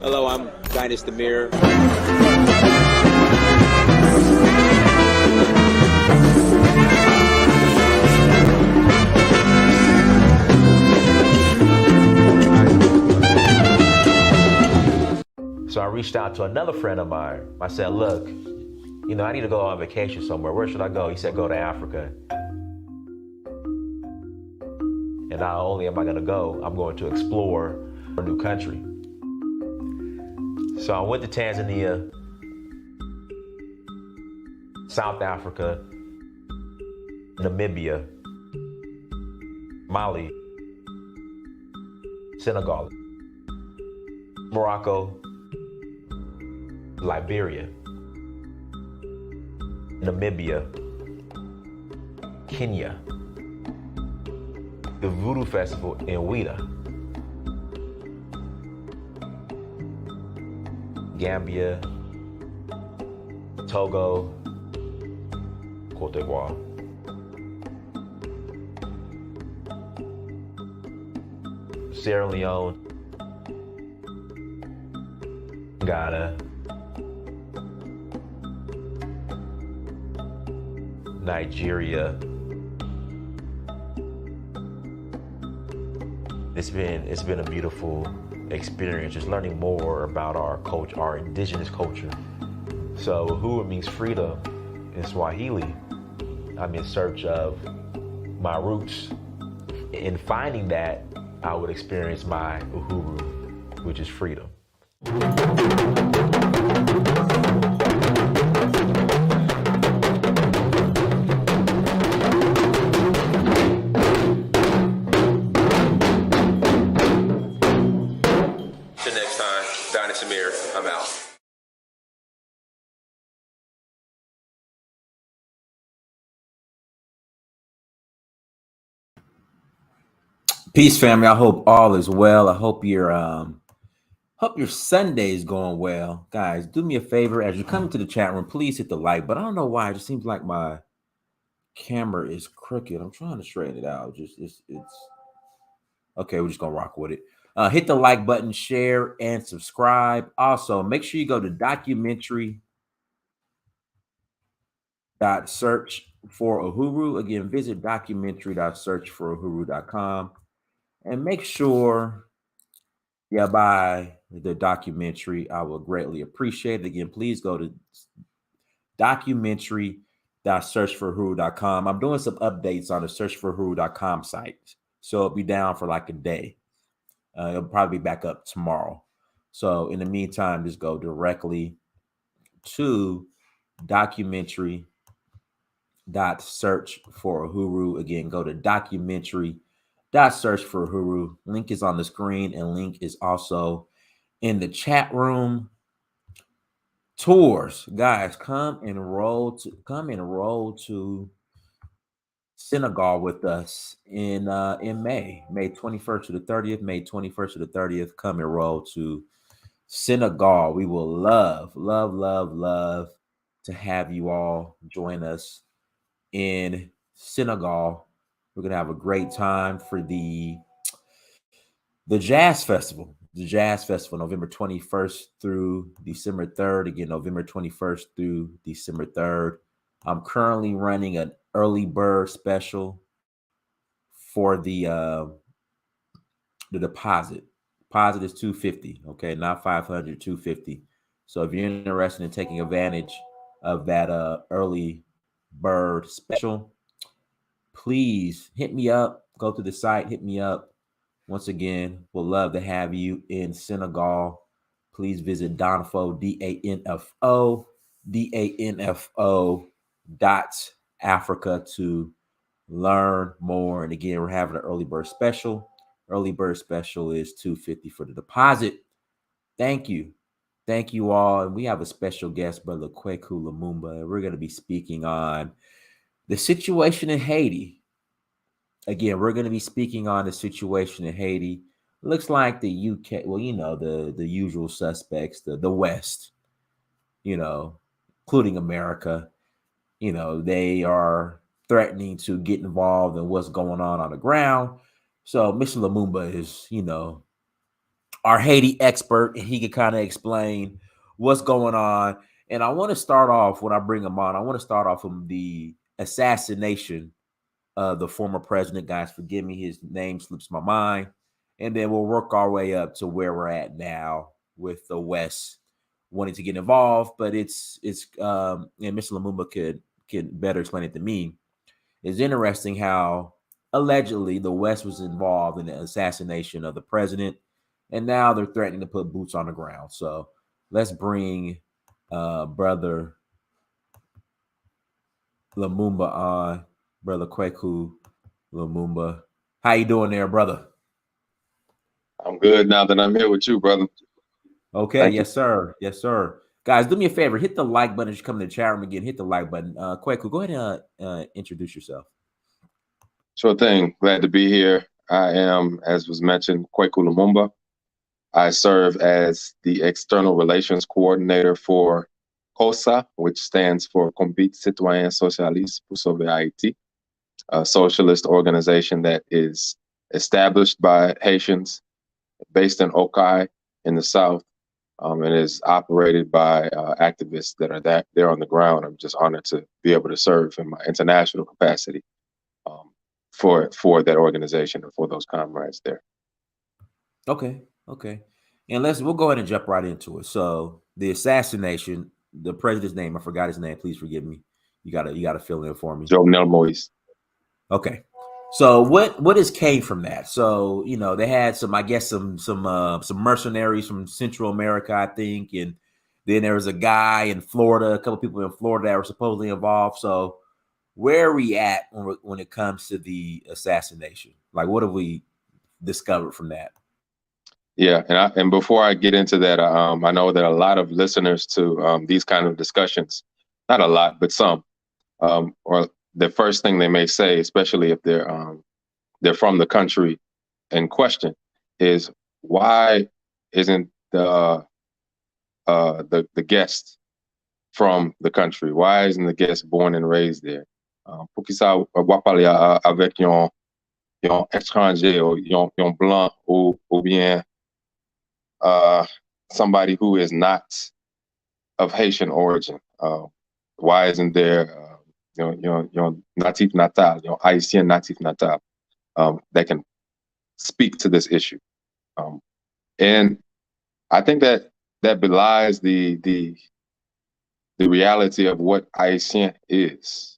Hello, I'm Dynast Amir. So I reached out to another friend of mine. I said, look, I need to go on vacation somewhere. Where should I go? He said, go to Africa. And not only am I going to go, I'm going to explore a new country. So I went to Tanzania, South Africa, Namibia, Mali, Senegal, Morocco, Liberia, Namibia, Kenya, the Voodoo Festival in Ouida, Gambia, Togo, Cote d'Ivoire. Sierra Leone, Ghana, Nigeria. It's been a beautiful experience, just learning more about our culture, our indigenous culture. So Uhuru means freedom in Swahili. I'm in search of my roots. In finding that, I would experience my Uhuru, which is freedom. Till next time, Dynast Amir, I'm out. Peace, family. I hope all is well. I hope your Sunday is going well. Guys, do me a favor. As you come into the chat room, please hit the like. But I don't know why. It just seems like my camera is crooked. I'm trying to straighten it out. It's okay. We're just gonna rock with it. Hit the like button, share, and subscribe. Also, make sure you go to documentary.search for Uhuru. Again, visit documentary.searchforuhuru.com. And make sure you buy the documentary. I will greatly appreciate it. Again, please go to documentary.searchforuhuru.com. I'm doing some updates on the searchforuhuru.com site. So it'll be down for like a day. It'll probably be back up tomorrow. So in the meantime, just go directly to documentary.searchforuhuru. Again, go to documentary.searchforuhuru. Link is on the screen, and link is also in the chat room. Tours, guys, come enroll to Senegal with us in May 21st to the 30th. May 21st to the 30th. Come enroll to Senegal. We will love to have you all join us in Senegal. We're gonna have a great time for the Jazz Festival. The Jazz Festival, November 21st through December 3rd. Again, November 21st through December 3rd. I'm currently running an early bird special for the deposit. Deposit is $250. Okay, not $500, $250. So if you're interested in taking advantage of that early bird special, please hit me up. Go to the site, hit me up. Once again, we'll love to have you in Senegal. Please visit Danfo, DANFO.Africa to learn more. And again, we're having an early bird special. Early bird special is $250 for the deposit. Thank you. Thank you all. And we have a special guest, Brother Kweku Lumumba. We're going to be speaking on the situation in Haiti. Again, we're going to be speaking on the situation in Haiti. Looks like the UK, well, the usual suspects, the West, including America, they are threatening to get involved in what's going on the ground. So Mr. Lumumba is, our Haiti expert, and he could kind of explain what's going on. And I want to start off when I bring him on. I want to start off from the assassination of the former president. Guys, forgive me, his name slips my mind. And then we'll work our way up to where we're at now with the West wanting to get involved. But and Mr. Lumumba can better explain it to me. It's interesting how allegedly the West was involved in the assassination of the president, and now they're threatening to put boots on the ground. So let's bring brother Lumumba on, brother Kweku Lumumba. How you doing there, brother? I'm good now that I'm here with you, brother. Okay, Thank yes, you. sir. Yes, sir. Guys, do me a favor. Hit the like button as you come to the chat room again. Hit the like button. Kweku, go ahead and introduce yourself. Sure thing. Glad to be here. I am, as was mentioned, Kweku Lumumba. I serve as the External Relations Coordinator for COSA, which stands for Comité Citoyen Socialiste pour Sauver Haïti, a socialist organization that is established by Haitians based in Okai in the South, and is operated by activists that are there on the ground. I'm just honored to be able to serve in my international capacity for that organization and for those comrades there. Okay. And we'll go ahead and jump right into it. So the assassination, the president's name, I forgot his name. Please forgive me. You gotta fill in for me. Jovenel Moïse. Okay. So what has came from that? So they had some mercenaries from Central America, I think, and then there was a guy in Florida, a couple people in Florida that were supposedly involved. So where are we at when it comes to the assassination? Like, what have we discovered from that? Yeah, and before I get into that, I know that a lot of listeners to these kind of discussions, not a lot, but some, or the first thing they may say, especially if they're from the country in question, is why isn't the guest from the country? Why isn't the guest born and raised there? Pour qui ça va parler avec yon étranger ou yon blanc ou bien somebody who is not of Haitian origin? Why isn't there yon natif natal, yon Haitian natif natal that can speak to this issue? And I think that belies the reality of what Haitian is.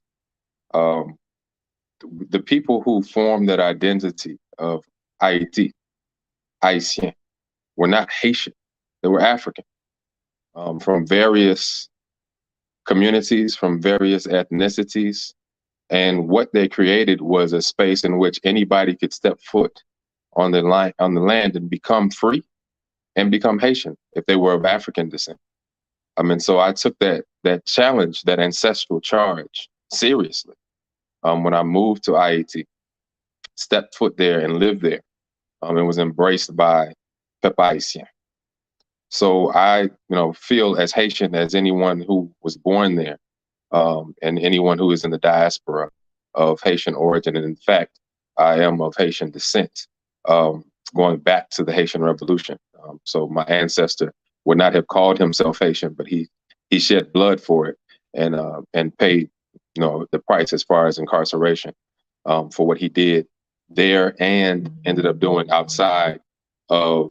The people who formed that identity of Haiti, Haitian, were not Haitian. They were African, from various communities, from various ethnicities. And what they created was a space in which anybody could step foot on the land and become free and become Haitian if they were of African descent. So I took that challenge, that ancestral charge, seriously. When I moved to Haiti, stepped foot there and lived there, and was embraced by Peuple Haitien. So I, feel as Haitian as anyone who was born there, and anyone who is in the diaspora of Haitian origin. And in fact, I am of Haitian descent, going back to the Haitian Revolution. So my ancestor would not have called himself Haitian, but he shed blood for it and paid the price as far as incarceration for what he did there and ended up doing outside of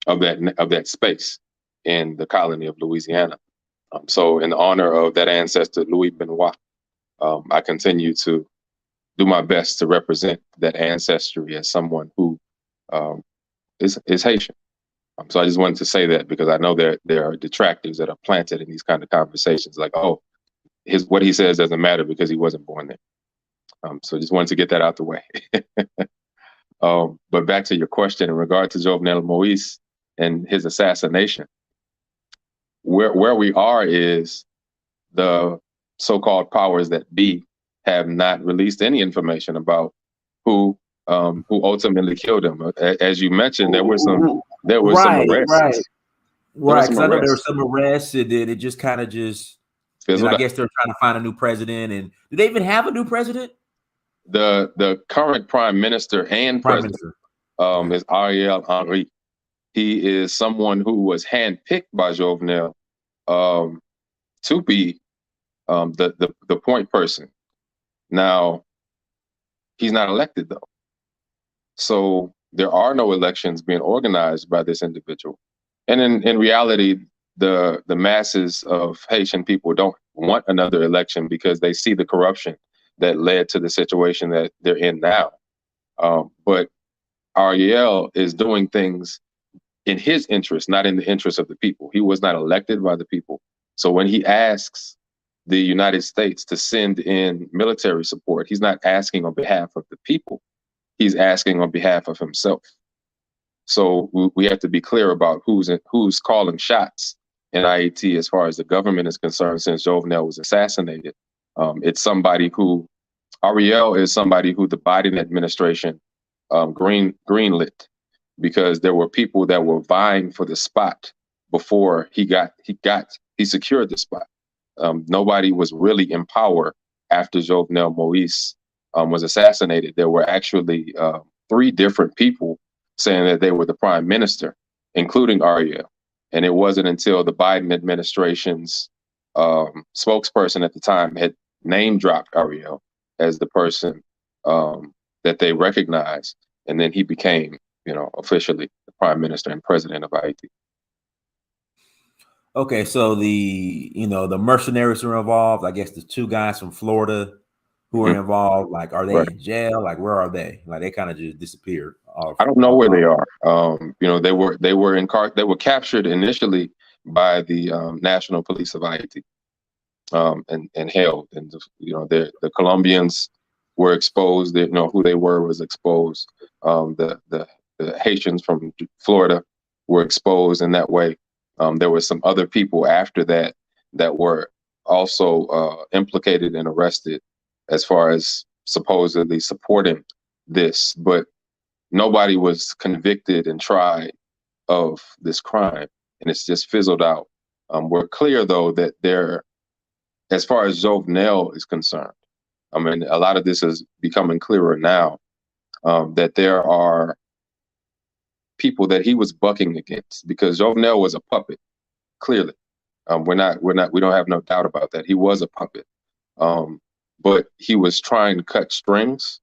that space in the colony of Louisiana. So in honor of that ancestor, Louis Benoit, I continue to do my best to represent that ancestry as someone who is Haitian. So I just wanted to say that because I know there are detractors that are planted in these kind of conversations, like, oh, what he says doesn't matter because he wasn't born there. So just wanted to get that out the way. But back to your question in regard to Jovenel Moïse and his assassination, where we are is the so-called powers that be have not released any information about who ultimately killed him. As you mentioned, there were some arrests. Right. Because I know there were some arrests, and then it just kind of I guess they're trying to find a new president. And do they even have a new president? The current prime minister and president is Ariel Henry. He is someone who was handpicked by Jovenel to be the point person. Now, he's not elected though. So there are no elections being organized by this individual. And in reality, the masses of Haitian people don't want another election because they see the corruption that led to the situation that they're in now. But Ariel is doing things in his interest, not in the interest of the people. He was not elected by the people. So when he asks the United States to send in military support, he's not asking on behalf of the people. He's asking on behalf of himself. So we have to be clear about who's calling shots in IET as far as the government is concerned. Since Jovenel was assassinated, it's somebody who Ariel is somebody who the Biden administration greenlit, because there were people that were vying for the spot before he secured the spot. Nobody was really in power after Jovenel Moïse was assassinated. There were actually 3 different people saying that they were the prime minister, including Ariel. And it wasn't until the Biden administration's spokesperson at the time had name dropped Ariel as the person that they recognized. And then he became, officially the prime minister and president of Haiti. Okay, so the mercenaries are involved. I guess the 2 guys from Florida who are involved, like, are they in jail? Like, where are they? Like, they kind of just disappeared. I don't know where they are. They were captured initially by the National Police of Haiti, and held. And the Colombians were exposed. Who they were was exposed. The Haitians from Florida were exposed in that way. There were some other people after that were also implicated and arrested as far as supposedly supporting this, but nobody was convicted and tried of this crime, and it's just fizzled out. We're clear though that as far as Jovenel is concerned, I mean, a lot of this is becoming clearer now, that there are people that he was bucking against, because Jovenel was a puppet. Clearly, we don't have no doubt about that. He was a puppet, but he was trying to cut strings,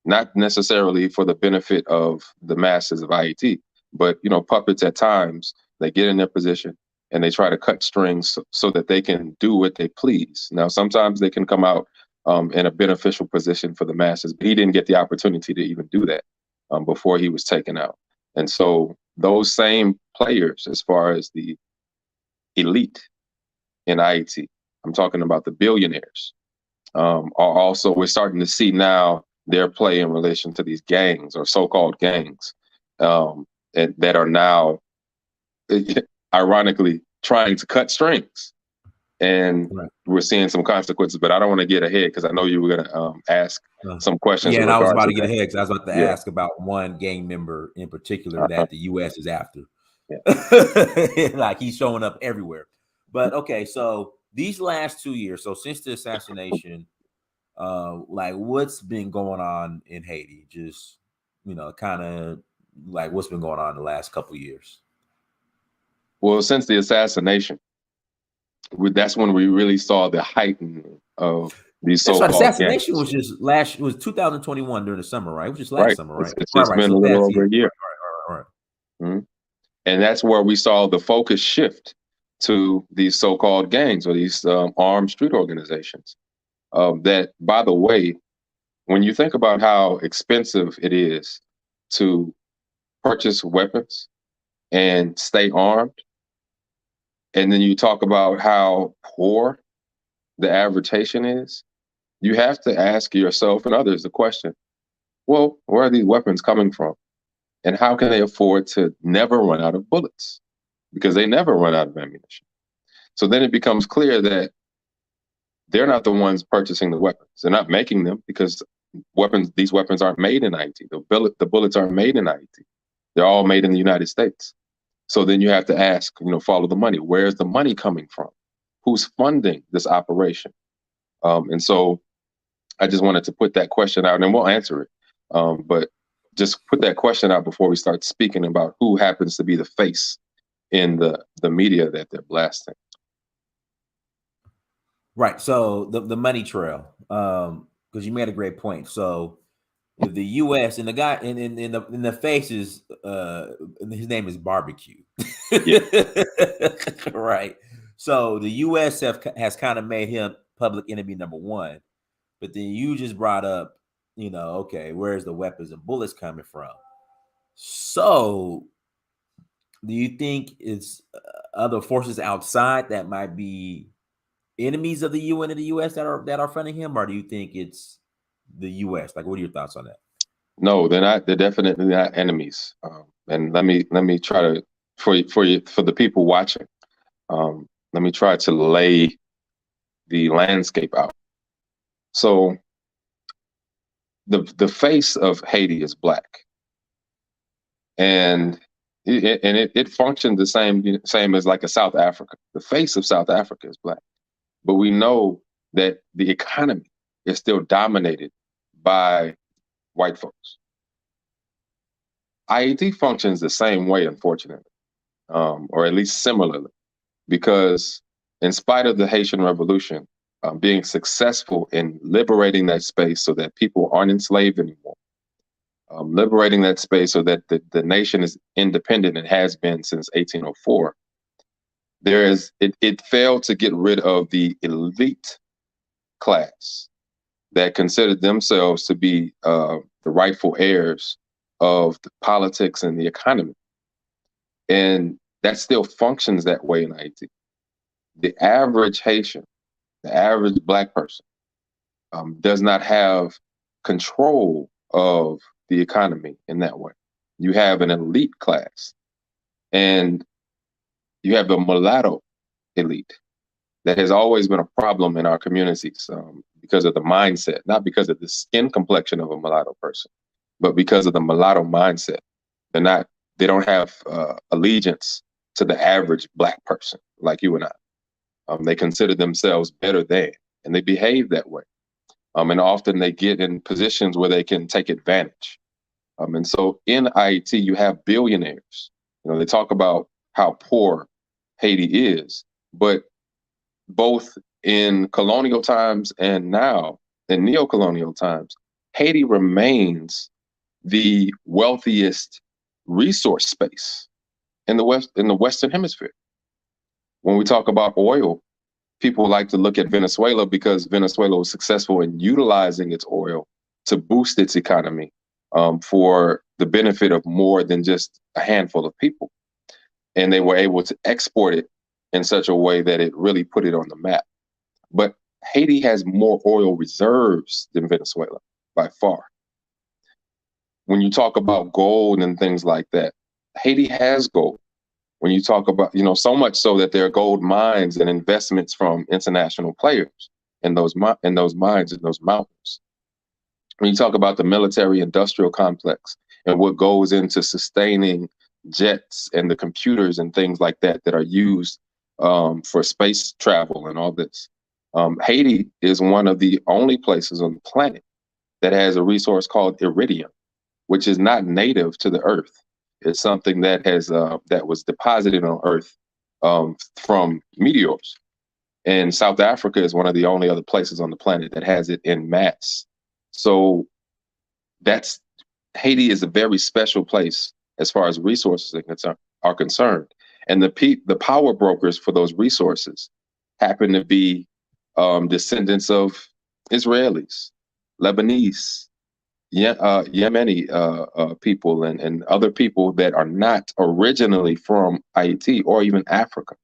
not necessarily for the benefit of the masses of IET, but puppets at times, they get in their position and they try to cut strings so that they can do what they please. Now, sometimes they can come out in a beneficial position for the masses, but he didn't get the opportunity to even do that before he was taken out. And so those same players, as far as the elite in IET, I'm talking about the billionaires, are also, we're starting to see now their play in relation to these gangs or so-called gangs that are now, ironically, trying to cut strings. And we're seeing some consequences, but I don't want to get ahead because I know you were going to ask some questions. Yeah, and I was about to get ahead because I was about to ask about one gang member in particular that the U.S. is after. Yeah. Like, he's showing up everywhere. But okay, so these last 2 years, so since the assassination, like, what's been going on in Haiti? Just, kind of like what's been going on the last couple of years? Well, since the assassination, that's when we really saw the heightening of these so-called assassination gangs. It was 2021 during the summer, right? It was just last summer, right? It's been a little over a year. Right. Mm-hmm. And that's where we saw the focus shift to these so-called gangs or these armed street organizations. That, by the way, when you think about how expensive it is to purchase weapons and stay armed, and then you talk about how poor the average Haitian is, you have to ask yourself and others the question, well, where are these weapons coming from? And how can they afford to never run out of bullets? Because they never run out of ammunition. So then it becomes clear that they're not the ones purchasing the weapons. They're not making them, because these weapons aren't made in Haiti. The bullets aren't made in Haiti. They're all made in the United States. So then you have to ask, follow the money. Where's the money coming from? Who's funding this operation? And so I just wanted to put that question out, and we'll answer it. But just put that question out before we start speaking about who happens to be the face in the media that they're blasting. Right. So the money trail, because you made a great point. So if the U.S. and the guy in the faces, his name is Barbecue. Yeah. Right. So the U.S. has kind of made him public enemy number one. But then you just brought up, okay, where's the weapons and bullets coming from? So do you think it's other forces outside that might be enemies of the UN and the US that are funding him, or do you think it's the US? Like, what are your thoughts on that? No, they're not. They're definitely not enemies. And let me try to for the people watching. Let me try to lay the landscape out. So the face of Haiti is black, and it functioned the same as like a South Africa. The face of South Africa is black, but we know that the economy is still dominated by white folks. IET functions the same way, unfortunately, or at least similarly, because in spite of the Haitian Revolution being successful in liberating that space so that people aren't enslaved anymore, liberating that space so that the nation is independent and has been since 1804, it failed to get rid of the elite class that considered themselves to be the rightful heirs of the politics and the economy. And that still functions that way in Haiti. The average Haitian, the average black person, does not have control of the economy in that way. You have an elite class, and you have a mulatto elite that has always been a problem in our communities because of the mindset, not because of the skin complexion of a mulatto person, but because of the mulatto mindset. They don't have allegiance to the average black person like you and I. They consider themselves better than, and they behave that way. And often they get in positions where they can take advantage. And so in IET, you have billionaires. They talk about how poor Haiti is, but both in colonial times and now in neo-colonial times, Haiti remains the wealthiest resource space in the Western Hemisphere. When we talk about oil, people like to look at Venezuela because Venezuela was successful in utilizing its oil to boost its economy for the benefit of more than just a handful of people. And they were able to export it in such a way that it really put it on the map. But Haiti has more oil reserves than Venezuela by far. When you talk about gold and things like that, Haiti has gold. When you talk about, so much so that there are gold mines and investments from international players in those mines, in those mountains. When you talk about the military industrial complex and what goes into sustaining jets and the computers and things like that are used for space travel and all this, Haiti is one of the only places on the planet that has a resource called iridium, which is not native to the earth. It's something that was deposited on Earth from meteors. And South Africa is one of the only other places on the planet that has it in mass. So Haiti is a very special place as far as resources are concerned. And the power brokers for those resources happen to be descendants of Israelis, Lebanese, Yemeni people and other people that are not originally from Haiti or even Africa.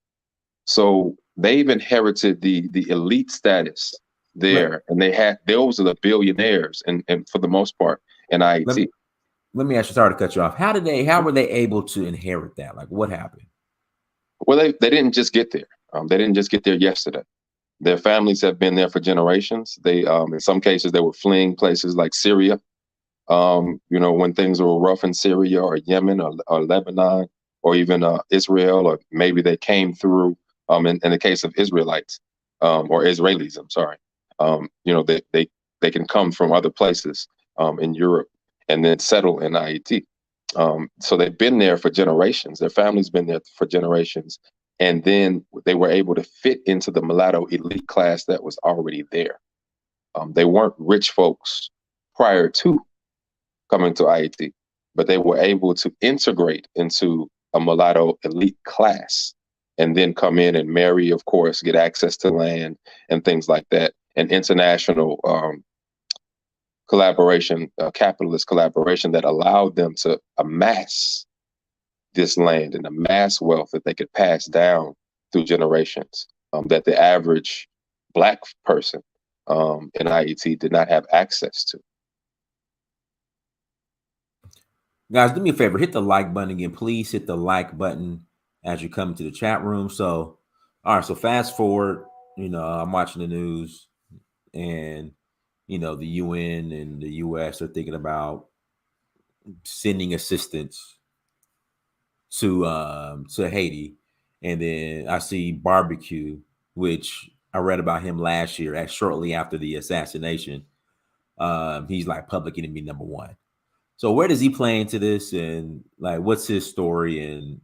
So they've inherited the elite status there, and those are the billionaires, and for the most part in Haiti. Let me ask you, sorry to cut you off. How were they able to inherit that? Like, what happened? Well, they didn't just get there. They didn't just get there yesterday. Their families have been there for generations. They, in some cases, they were fleeing places like Syria. When things were rough in Syria or Yemen or Lebanon or even Israel, or maybe they came through, in the case of Israelites or Israelis, I'm sorry, they can come from other places in Europe. and then settle in Haiti. So they've been there for generations. Their family's been there for generations. And then they were able to fit into the mulatto elite class that was already there. They weren't rich folks prior to coming to Haiti, but they were able to integrate into a mulatto elite class and then come in and marry, of course, get access to land and things like that. And international collaboration, capitalist collaboration that allowed them to amass this land and amass wealth that they could pass down through generations, that the average Black person in IET did not have access to. Guys, do me a favor, hit the like button again. Please hit the like button as you come into the chat room. So, all right, so fast forward, I'm watching the news, and, the UN and the US are thinking about sending assistance to Haiti. And then I see Barbecue, which I read about him last year, shortly after the assassination. He's like public enemy number one. So where does he play into this, and like what's his story and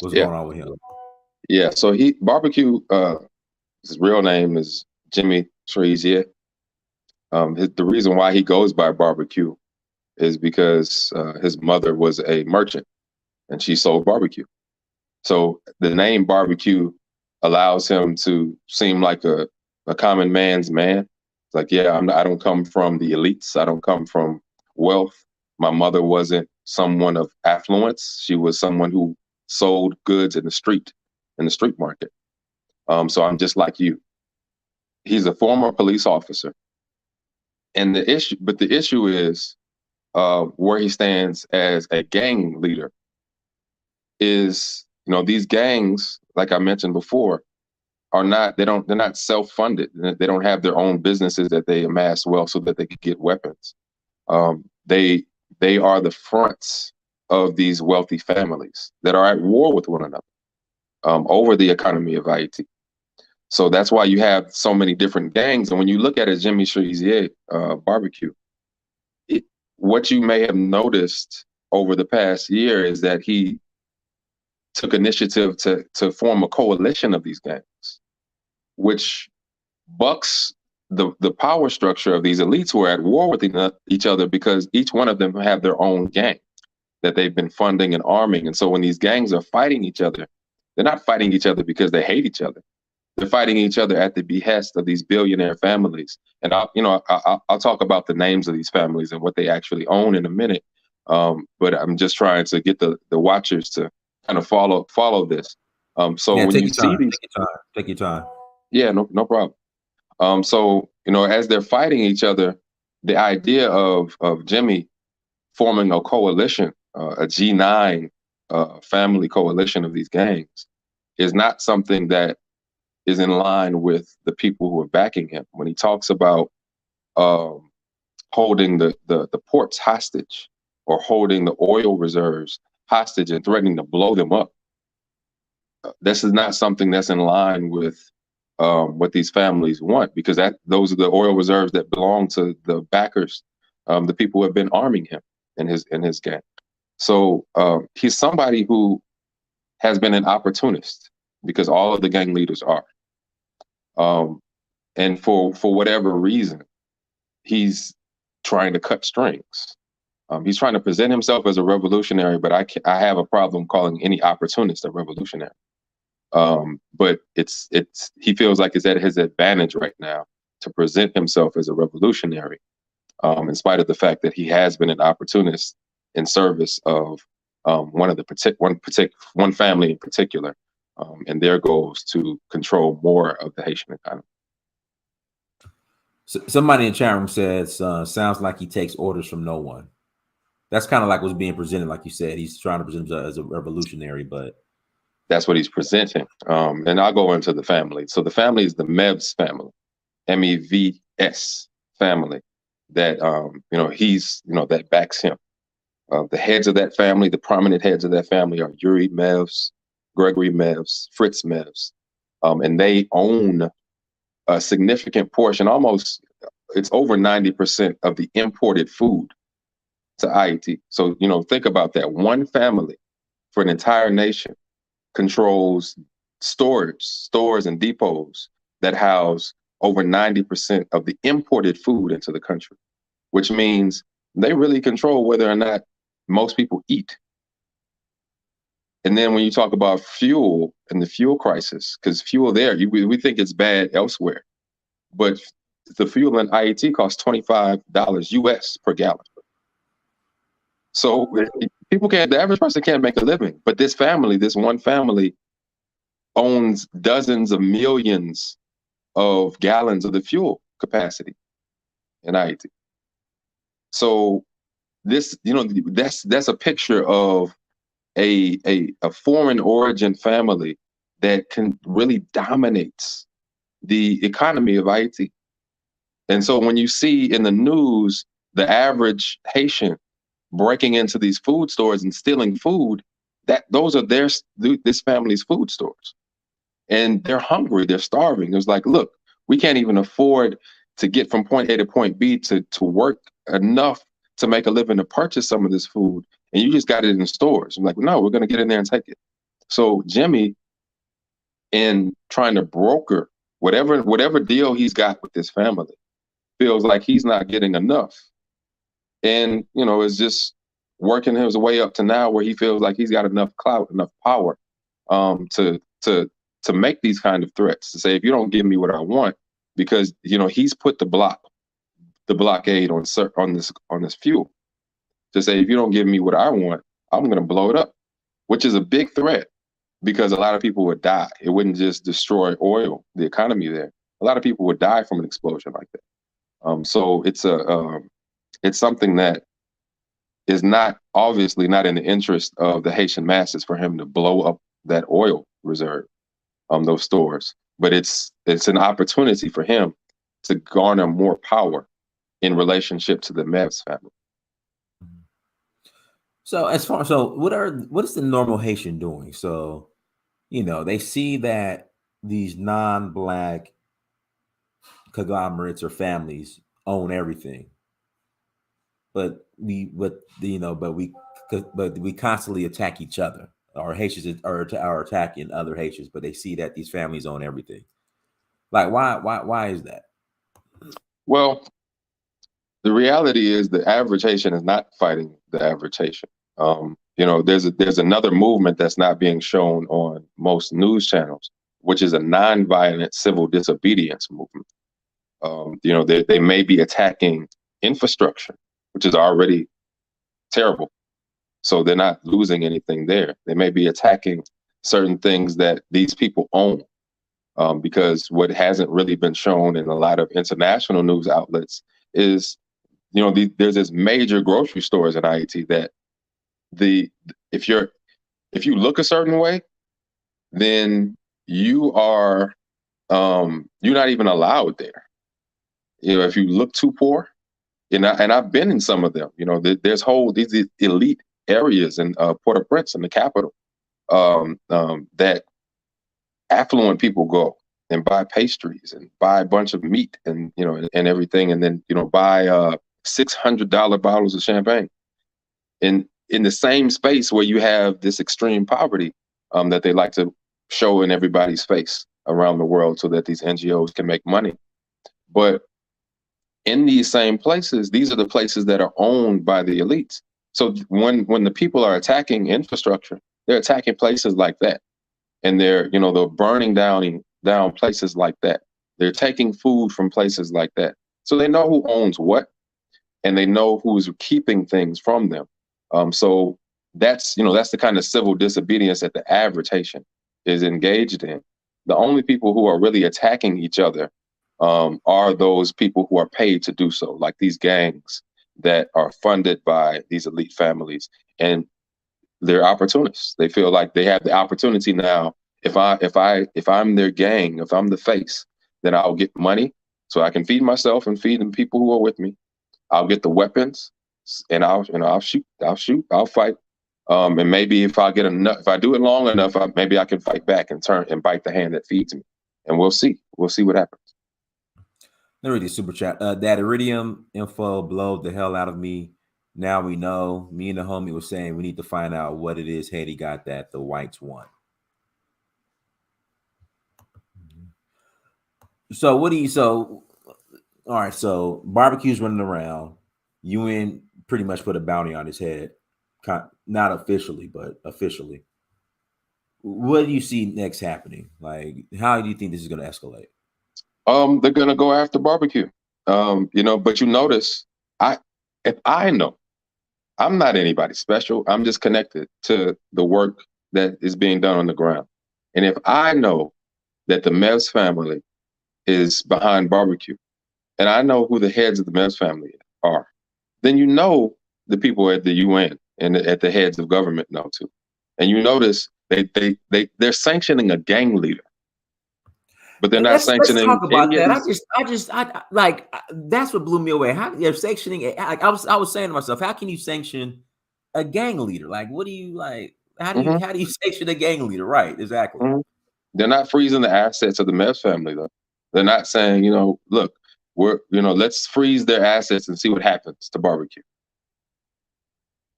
what's going on with him? Yeah, so Barbecue, his real name is Jimmy Trujillo. The reason why he goes by Barbecue is because his mother was a merchant and she sold barbecue. So the name Barbecue allows him to seem like a common man's man. It's like, yeah, I don't come from the elites. I don't come from wealth. My mother wasn't someone of affluence. She was someone who sold goods in the street market. So I'm just like you. He's a former police officer. And the issue is where he stands as a gang leader is, these gangs, like I mentioned before, they're not self-funded. They don't have their own businesses that they amass wealth so that they could get weapons. They are the fronts of these wealthy families that are at war with one another over the economy of Haiti. So that's why you have so many different gangs. And when you look at it, Jimmy Cherizier Barbecue, what you may have noticed over the past year is that he took initiative to form a coalition of these gangs, which bucks the power structure of these elites who are at war with each other, because each one of them have their own gang that they've been funding and arming. And so when these gangs are fighting each other, they're not fighting each other because they hate each other. They're fighting each other at the behest of these billionaire families. And I'll talk about the names of these families and what they actually own in a minute. But I'm just trying to get the watchers to kind of follow this. So when you see these, take your time. Yeah, no problem. So, as they're fighting each other, the idea of Jimmy forming a coalition, a G9 family coalition of these gangs, is not something that is in line with the people who are backing him. When he talks about holding the ports hostage, or holding the oil reserves hostage and threatening to blow them up, this is not something that's in line with what these families want, because those are the oil reserves that belong to the backers, the people who have been arming him and his gang. So he's somebody who has been an opportunist, because all of the gang leaders are. And for whatever reason, he's trying to cut strings. He's trying to present himself as a revolutionary, but I have a problem calling any opportunist a revolutionary. But he feels like it's at his advantage right now to present himself as a revolutionary, in spite of the fact that he has been an opportunist in service of one family in particular, and their goals to control more of the Haitian economy. So somebody in the chat room says, sounds like he takes orders from no one. That's kind of like what's being presented. Like you said, he's trying to present himself as a revolutionary, but that's what he's presenting. And I'll go into the family. So the family is the Mevs family, MEVS family, that that backs him. The heads of that family, the prominent heads of that family, are Yuri Mevs, Gregory Mevs, Fritz Mevs, and they own a significant portion, almost it's over 90% of the imported food to Haiti. So, think about that. One family for an entire nation controls stores and depots that house over 90% of the imported food into the country, which means they really control whether or not most people eat. And then when you talk about fuel and the fuel crisis, because fuel there, we think it's bad elsewhere, but the fuel in Haiti costs $25 US per gallon. So the average person can't make a living, but this one family owns dozens of millions of gallons of the fuel capacity in Haiti. So that's a picture of a foreign origin family that can really dominates the economy of Haiti. And so when you see in the news the average Haitian breaking into these food stores and stealing food, those are this family's food stores. And they're hungry, they're starving. It's like, look, we can't even afford to get from point A to point B to work enough to make a living to purchase some of this food. And you just got it in stores. I'm like, no, we're going to get in there and take it. So Jimmy, in trying to broker whatever deal he's got with this family, feels like he's not getting enough. And, is just working his way up to now where he feels like he's got enough clout, enough power to make these kind of threats, to say, if you don't give me what I want, because, he's put the blockade on this fuel, to say, if you don't give me what I want, I'm going to blow it up, which is a big threat, because a lot of people would die. It wouldn't just destroy the economy there. A lot of people would die from an explosion like that. So it's something that is obviously not in the interest of the Haitian masses for him to blow up that oil reserve, those stores. But it's an opportunity for him to garner more power in relationship to the Mevs family. So what is the normal Haitian doing? So, they see that these non-Black conglomerates or families own everything, but we constantly attack each other. Our Haitians are attacking other Haitians, but they see that these families own everything. Like, why is that? Well, the reality is the average Haitian is not fighting the average Haitian. There's another movement that's not being shown on most news channels, which is a nonviolent civil disobedience movement. They may be attacking infrastructure, which is already terrible. So they're not losing anything there. They may be attacking certain things that these people own, because what hasn't really been shown in a lot of international news outlets is, there's this major grocery stores in Haiti that if you look a certain way, then you're not even allowed there. If you look too poor, and I've been in some of them. There's these elite areas in Port-au-Prince, in the capital, that affluent people go and buy pastries and buy a bunch of meat and and everything, and then buy $600 bottles of champagne. In the same space where you have this extreme poverty that they like to show in everybody's face around the world, so that these NGOs can make money. But in these same places, these are the places that are owned by the elites. So when the people are attacking infrastructure, they're attacking places like that, and they're burning down places like that. They're taking food from places like that. So they know who owns what, and they know who's keeping things from them. So that's the kind of civil disobedience that the average Haitian is engaged in. The only people who are really attacking each other are those people who are paid to do so, like these gangs that are funded by these elite families, and they're opportunists. They feel like they have the opportunity now. If I'm their gang, if I'm the face, then I'll get money so I can feed myself and feed the people who are with me. I'll get the weapons, and I'll shoot, I'll fight. And maybe if I do it long enough, maybe I can fight back and turn and bite the hand that feeds me. And we'll see what happens. Let me read the super chat. That iridium info blowed the hell out of me. Now we know. Me and the homie was saying we need to find out what it is Haiti got that the whites won. So what do you all right, so barbecue's running around. UN pretty much put a bounty on his head. Not officially, but officially. What do you see next happening? Like, how do you think this is going to escalate? They're gonna go after barbecue. But you notice, if I know, I'm not anybody special. I'm just connected to the work that is being done on the ground. And if I know that the Mevs family is behind barbecue, and I know who the heads of the Mevs family are, then you know the people at the UN and at the heads of government know too. And you notice they're sanctioning a gang leader, but they're not sanctioning. Let's talk about that. That's what blew me away. How they're sanctioning? I was saying to myself, how can you sanction a gang leader? Like, what do you like? How do you sanction a gang leader? Right, exactly. Mm-hmm. They're not freezing the assets of the Mevs family, though. They're not saying, look, let's freeze their assets and see what happens to barbecue.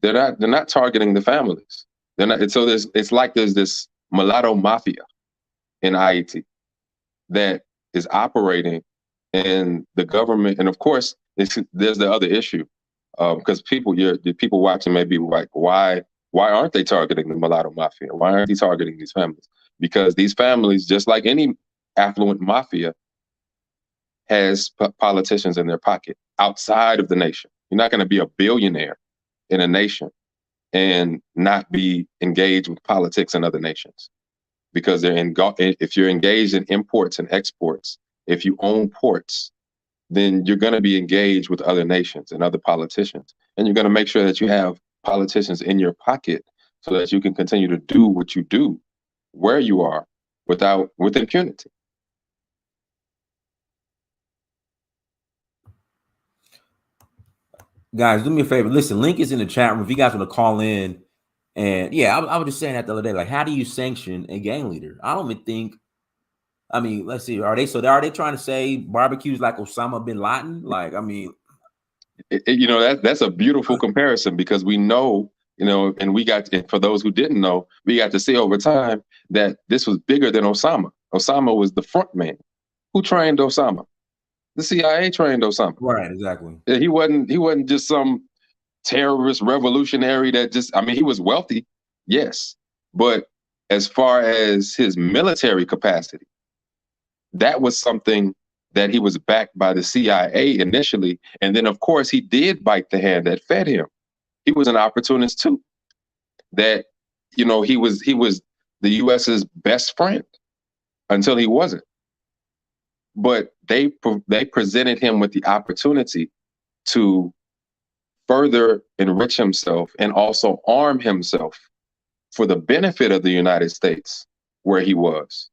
They're not targeting the families. They're not. So it's like there's this mulatto mafia in Haiti that is operating in the government. And of course, there's the other issue, because the people watching may be like, why aren't they targeting the mulatto mafia? Why aren't they targeting these families? Because these families, just like any affluent mafia, has politicians in their pocket outside of the nation. You're not going to be a billionaire in a nation and not be engaged with politics in other nations, because if you're engaged in imports and exports, if you own ports, then you're going to be engaged with other nations and other politicians, and you're going to make sure that you have politicians in your pocket so that you can continue to do what you do where you are with impunity. Guys, do me a favor. Listen, link is in the chat room if you guys want to call in. And yeah, I was just saying that the other day. Like, how do you sanction a gang leader? I don't even think. I mean, let's see. Are they trying to say barbecue's like Osama bin Laden? Like, I mean, that's a beautiful comparison, because we know, and for those who didn't know, we got to see over time that this was bigger than Osama. Osama was the front man. Who trained Osama? The CIA trained Osama. Right, exactly. He wasn't just some terrorist revolutionary he was wealthy, yes, but as far as his military capacity, that was something that he was backed by the CIA initially, and then of course he did bite the hand that fed him. He was an opportunist too. That he was the US's best friend until he wasn't. But they presented him with the opportunity to further enrich himself and also arm himself for the benefit of the United States where he was.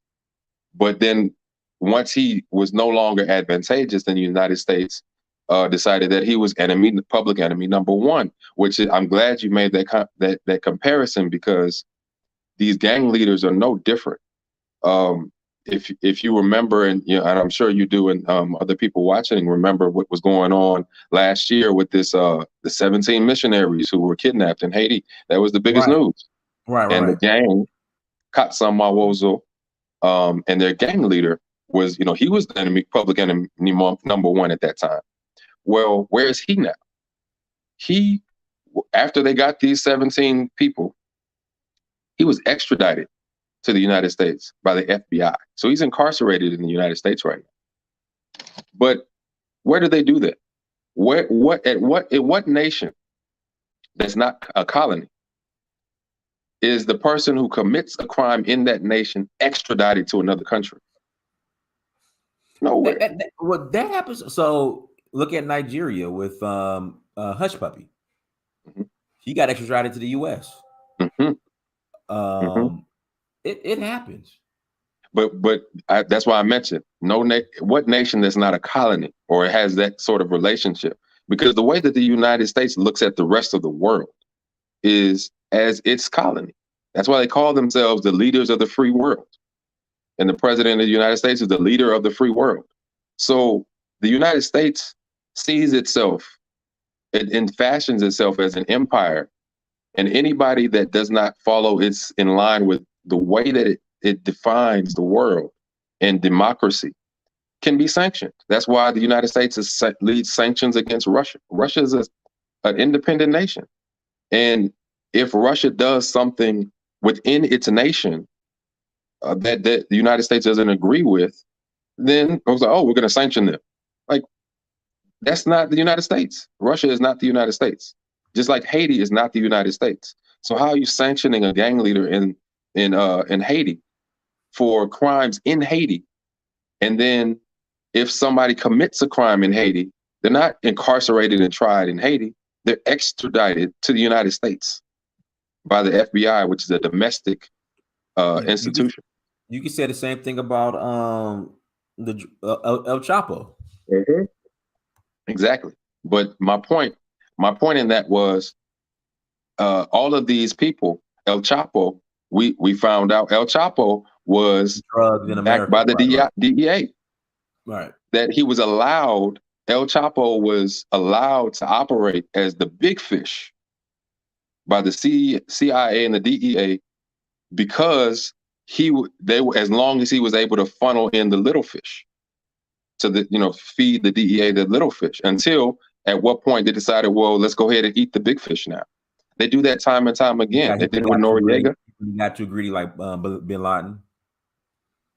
But then once he was no longer advantageous, then the United States decided that he was public enemy number one, which I'm glad you made that comparison, because these gang leaders are no different. If you remember, and I'm sure you do, and other people watching remember what was going on last year with this the 17 missionaries who were kidnapped in Haiti. That was the biggest news. Right. The gang, Katsamawozo, and their gang leader was, he was the public enemy number one at that time. Well, where is he now? He, after they got these 17 people, he was extradited to the United States by the FBI. So he's incarcerated in the United States right now. But where do they do that? What nation that's not a colony is the person who commits a crime in that nation extradited to another country? Nowhere. That happens. So look at Nigeria with Hush Puppy. Mm-hmm. He got extradited to the US. Mm-hmm. It happens. But that's why I mentioned what nation that's not a colony or has that sort of relationship? Because the way that the United States looks at the rest of the world is as its colony. That's why they call themselves the leaders of the free world. And the president of the United States is the leader of the free world. So the United States sees itself and fashions itself as an empire, and anybody that does not follow its in line with the way that it defines the world and democracy can be sanctioned. That's why the United States leads sanctions against Russia. Russia is an independent nation. And if Russia does something within its nation that the United States doesn't agree with, then I was like, oh, we're going to sanction them. Like, that's not the United States. Russia is not the United States. Just like Haiti is not the United States. So how are you sanctioning a gang leader in Haiti for crimes in Haiti? And then if somebody commits a crime in Haiti, they're not incarcerated and tried in Haiti. They're extradited to the United States by the FBI, which is a domestic institution. You can say the same thing about the El Chapo. Mm-hmm. Exactly. But my point in that was all of these people, El Chapo, we found out El Chapo was drugs in America, backed by the DEA. Right. That he was allowed, El Chapo was allowed to operate as the big fish by the CIA and the DEA because as long as he was able to funnel in the little fish to feed the DEA the little fish, until at what point they decided, well, let's go ahead and eat the big fish now. They do that time and time again. Yeah, they did it with Noriega. When he got too greedy like Bin Laden.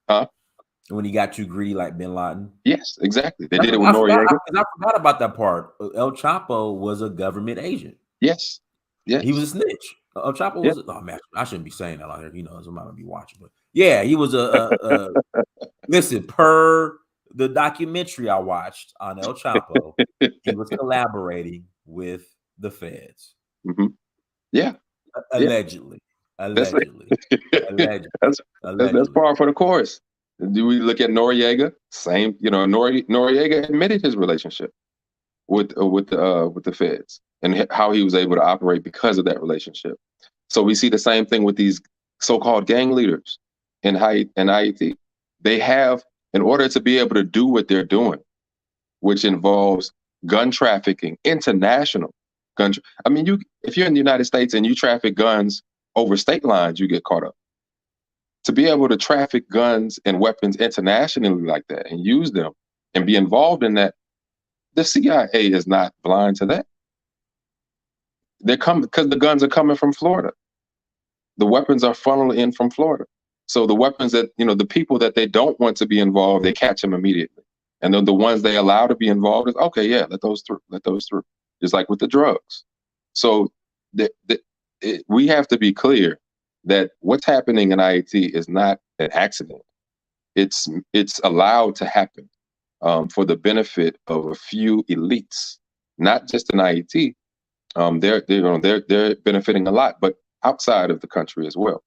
Huh? When he got too greedy like Bin Laden. Yes, exactly. They did it with Noriega. I forgot about that part. El Chapo was a government agent. Yes. Yes. He was a snitch. El Chapo was oh man, I shouldn't be saying that out here. Somebody gonna be watching. But yeah, he was a listen, per the documentary I watched on El Chapo, he was collaborating with the feds. Mm-hmm. Yeah. Allegedly. That's par for the course. Do we look at Noriega? Same, Noriega admitted his relationship with the feds and how he was able to operate because of that relationship. So we see the same thing with these so-called gang leaders in Haiti. They have, in order to be able to do what they're doing, which involves gun trafficking, international gun. If you're in the United States and you traffic guns over state lines, you get caught up. To be able to traffic guns and weapons internationally like that and use them and be involved in that, the CIA is not blind to that. They're coming because the guns are coming from Florida. The weapons are funneled in from Florida. So the weapons that, the people that they don't want to be involved, they catch them immediately. And then the ones they allow to be involved is, okay, yeah, let those through. Just like with the drugs. So we have to be clear that what's happening in Haiti is not an accident. It's allowed to happen for the benefit of a few elites, not just in Haiti. They're benefiting a lot, but outside of the country as well.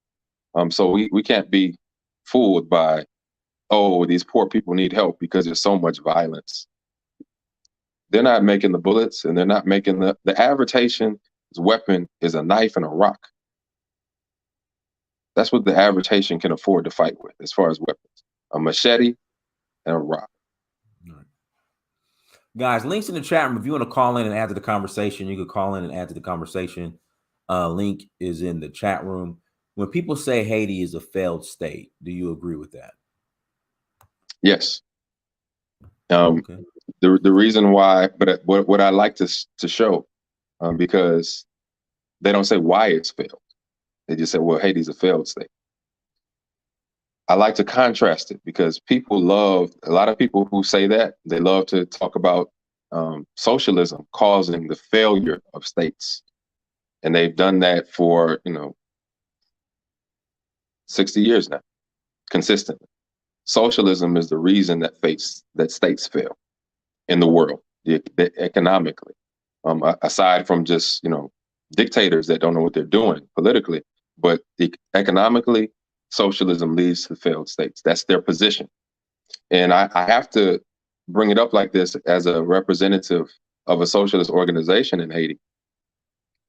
So we can't be fooled by, oh, these poor people need help because there's so much violence. They're not making the bullets, and they're not making the average Haitian's weapon is a knife and a rock. That's what the average Haitian can afford to fight with as far as weapons. A machete and a rock. Right. Guys, links in the chat room. If you want to call in and add to the conversation, you could call in and add to the conversation. Link is in the chat room. When people say Haiti is a failed state, do you agree with that? Yes. Okay. The reason why, but what I like to show, because they don't say why it's failed. They just say, well, Haiti's a failed state. I like to contrast it because a lot of people who say that, they love to talk about socialism causing the failure of states. And they've done that for, 60 years now, consistently. Socialism is the reason that states fail in the world, economically, aside from just, dictators that don't know what they're doing politically, but economically, socialism leads to failed states. That's their position. And I have to bring it up like this as a representative of a socialist organization in Haiti,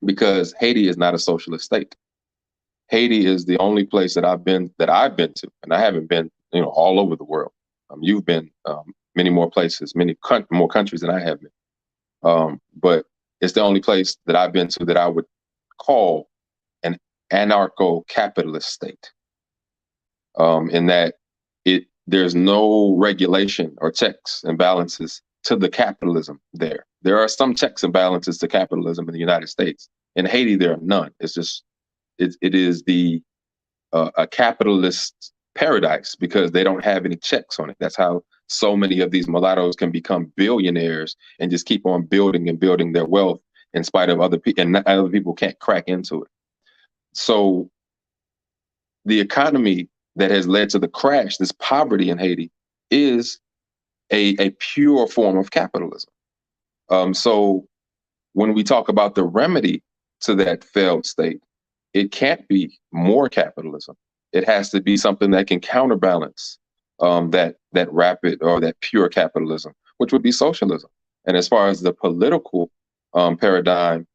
because Haiti is not a socialist state. Haiti is the only place that I've been to, and I haven't been, all over the world. You've been many more places, more countries than I have been. But it's the only place that I've been to that I would call an anarcho-capitalist state. In that there's no regulation or checks and balances to the capitalism there. There are some checks and balances to capitalism in the United States. In Haiti, there are none. It's just it is a capitalist paradise because they don't have any checks on it. That's how so many of these mulattoes can become billionaires and just keep on building and building their wealth in spite of other people, and other people can't crack into it. So the economy that has led to the crash, this poverty in Haiti, is a pure form of capitalism. So when we talk about the remedy to that failed state, it can't be more capitalism. It has to be something that can counterbalance that rapid or that pure capitalism, which would be socialism. And as far as the political paradigm,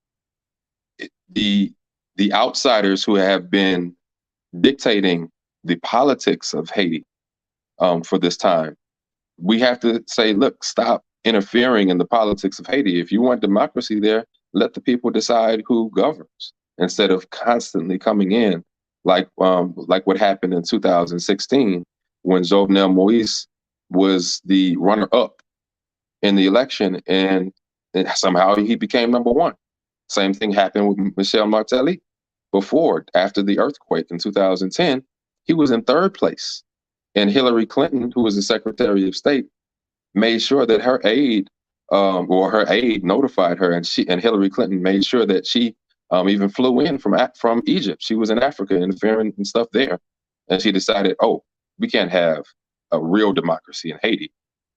the outsiders who have been dictating the politics of Haiti for this time, we have to say, look, stop interfering in the politics of Haiti. If you want democracy there, let the people decide who governs instead of constantly coming in like what happened in 2016 when Jovenel Moïse was the runner-up in the election and somehow he became number one. Same thing happened with Michel Martelly after the earthquake in 2010. He was in third place. And Hillary Clinton, who was the Secretary of State, made sure that her aide notified her, and Hillary Clinton made sure that she even flew in from Egypt. She was in Africa interfering and stuff there. And she decided, oh, we can't have a real democracy in Haiti.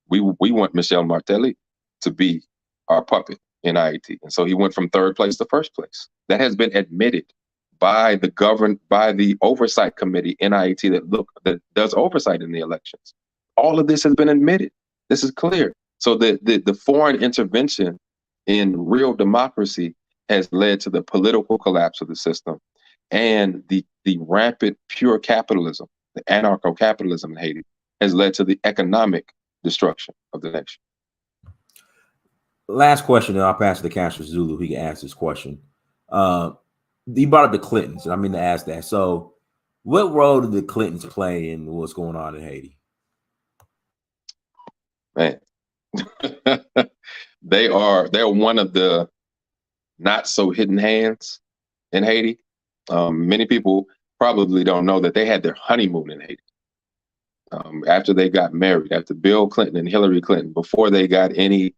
We want Michel Martelly to be our puppet in Haiti. And so he went from third place to first place. That has been admitted by the oversight committee in Haiti that does oversight in the elections. All of this has been admitted. This is clear. So the foreign intervention in real democracy has led to the political collapse of the system and the rampant pure capitalism, the anarcho-capitalism in Haiti has led to the economic destruction of the nation. Last question, and I'll pass it to Castro Zulu. He can ask this question. You brought up the Clintons, and I mean to ask that. So, what role did the Clintons play in what's going on in Haiti? Man, they're one of the not so hidden hands in Haiti. Many people probably don't know that they had their honeymoon in Haiti. After they got married, after Bill Clinton and Hillary Clinton, before they got any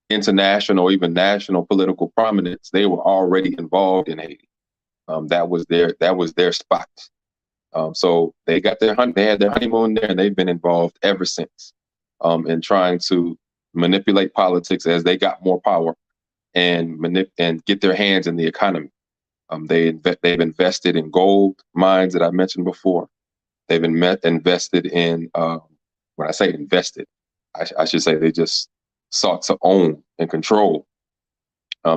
international or even national political prominence, they were already involved in Haiti. That was their spot. So they had their honeymoon there, and they've been involved ever since in trying to manipulate politics as they got more power and get their hands in the economy. They've invested in gold mines that I mentioned before. They've invested in, when I say invested, I should say they just sought to own and control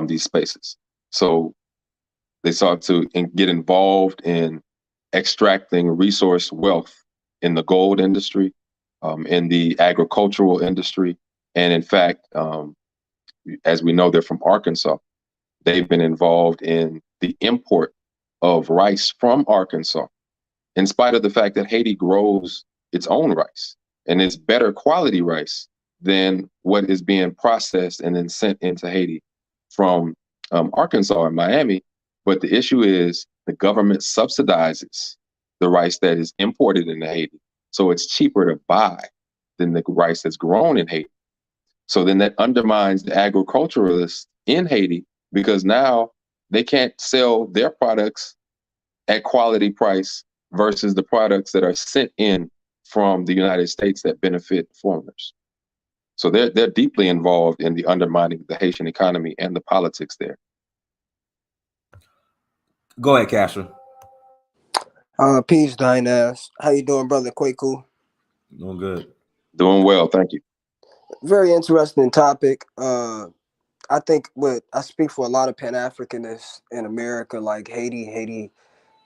these spaces. So they sought to get involved in extracting resource wealth in the gold industry, in the agricultural industry. And in fact, as we know, they're from Arkansas. They've been involved in the import of rice from Arkansas, in spite of the fact that Haiti grows its own rice, and it's better quality rice than what is being processed and then sent into Haiti from Arkansas and Miami. But the issue is the government subsidizes the rice that is imported into Haiti. So it's cheaper to buy than the rice that's grown in Haiti. So then that undermines the agriculturalists in Haiti, because now they can't sell their products at quality price versus the products that are sent in from the United States that benefit foreigners. So they're deeply involved in the undermining of the Haitian economy and the politics there. Go ahead, Castro. Peace, Dynast. How you doing, brother Kweku? Doing good. Doing well, thank you. Very interesting topic. I think I speak for a lot of Pan-Africanists in America, like Haiti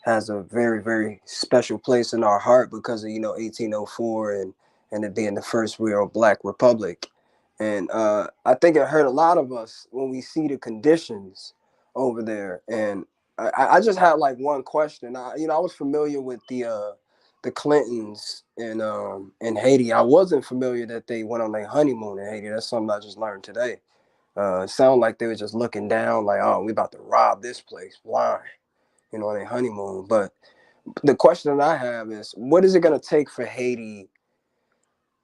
has a very, very special place in our heart because of, 1804 and and it being the first real Black republic. And I think it hurt a lot of us when we see the conditions over there. And I just had like one question. I was familiar with the Clintons in Haiti. I wasn't familiar that they went on their honeymoon in Haiti. That's something I just learned today. It sounded like they were just looking down, like, oh, we about to rob this place blind, on their honeymoon. But the question that I have is, what is it going to take for Haiti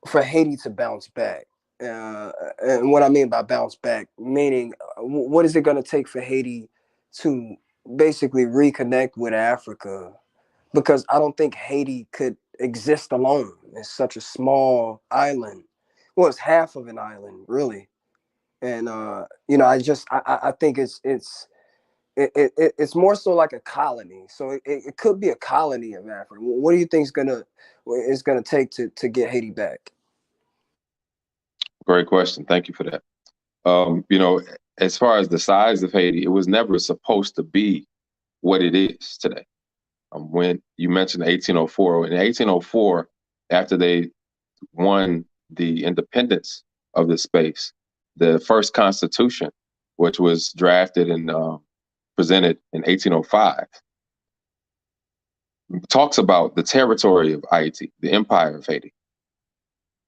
to bounce back? And what I mean by bounce back, meaning what is it going to take for Haiti to basically reconnect with Africa? Because I don't think Haiti could exist alone. It's such a small island. Well, it's half of an island, really. And I think it's more so like a colony. So it could be a colony of Africa. What do you think is gonna take to get Haiti back? Great question. Thank you for that. As far as the size of Haiti, it was never supposed to be what it is today. When you mentioned 1804, in 1804, after they won the independence of the space, the first constitution, which was drafted and presented in 1805, talks about the territory of Haiti, the empire of Haiti.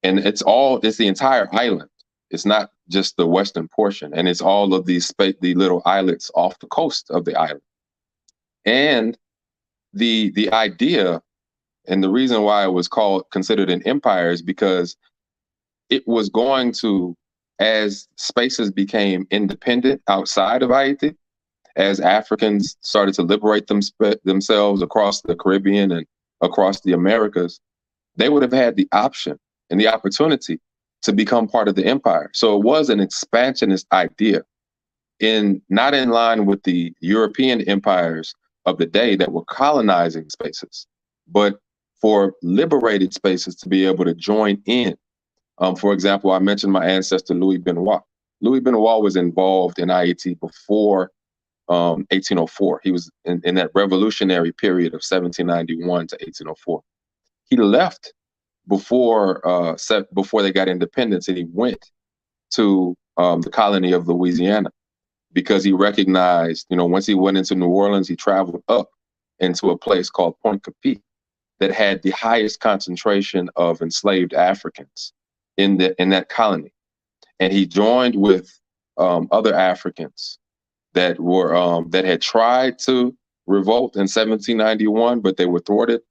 And it's the entire island. It's not just the western portion. And it's all of the little islets off the coast of the island. And the idea and the reason why it was considered an empire is because it was going to, as spaces became independent outside of Haiti, as Africans started to liberate themselves across the Caribbean and across the Americas, they would have had the option and the opportunity to become part of the empire. So it was an expansionist idea, not in line with the European empires of the day that were colonizing spaces, but for liberated spaces to be able to join in. For example, I mentioned my ancestor, Louis Benoit. Louis Benoit was involved in Haiti before 1804. He was in that revolutionary period of 1791 to 1804. He left before they got independence, and he went to the colony of Louisiana because he recognized, once he went into New Orleans, he traveled up into a place called Point Capit that had the highest concentration of enslaved Africans in that colony. And he joined with other Africans that had tried to revolt in 1791, but they were thwarted,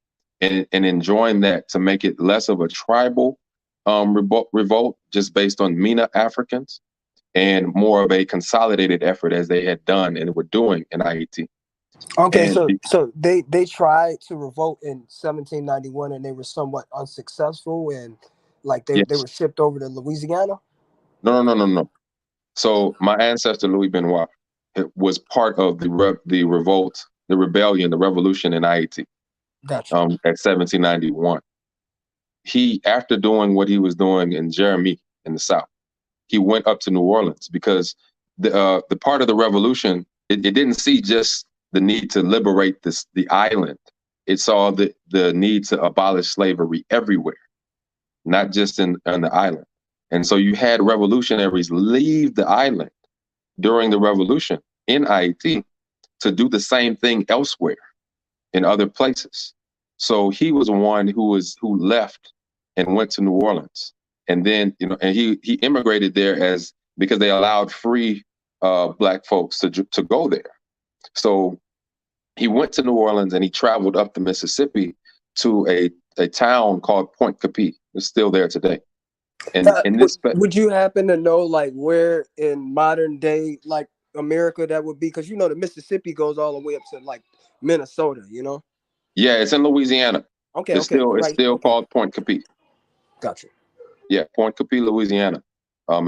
and enjoying that to make it less of a tribal revolt just based on MENA Africans, and more of a consolidated effort as they had done and were doing in Haiti. Okay, so they tried to revolt in 1791 and they were somewhat unsuccessful, and like they were shipped over to Louisiana? No. So my ancestor Louis Benoit was part of the revolt, the rebellion, the revolution in Haiti. Gotcha. At 1791. He, after doing what he was doing in Jeremy in the South, he went up to New Orleans because the part of the revolution, it didn't see just the need to liberate the island. It saw the need to abolish slavery everywhere, not just on the island. And so you had revolutionaries leave the island during the revolution in Haiti to do the same thing elsewhere in other places. So he was one who left and went to New Orleans. And then, and he immigrated there because they allowed free Black folks to go there. So he went to New Orleans and he traveled up the Mississippi to a town called Point Capit. It's still there today. And would you happen to know like where in modern day like America that would be? Because the Mississippi goes all the way up to like Minnesota, Yeah, it's in Louisiana. Okay, it's still called Point Capit. Gotcha. Yeah, Point Capit, Louisiana,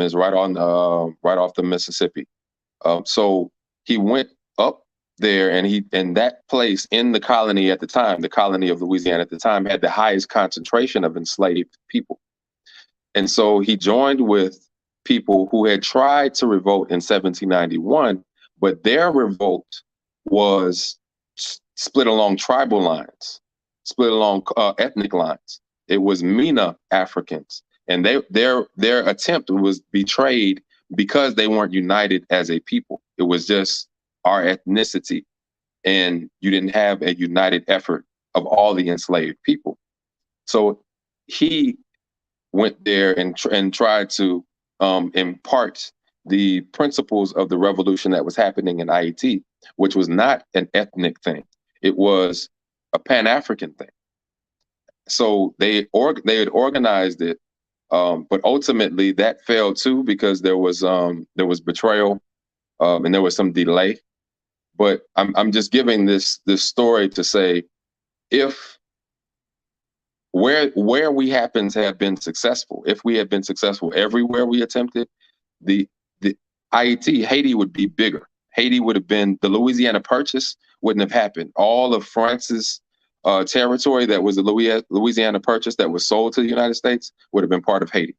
is right off the Mississippi. So he went up there, and that place in the colony at the time, the colony of Louisiana at the time, had the highest concentration of enslaved people. And so he joined with people who had tried to revolt in 1791, but their revolt was split along tribal lines, split along ethnic lines. It was MENA Africans, and their attempt was betrayed because they weren't united as a people. It was just our ethnicity, and you didn't have a united effort of all the enslaved people. So he went there and tried to impart the principles of the revolution that was happening in Haiti, which was not an ethnic thing. It was a Pan-African thing. So they had organized it, but ultimately that failed too because there was betrayal and there was some delay. But I'm just giving this story to say, if where we happen to have been successful, if we had been successful everywhere we attempted, the Haiti would be bigger. Haiti would have been, the Louisiana Purchase wouldn't have happened. All of France's territory that was the Louisiana Purchase that was sold to the United States would have been part of Haiti.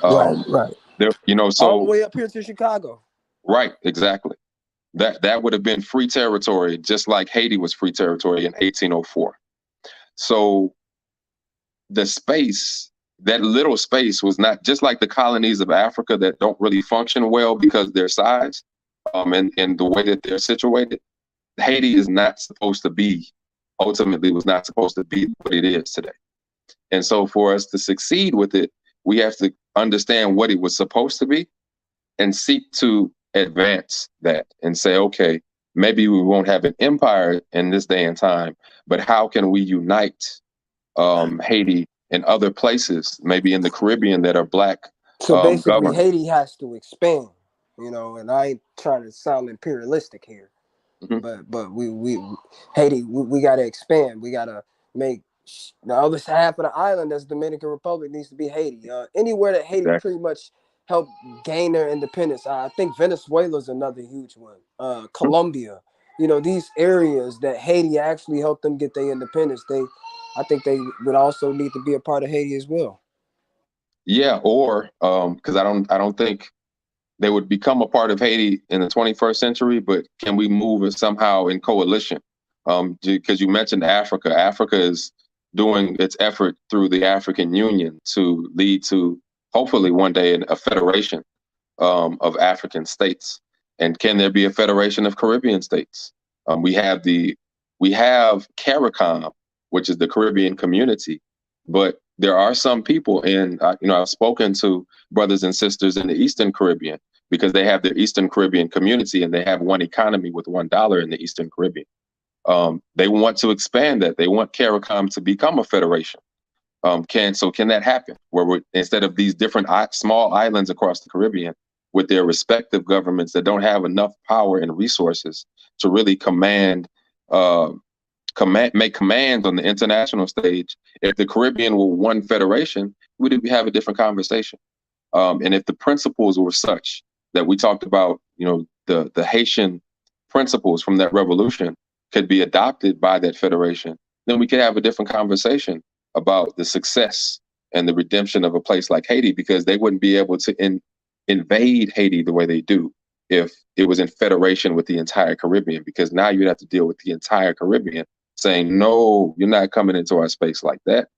Right. There, so all the way up here to Chicago. Right, exactly. That would have been free territory, just like Haiti was free territory in 1804. So the space, that little space, was not just like the colonies of Africa that don't really function well because of their size and the way that they're situated. Haiti is not supposed to be, ultimately was not supposed to be what it is today. And so for us to succeed with it, we have to understand what it was supposed to be and seek to advance that and say, okay, maybe we won't have an empire in this day and time, but how can we unite Haiti and other places, maybe in the Caribbean, that are Black So basically, governed? Haiti has to expand, and I ain't trying to sound imperialistic here, but we Haiti, we got to expand. We got to make the other half of the island, that's Dominican Republic, needs to be Haiti. Anywhere that Haiti pretty much helped gain their independence. I think Venezuela's another huge one. Colombia, these areas that Haiti actually helped them get their independence. I think they would also need to be a part of Haiti as well. Yeah, or because I don't think they would become a part of Haiti in the 21st century, but can we move it somehow in coalition? Because you mentioned Africa. Africa is doing its effort through the African Union to lead to, hopefully one day, a federation of African states. And can there be a federation of Caribbean states? We have CARICOM, which is the Caribbean community, but there are some people I've spoken to brothers and sisters in the Eastern Caribbean, because they have their Eastern Caribbean community and they have one economy with $1 in the Eastern Caribbean. They want to expand that. They want CARICOM to become a federation. Can that happen? Where instead of these different small islands across the Caribbean with their respective governments that don't have enough power and resources to really make commands on the international stage, if the Caribbean were one federation, we'd have a different conversation. And if the principles were such that we talked about, the Haitian principles from that revolution could be adopted by that federation, then we could have a different conversation about the success and the redemption of a place like Haiti, because they wouldn't be able to invade Haiti the way they do if it was in federation with the entire Caribbean, because now you'd have to deal with the entire Caribbean saying, no, you're not coming into our space like that.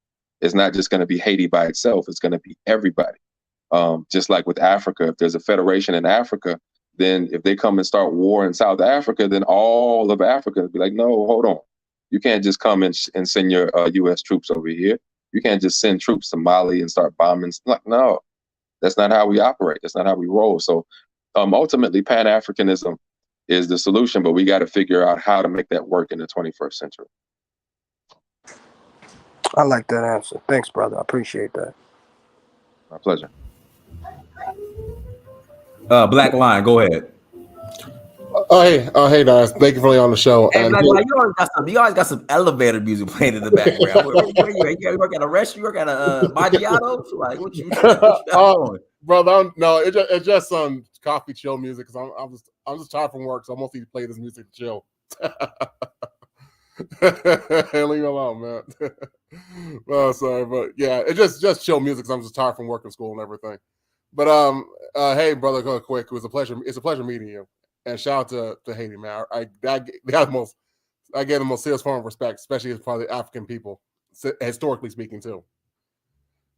It's not just going to be Haiti by itself. It's going to be everybody. Just like with Africa, if there's a federation in Africa, then if they come and start war in South Africa, then all of Africa would be like, no, hold on. You can't just come and send your U.S. troops over here. You can't just send troops to Mali and start bombing. Like, no, that's not how we operate. That's not how we roll. So ultimately, Pan-Africanism is the solution, but we got to figure out how to make that work in the 21st century. I like that answer. Thanks, brother. I appreciate that. My pleasure. Black Lion, go ahead. Hey, guys. Thank you for being on the show. Hey, Black Lion, you always got some elevator music playing in the background. Where you at? You work at a restaurant? You work at a Maggiano's? Like, what you got going? Brother, it's just some coffee chill music, because I'm just tired from work, so I mostly play this music to chill. Leave me alone, man. Oh, sorry, but yeah, it's just chill music, because I'm just tired from work and school and everything. But hey, brother, go quick. It was a pleasure. It's a pleasure meeting you, and shout out to Haiti, man. I gave the most serious form of respect, especially for the African people. historically speaking too.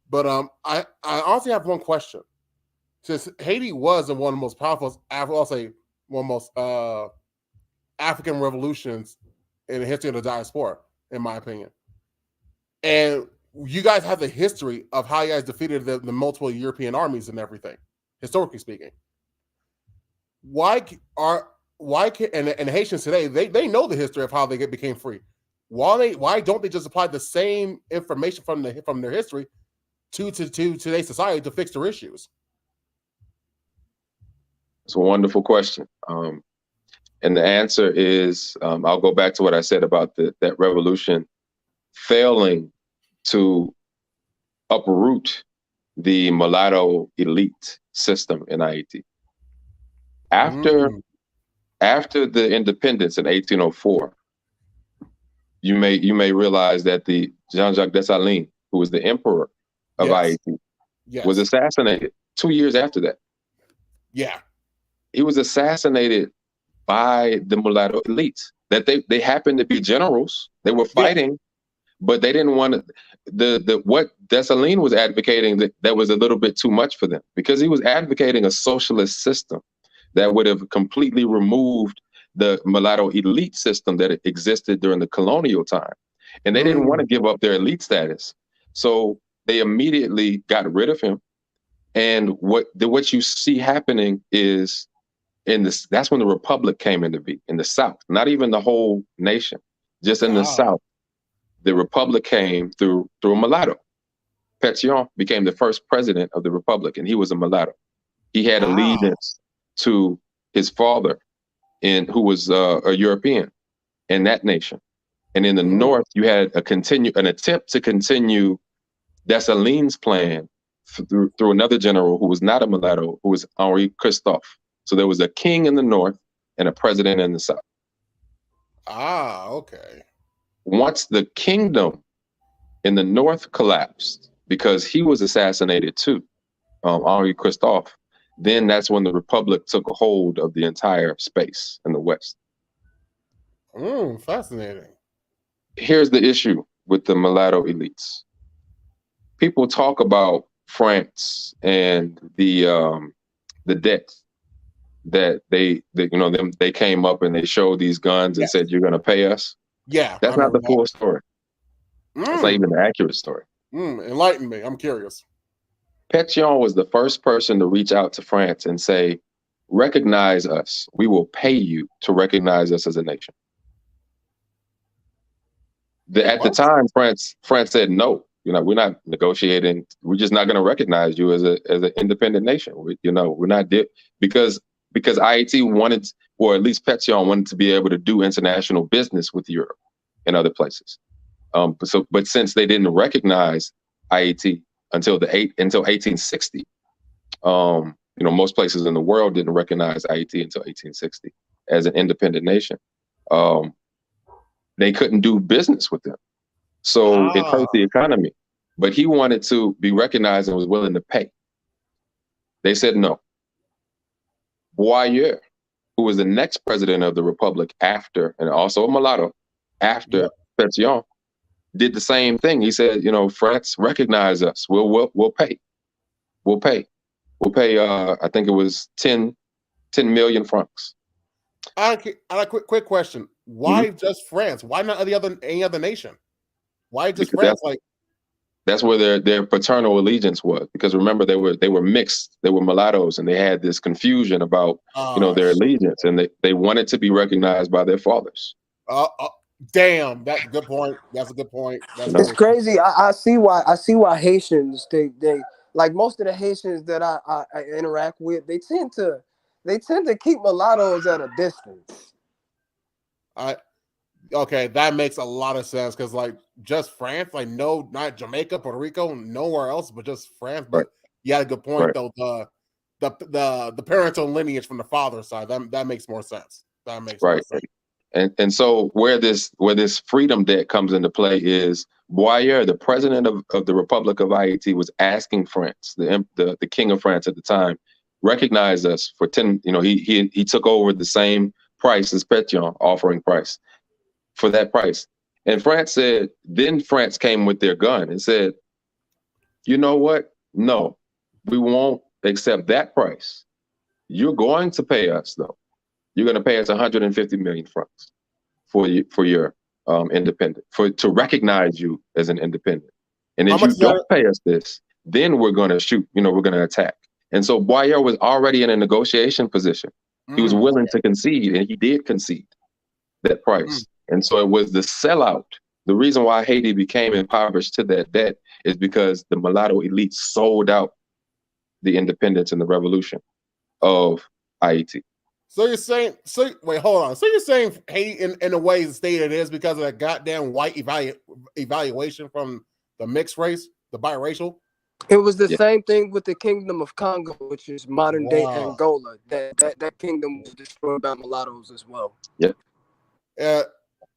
But I honestly have one question. Since Haiti was one of the most powerful, I'll say one of the most African revolutions in the history of the diaspora, in my opinion. And you guys have the history of how you guys defeated the multiple European armies and everything, historically speaking. Why can the Haitians today, they know the history of how they became free. Why don't they just apply the same information from their history to today's society to fix their issues? It's a wonderful question. And the answer is, I'll go back to what I said about that revolution failing to uproot the mulatto elite system in Haiti. After the independence in 1804, you may realize that the Jean-Jacques Dessalines, who was the emperor of Haiti, was assassinated 2 years after that. Yeah. He was assassinated by the mulatto elites. That they happened to be generals. They were fighting, but they didn't want to. What Dessalines was advocating that was a little bit too much for them, because he was advocating a socialist system that would have completely removed the mulatto elite system that existed during the colonial time, and they didn't want to give up their elite status. So they immediately got rid of him. And what you see happening is that's when the Republic came into being in the South, not even the whole nation, just in the South. The Republic came through a mulatto. Pétion became the first president of the Republic, and he was a mulatto. He had allegiance to his father, who was a European in that nation. And in the North, you had an attempt to continue Dessalines' plan through another general who was not a mulatto, who was Henri Christophe. So there was a king in the North and a president in the South. Okay. Once the kingdom in the North collapsed, because he was assassinated too, Henri Christophe, then that's when the Republic took a hold of the entire space in the West. Fascinating. Here's the issue with the mulatto elites. People talk about France and the debt that they came up and they showed these guns and said, you're going to pay us. Yeah. That's not the full story. It's not even the accurate story. Enlighten me. I'm curious. Pétion was the first person to reach out to France and say, recognize us. We will pay you to recognize us as a nation. At the time, France said, no, we're not negotiating. We're just not going to recognize you as an independent nation. We're not because Haiti wanted, or at least Pétion wanted to be able to do international business with Europe and other places. But since they didn't recognize Haiti until 1860, most places in the world didn't recognize Haiti until 1860 as an independent nation. They couldn't do business with them. So it hurt the economy. But he wanted to be recognized and was willing to pay. They said no. Boyer, who was the next president of the Republic after, and also a mulatto, after Pétion, did the same thing. He said, France, recognize us. We'll pay. We'll pay. I think it was 10 million francs. I a quick question. Why just France? Why not any other nation? Why just France? That's where their paternal allegiance was. Because remember, they were mixed. They were mulattoes, and they had this confusion about their allegiance, and they wanted to be recognized by their fathers. Damn, that's a good point. That's a good point. It's crazy. I see why Haitians they like most of the Haitians that I interact with, they tend to keep mulattoes at a distance. Okay, that makes a lot of sense, because just France, no, not Jamaica, Puerto Rico, nowhere else, but just France. But you had a good point though. The parental lineage from the father's side, that makes more sense. That makes more sense. And so where this freedom debt comes into play is Boyer, the president of the Republic of Haiti, was asking France, the king of France at the time, recognize us for 10. He took over the same price as Pétion, offering price for that price. And France said, then France came with their gun and said, you know what? No, we won't accept that price. You're going to pay us, though. You're going to pay us 150 million francs for your independent, to recognize you as an independent. And if you don't pay us this, then we're going to shoot, we're going to attack. And so Boyer was already in a negotiation position. He was willing to concede, and he did concede that price. And so it was the sellout. The reason why Haiti became impoverished to that debt is because the mulatto elite sold out the independence and the revolution of Haiti. So you're saying, wait, hold on. So you're saying Haiti, in the way the state it is, because of that goddamn white evaluation from the mixed race, the biracial? It was the same thing with the Kingdom of Congo, which is modern day Angola. That kingdom was destroyed by mulattoes as well. Yep.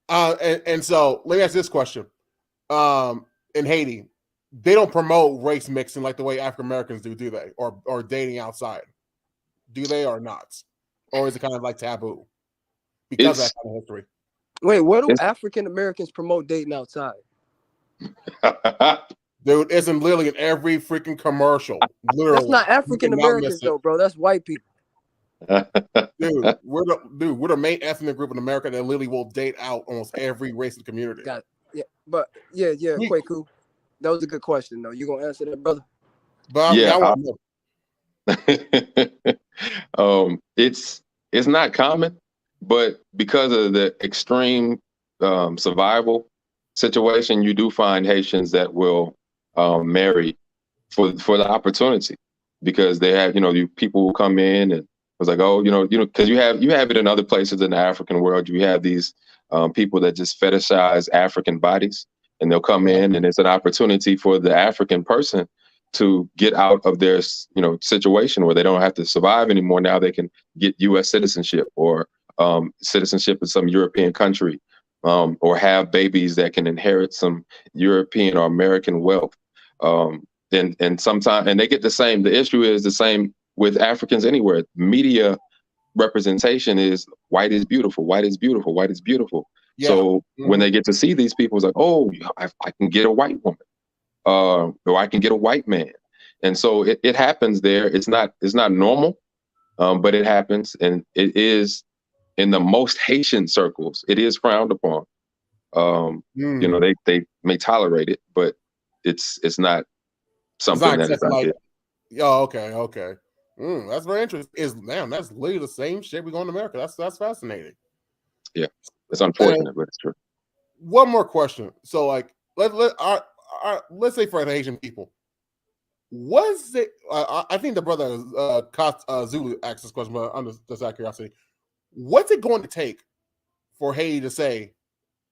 And so let me ask this question. In Haiti, they don't promote race mixing like the way African Americans do they? Or dating outside? Do they or not? Or is it kind of like taboo because of that kind of history? Wait, where do African Americans promote dating outside? Dude, it's literally in every freaking commercial. Literally. That's not African Americans though, bro. That's white people. Dude, we're the main ethnic group in America that literally will date out almost every race in the community. Got it. Yeah, but yeah, Kweku. That was a good question though. You gonna answer that, brother? But I want to know. It's not common, but because of the extreme survival situation, you do find Haitians that will marry for the opportunity, because they have, people will come in and was like, oh, because you have it in other places in the African world. You have these people that just fetishize African bodies, and they'll come in, and it's an opportunity for the African person to get out of their, situation where they don't have to survive anymore. Now they can get U.S. citizenship or citizenship in some European country, or have babies that can inherit some European or American wealth. And sometimes, and they get the same. The issue is the same with Africans anywhere. Media representation is white is beautiful, white is beautiful, white is beautiful. Yeah. So when they get to see these people, it's like, oh, I can get a white woman. Or I can get a white man. And so it happens there. It's not normal, but it happens. And it is, in the most Haitian circles, it is frowned upon. They may tolerate it, but it's not something that is out there. Oh, okay. That's very interesting. That's literally the same shit we go in America. That's fascinating. Yeah, it's unfortunate, but it's true. One more question. So, like, let's say for the Asian people, was it? I think the brother Zulu asked this question, but I'm just out of curiosity. What's it going to take for Haiti to say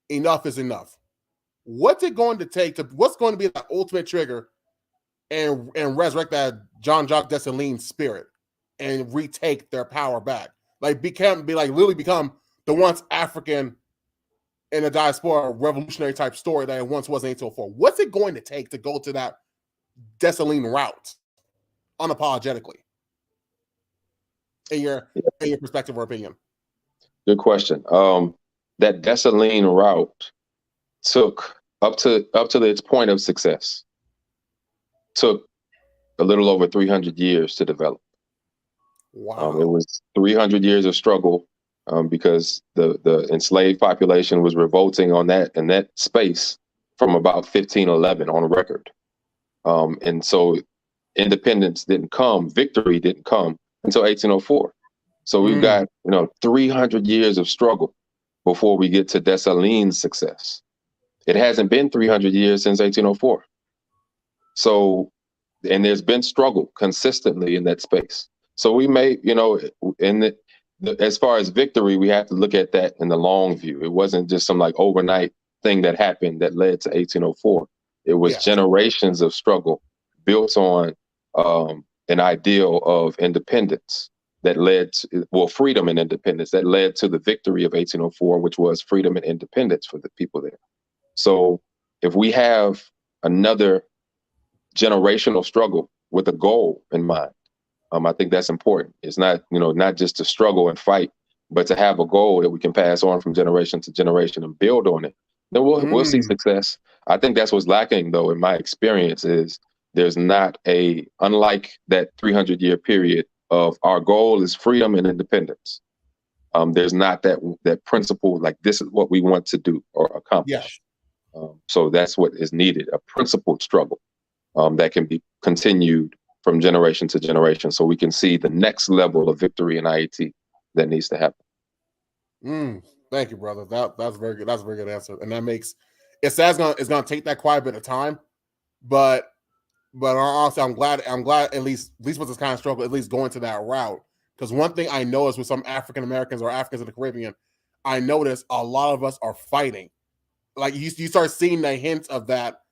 enough is enough? What's it going to take what's going to be the ultimate trigger and resurrect that Jean-Jacques Dessalines spirit and retake their power back? Like literally become the once African in a diaspora revolutionary type story that it once was in 1804. What's it going to take to go to that Dessalines route unapologetically? In your perspective or opinion? Good question. That Dessalines route took up to its point of success, took a little over 300 years to develop. Wow. It was 300 years of struggle, because the enslaved population was revolting in that space from about 1511 on record. And so independence didn't come, victory didn't come until 1804. So we've got 300 years of struggle before we get to Dessalines' success. It hasn't been 300 years since 1804. So, and there's been struggle consistently in that space. So we may, as far as victory, we have to look at that in the long view. It wasn't just some like overnight thing that happened that led to 1804. It was generations of struggle built on an ideal of independence that led to, freedom and independence that led to the victory of 1804, which was freedom and independence for the people there. So if we have another generational struggle with a goal in mind, I think that's important. It's not, not just to struggle and fight, but to have a goal that we can pass on from generation to generation and build on it. Then we'll see success. I think that's what's lacking, though, in my experience, is there's not unlike that 300-year period of our goal is freedom and independence. There's not that principle, like this is what we want to do or accomplish. Yes. So that's what is needed, a principled struggle that can be continued from generation to generation, so we can see the next level of victory in IET that needs to happen. Thank you, brother. That's very good. That's a very good answer, and that makes it says it's gonna take that quite a bit of time, but honestly, I'm glad at least with this kind of struggle, at least going to that route. Because one thing I noticed with some African Americans or Africans in the Caribbean, I noticed a lot of us are fighting. Like you start seeing the hints of that.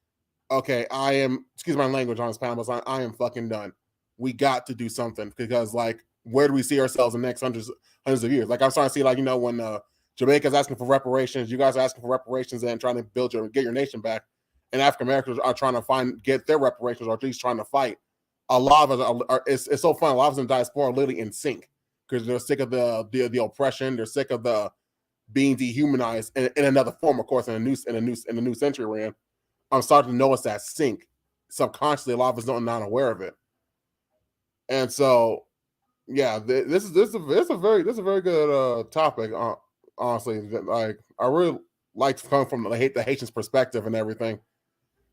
Okay, I am, excuse my language on this panel, but I am fucking done. We got to do something, because like, where do we see ourselves in the next hundreds of years? Like I'm starting to see, like, when Jamaica's asking for reparations, you guys are asking for reparations and trying to get your nation back, and African Americans are trying to get their reparations, or at least trying to fight. A lot of us are it's so fun. A lot of us in diaspora are literally in sync, because they're sick of the oppression. They're sick of the being dehumanized in another form, of course, in a new century we're in. I'm starting to notice that sync subconsciously. A lot of us don't not aware of it, and so yeah, this is a very good topic. Honestly, like I really like to come from the Haitian's perspective and everything,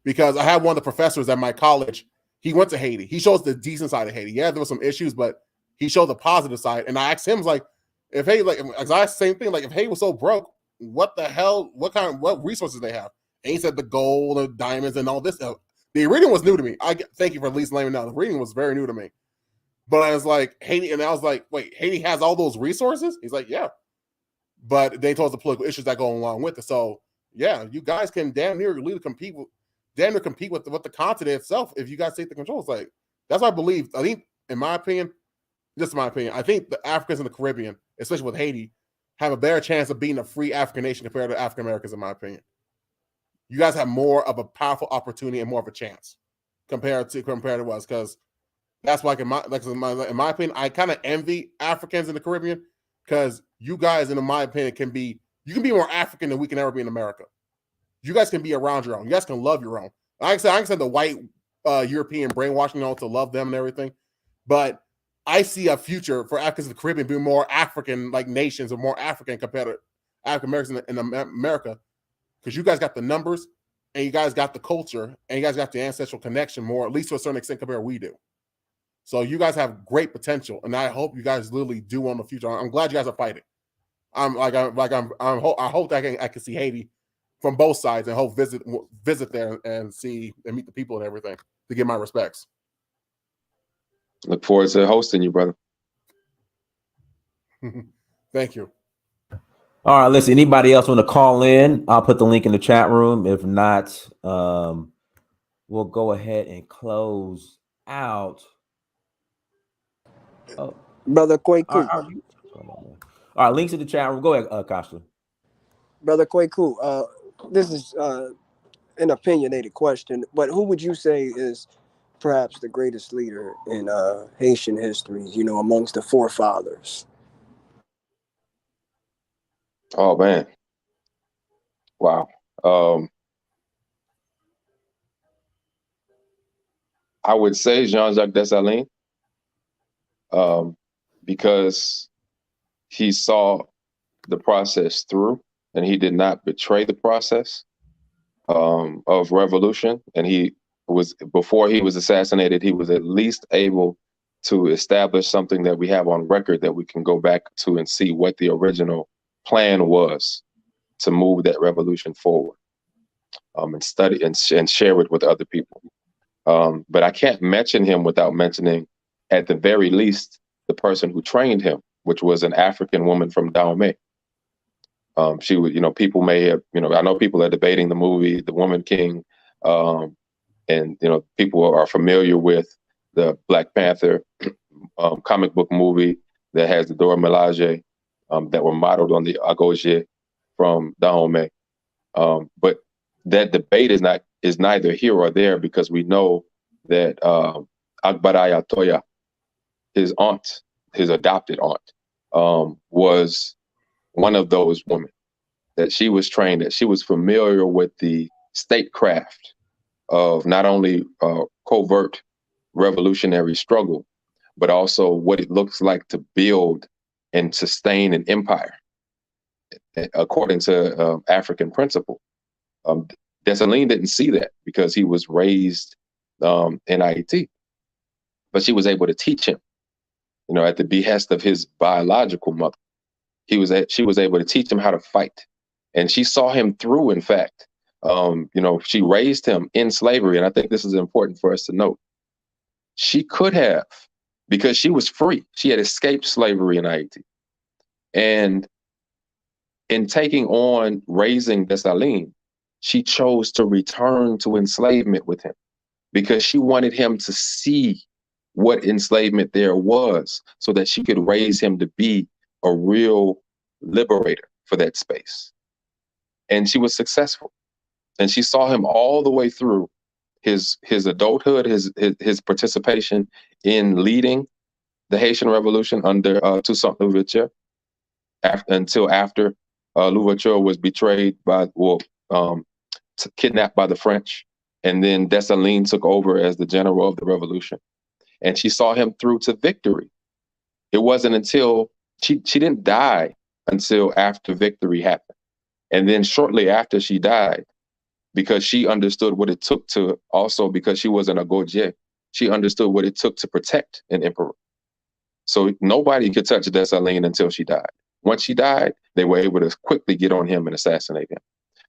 because I had one of the professors at my college. He went to Haiti. He shows the decent side of Haiti. Yeah, there were some issues, but he showed the positive side. And I asked him, like, if Haiti, like, same thing, like, if Haiti was so broke, what the hell? What resources they have? And he said the gold, the diamonds, and all this stuff. The reading was new to me. Thank you for at least letting me know. The reading was very new to me. But I was like, Haiti, and I was like, wait, Haiti has all those resources? He's like, yeah. But they told us the political issues that go along with it. So yeah, you guys can damn near compete with the continent itself if you guys take the controls. Like, that's what I believe. I think, in my opinion, just my opinion, I think the Africans in the Caribbean, especially with Haiti, have a better chance of being a free African nation compared to African Americans, in my opinion. You guys have more of a powerful opportunity and more of a chance compared to us, because that's why, in my opinion, I kind of envy Africans in the Caribbean, because you guys, in my opinion, can be more African than we can ever be in America. You guys can be around your own. You guys can love your own. I can say the white European brainwashing, to love them and everything, but I see a future for Africans in the Caribbean being more African like nations, or more African compared to African Americans in America, because you guys got the numbers, and you guys got the culture, and you guys got the ancestral connection more, at least to a certain extent, compared to we do. So you guys have great potential, and I hope you guys literally do on the future. I'm glad you guys are fighting. I hope that I can see Haiti from both sides, and hope visit there and see and meet the people and everything to give my respects. Look forward to hosting you, brother. Thank you. All right, listen, anybody else want to call in? I'll put the link in the chat room. If not, we'll go ahead and close out. Oh, Brother Kweku. all right, links in the chat room. Go ahead, Costa. Brother Kweku, this is an opinionated question, but who would you say is perhaps the greatest leader in Haitian history, amongst the forefathers? Oh man. Wow. I would say Jean-Jacques Dessalines, because he saw the process through, and he did not betray the process of revolution. And before he was assassinated, he was at least able to establish something that we have on record that we can go back to and see what the original plan was to move that revolution forward, and study and share it with other people. But I can't mention him without mentioning, at the very least, the person who trained him, which was an African woman from Dahomey. She would, people may have, I know people are debating the movie, The Woman King, and, people are familiar with the Black Panther comic book movie that has the Dora Milaje that were modeled on the Agoge from Dahomey. But that debate is neither here or there, because we know that Agbaraya Toya, his aunt, his adopted aunt, was one of those women that she was trained, that she was familiar with the statecraft of not only covert revolutionary struggle, but also what it looks like to build and sustain an empire according to African principle. Dessalines didn't see that because he was raised in Haiti, but she was able to teach him, at the behest of his biological mother. She was able to teach him how to fight, and she saw him through. In fact, she raised him in slavery, and I think this is important for us to note. She could have, because she was free. She had escaped slavery in Haiti, and in taking on raising Dessalines, she chose to return to enslavement with him because she wanted him to see what enslavement there was so that she could raise him to be a real liberator for that space. And she was successful. And she saw him all the way through his adulthood, his participation in leading the Haitian Revolution under Toussaint Louverture, until after Louverture was betrayed kidnapped by the French, and then Dessalines took over as the general of the revolution. And she saw him through to victory. It wasn't until she didn't die until after victory happened. And then shortly after she died, because she understood what it took to, also because she wasn't a Gautier, she understood what it took to protect an emperor. So nobody could touch Dessalines until she died. Once she died, they were able to quickly get on him and assassinate him.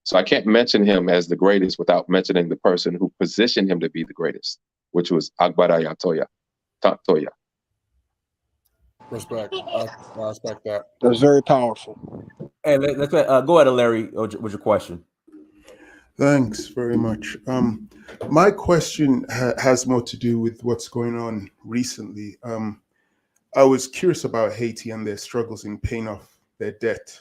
So I can't mention him as the greatest without mentioning the person who positioned him to be the greatest, which was Agbaraya Toya. Respect. I respect that. That's very powerful. Hey, let's go ahead, Larry, with your question. Thanks very much. My question has more to do with what's going on recently. I was curious about Haiti and their struggles in paying off their debt.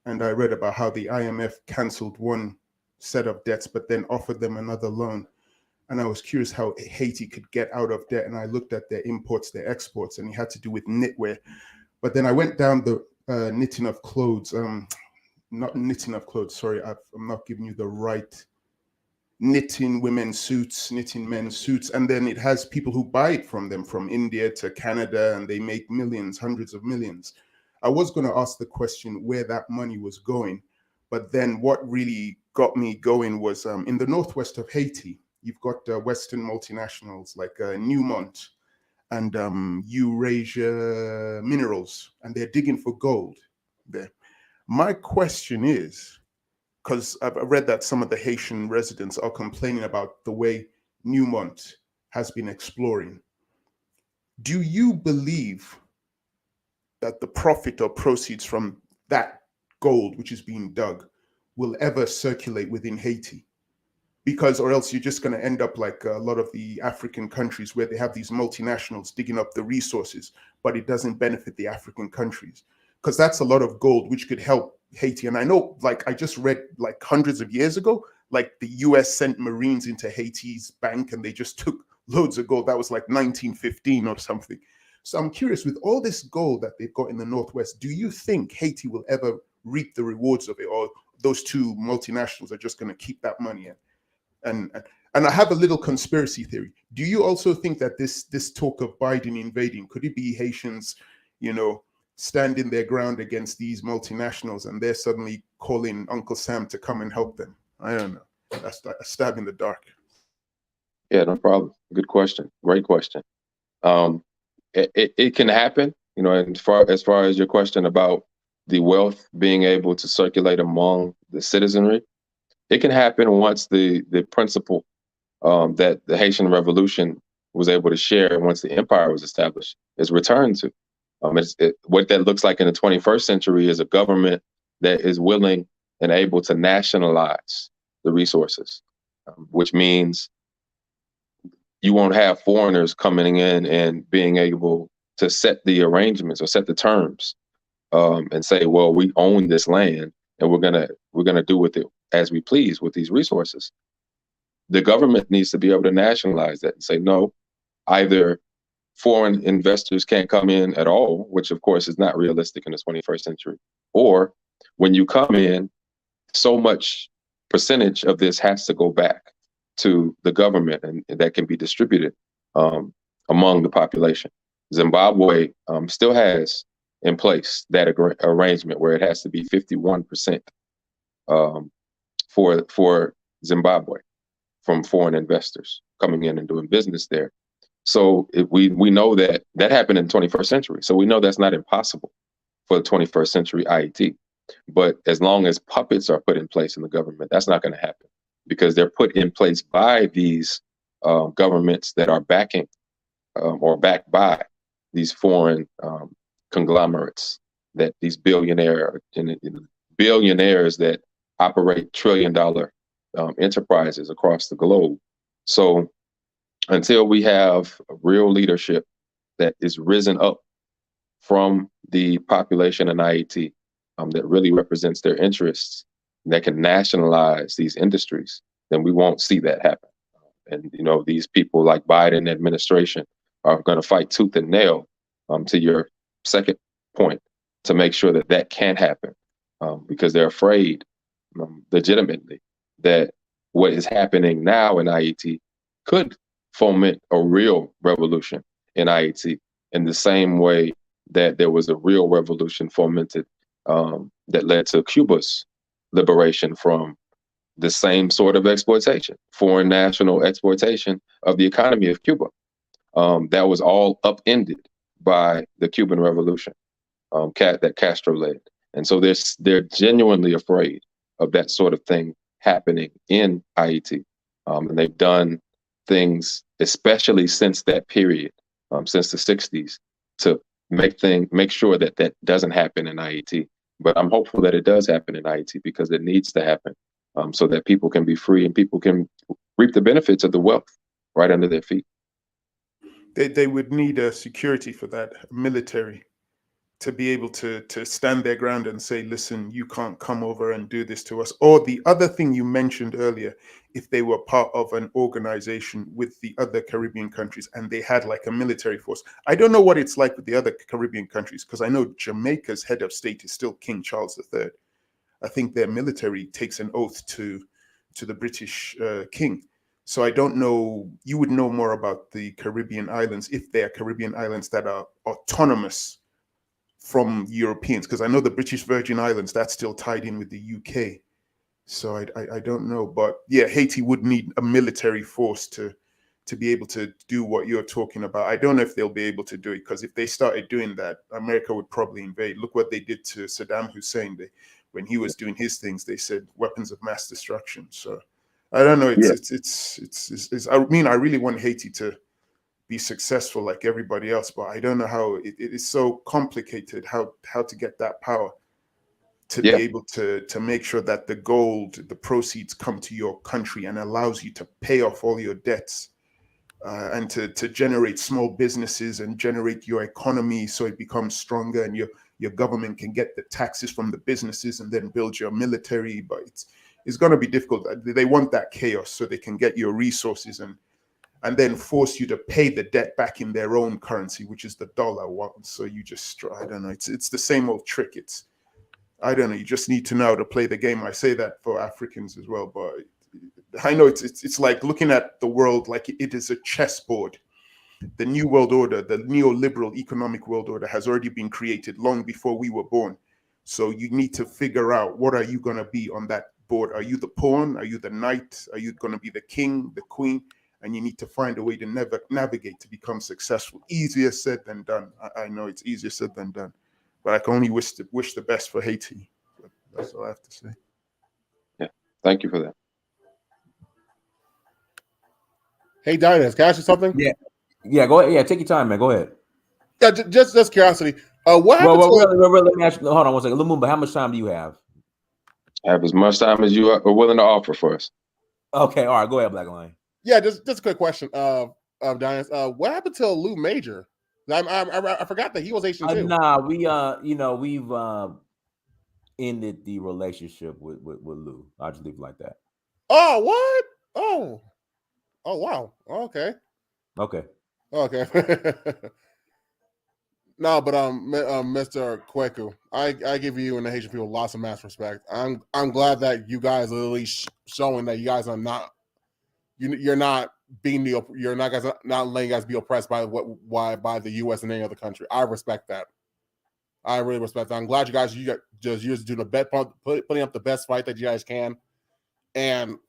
And I read about how the IMF canceled one set of debts, but then offered them another loan. And I was curious how Haiti could get out of debt. And I looked at their imports, their exports, and it had to do with knitwear. But then I went down the knitting of clothes, not knitting of clothes, sorry, I'm not giving you the right. Knitting women's suits, knitting men's suits, and then it has people who buy it from them from India to Canada, and they make millions, hundreds of millions. I was going to ask the question where that money was going, but then what really got me going was in the northwest of Haiti, you've got Western multinationals like Newmont and Eurasia Minerals, and they're digging for gold there. My question is, because I've read that some of the Haitian residents are complaining about the way Newmont has been exploring. Do you believe that the profit or proceeds from that gold, which is being dug, will ever circulate within Haiti? Because, or else you're just going to end up like a lot of the African countries where they have these multinationals digging up the resources, but it doesn't benefit the African countries. Because that's a lot of gold, which could help Haiti. And I know, like, I just read like hundreds of years ago, like the US sent Marines into Haiti's bank and they just took loads of gold. That was like 1915 or something. So I'm curious, with all this gold that they've got in the Northwest, do you think Haiti will ever reap the rewards of it, or those two multinationals are just going to keep that money in? And I have a little conspiracy theory. Do you also think that this talk of Biden invading, could it be Haitians, standing their ground against these multinationals, and they're suddenly calling Uncle Sam to come and help them? I don't know. That's a stab in the dark. Yeah, no problem. Good question. Great question. It can happen, and as far as your question about the wealth being able to circulate among the citizenry, it can happen once the principle that the Haitian Revolution was able to share, once the empire was established, is returned to. What that looks like in the 21st century is a government that is willing and able to nationalize the resources, which means you won't have foreigners coming in and being able to set the arrangements or set the terms and say, well, we own this land and we're gonna do with it as we please with these resources. The government needs to be able to nationalize that and say, no, either foreign investors can't come in at all, which of course is not realistic in the 21st century, or when you come in, so much percentage of this has to go back to the government, and that can be distributed among the population. Zimbabwe still has in place that arrangement where it has to be 51% for Zimbabwe from foreign investors coming in and doing business there. So we know that happened in the 21st century. So we know that's not impossible for the 21st century IET. But as long as puppets are put in place in the government, that's not going to happen, because they're put in place by these governments that are backing or backed by these foreign conglomerates, that these billionaires that operate trillion-dollar enterprises across the globe. So until we have real leadership that is risen up from the population in IET, that really represents their interests, that can nationalize these industries, then we won't see that happen. And these people like Biden administration are going to fight tooth and nail, to your second point, to make sure that can happen, because they're afraid, legitimately, that what is happening now in IET could foment a real revolution in IET, in the same way that there was a real revolution fomented that led to Cuba's liberation from the same sort of exploitation, foreign national exploitation of the economy of Cuba. That was all upended by the Cuban Revolution that Castro led. And so they're genuinely afraid of that sort of thing happening in IET. And they've done things, especially since that period, since the 60s, to make sure that doesn't happen in IET. But I'm hopeful that it does happen in IET, because it needs to happen, so that people can be free and people can reap the benefits of the wealth right under their feet. They would need a security for that, military, to be able to stand their ground and say, listen, you can't come over and do this to us. Or the other thing you mentioned earlier, if they were part of an organization with the other Caribbean countries and they had like a military force. I don't know what it's like with the other Caribbean countries, because I know Jamaica's head of state is still King Charles III. I think their military takes an oath to the British king. So I don't know, you would know more about the Caribbean islands, if they are Caribbean islands that are autonomous from Europeans, because I know the British Virgin Islands, that's still tied in with the UK. So I don't know, but yeah, Haiti would need a military force to be able to do what you're talking about. I don't know if they'll be able to do it, because if they started doing that, America would probably invade. Look what they did to Saddam Hussein. When he was doing his things, they said weapons of mass destruction. So I don't know. I mean, I really want Haiti to be successful like everybody else, but I don't know how it is so complicated how to get that power to be able to make sure that the gold, the proceeds come to your country and allows you to pay off all your debts, and to generate small businesses and generate your economy so it becomes stronger, and your government can get the taxes from the businesses and then build your military. But it's going to be difficult. They want that chaos so they can get your resources and then force you to pay the debt back in their own currency, which is the dollar. So you just, I don't know, it's the same old trick. I don't know, you just need to know how to play the game. I say that for Africans as well, but I know it's like looking at the world like it is a chessboard. The new world order, the neoliberal economic world order, has already been created long before we were born. So you need to figure out, what are you going to be on that board? Are you the pawn? Are you the knight? Are you going to be the king, the queen? And you need to find a way to navigate to become successful. Easier said than done. I know it's easier said than done, but I can only wish the best for Haiti. That's all I have to say. Yeah, thank you for that. Hey, Dinas, can I ask you something? Yeah, go ahead. Yeah, take your time, man. Go ahead. Yeah, just curiosity. What happened really, let me ask you, hold on one second. Lumumba, how much time do you have? I have as much time as you are willing to offer for us. Okay, all right, go ahead, Black Lion. Yeah, just a quick question. Dinas, what happened to Lou Major? I forgot that he was Haitian too. Nah, we've ended the relationship with Lou. I'll just leave it like that. Oh, what? Oh, wow. Okay. Okay. No, but Mr. Kweku, I give you and the Haitian people lots of mass respect. I'm glad that you guys are at least showing that you guys are not you're not being you're not guys not letting guys be oppressed by by the U.S. and any other country. I respect that. I really respect that. I'm glad you guys just doing the best, putting up the best fight that you guys can, and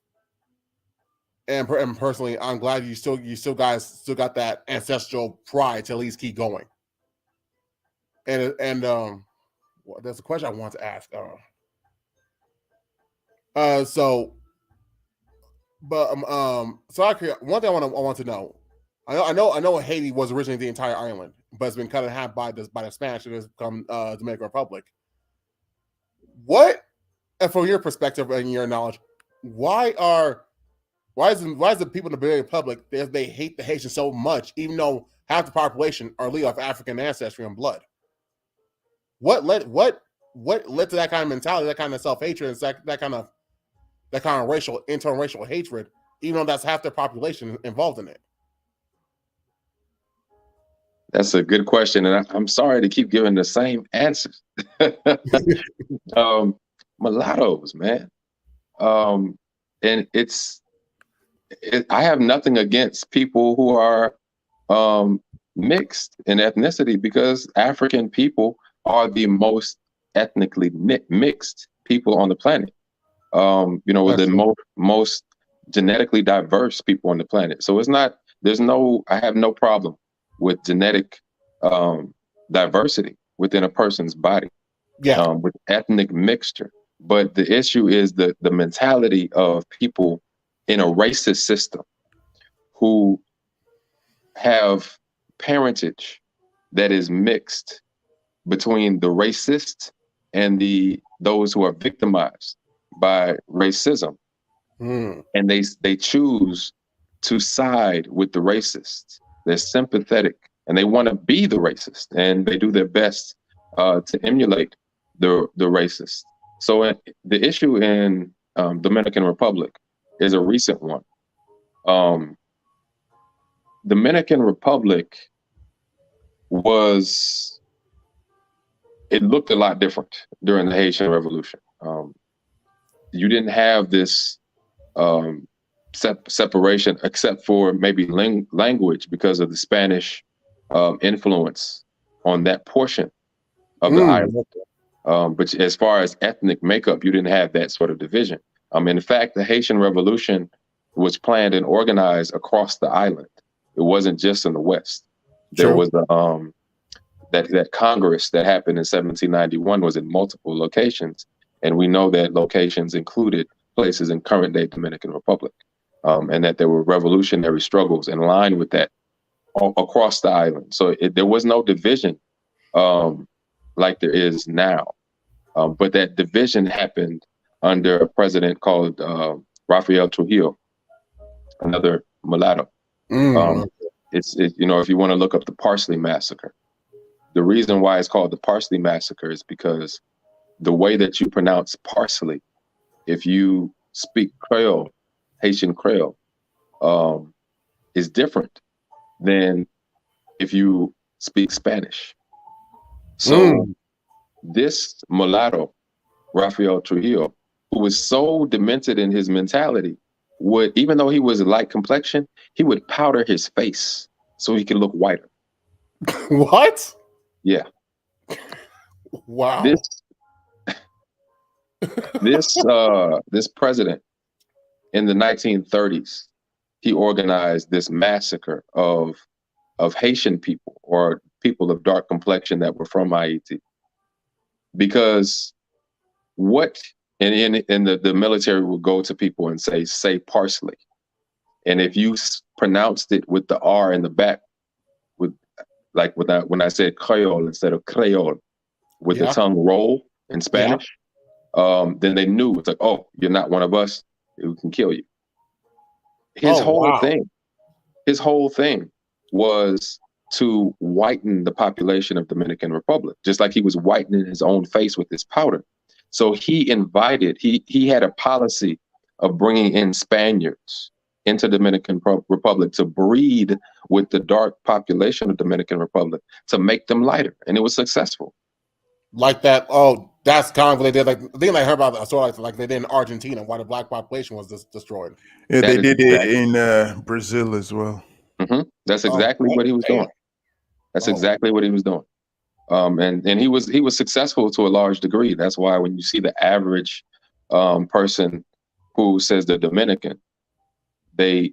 personally, I'm glad you still got that ancestral pride to at least keep going. And well, there's a question I want to ask. So one thing I want to know. I know Haiti was originally the entire island, but it's been cut in half by the Spanish and it's become Dominican Republic. What, and from your perspective and your knowledge, why is the people in the Dominican Republic they hate the Haitians so much, even though half the population are of African ancestry and blood? What led to that kind of mentality, that kind of self-hatred, and that kind of internal racial hatred, even though that's half their population involved in it? That's a good question, and I'm sorry to keep giving the same answers. Mulattoes, man, and I have nothing against people who are mixed in ethnicity, because African people are the most ethnically mixed people on the planet. The most genetically diverse people on the planet. So I have no problem with genetic diversity within a person's body, with ethnic mixture. But the issue is the mentality of people in a racist system who have parentage that is mixed between the racists and those who are victimized by racism. And they choose to side with the racists. They're sympathetic and they want to be the racist, and they do their best to emulate the racist. So the issue in Dominican Republic is a recent one. Dominican Republic it looked a lot different during the Haitian Revolution. You didn't have this separation, except for maybe language, because of the Spanish influence on that portion of the island. But as far as ethnic makeup, you didn't have that sort of division. In fact, the Haitian Revolution was planned and organized across the island. It wasn't just in the West. There was that Congress that happened in 1791 was in multiple locations. And we know that locations included places in current day Dominican Republic, and that there were revolutionary struggles in line with that across the island. So there was no division like there is now. But that division happened under a president called Rafael Trujillo, another mulatto. If you want to look up the Parsley Massacre, the reason why it's called the Parsley Massacre is because the way that you pronounce parsley, if you speak Creole, Haitian Creole, is different than if you speak Spanish. So this mulatto, Rafael Trujillo, who was so demented in his mentality, even though he was a light complexion, he would powder his face so he could look whiter. What? Yeah. Wow. This president in the 1930s, he organized this massacre of Haitian people, or people of dark complexion that were from Haiti, because the military would go to people and say parsley, and if you pronounced it with the R in the back, when I said Creole instead of Creole, with the tongue roll in Spanish, then they knew it's like, oh, you're not one of us, we can kill you. His whole thing was to whiten the population of Dominican Republic, just like he was whitening his own face with his powder. So he had a policy of bringing in Spaniards into Dominican Republic to breed with the dark population of Dominican Republic to make them lighter, and it was successful. Like that. Oh, that's kind of what they did. Like the thing I heard about that story, like they did in Argentina, why the black population was destroyed. Yeah, That they is did it exactly- in Brazil as well. That's exactly what he was doing. That's exactly what he was doing. And he was successful to a large degree. That's why when you see the average person who says they're Dominican, they're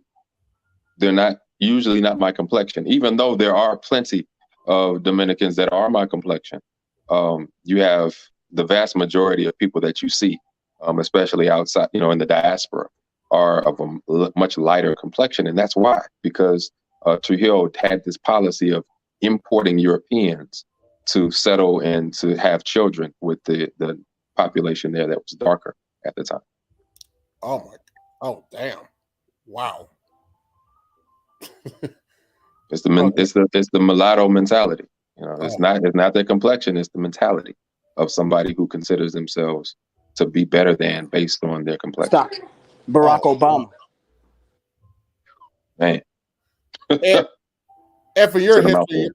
not usually not my complexion, even though there are plenty of Dominicans that are my complexion. You have the vast majority of people that you see, especially outside, in the diaspora, are of a much lighter complexion. And that's why, because Trujillo had this policy of importing Europeans to settle and to have children with the population there that was darker at the time. Oh damn. Wow. It's the mulatto mentality. It's not their complexion, it's the mentality of somebody who considers themselves to be better than based on their complexion. Stop. Barack Obama. Man. And for your history,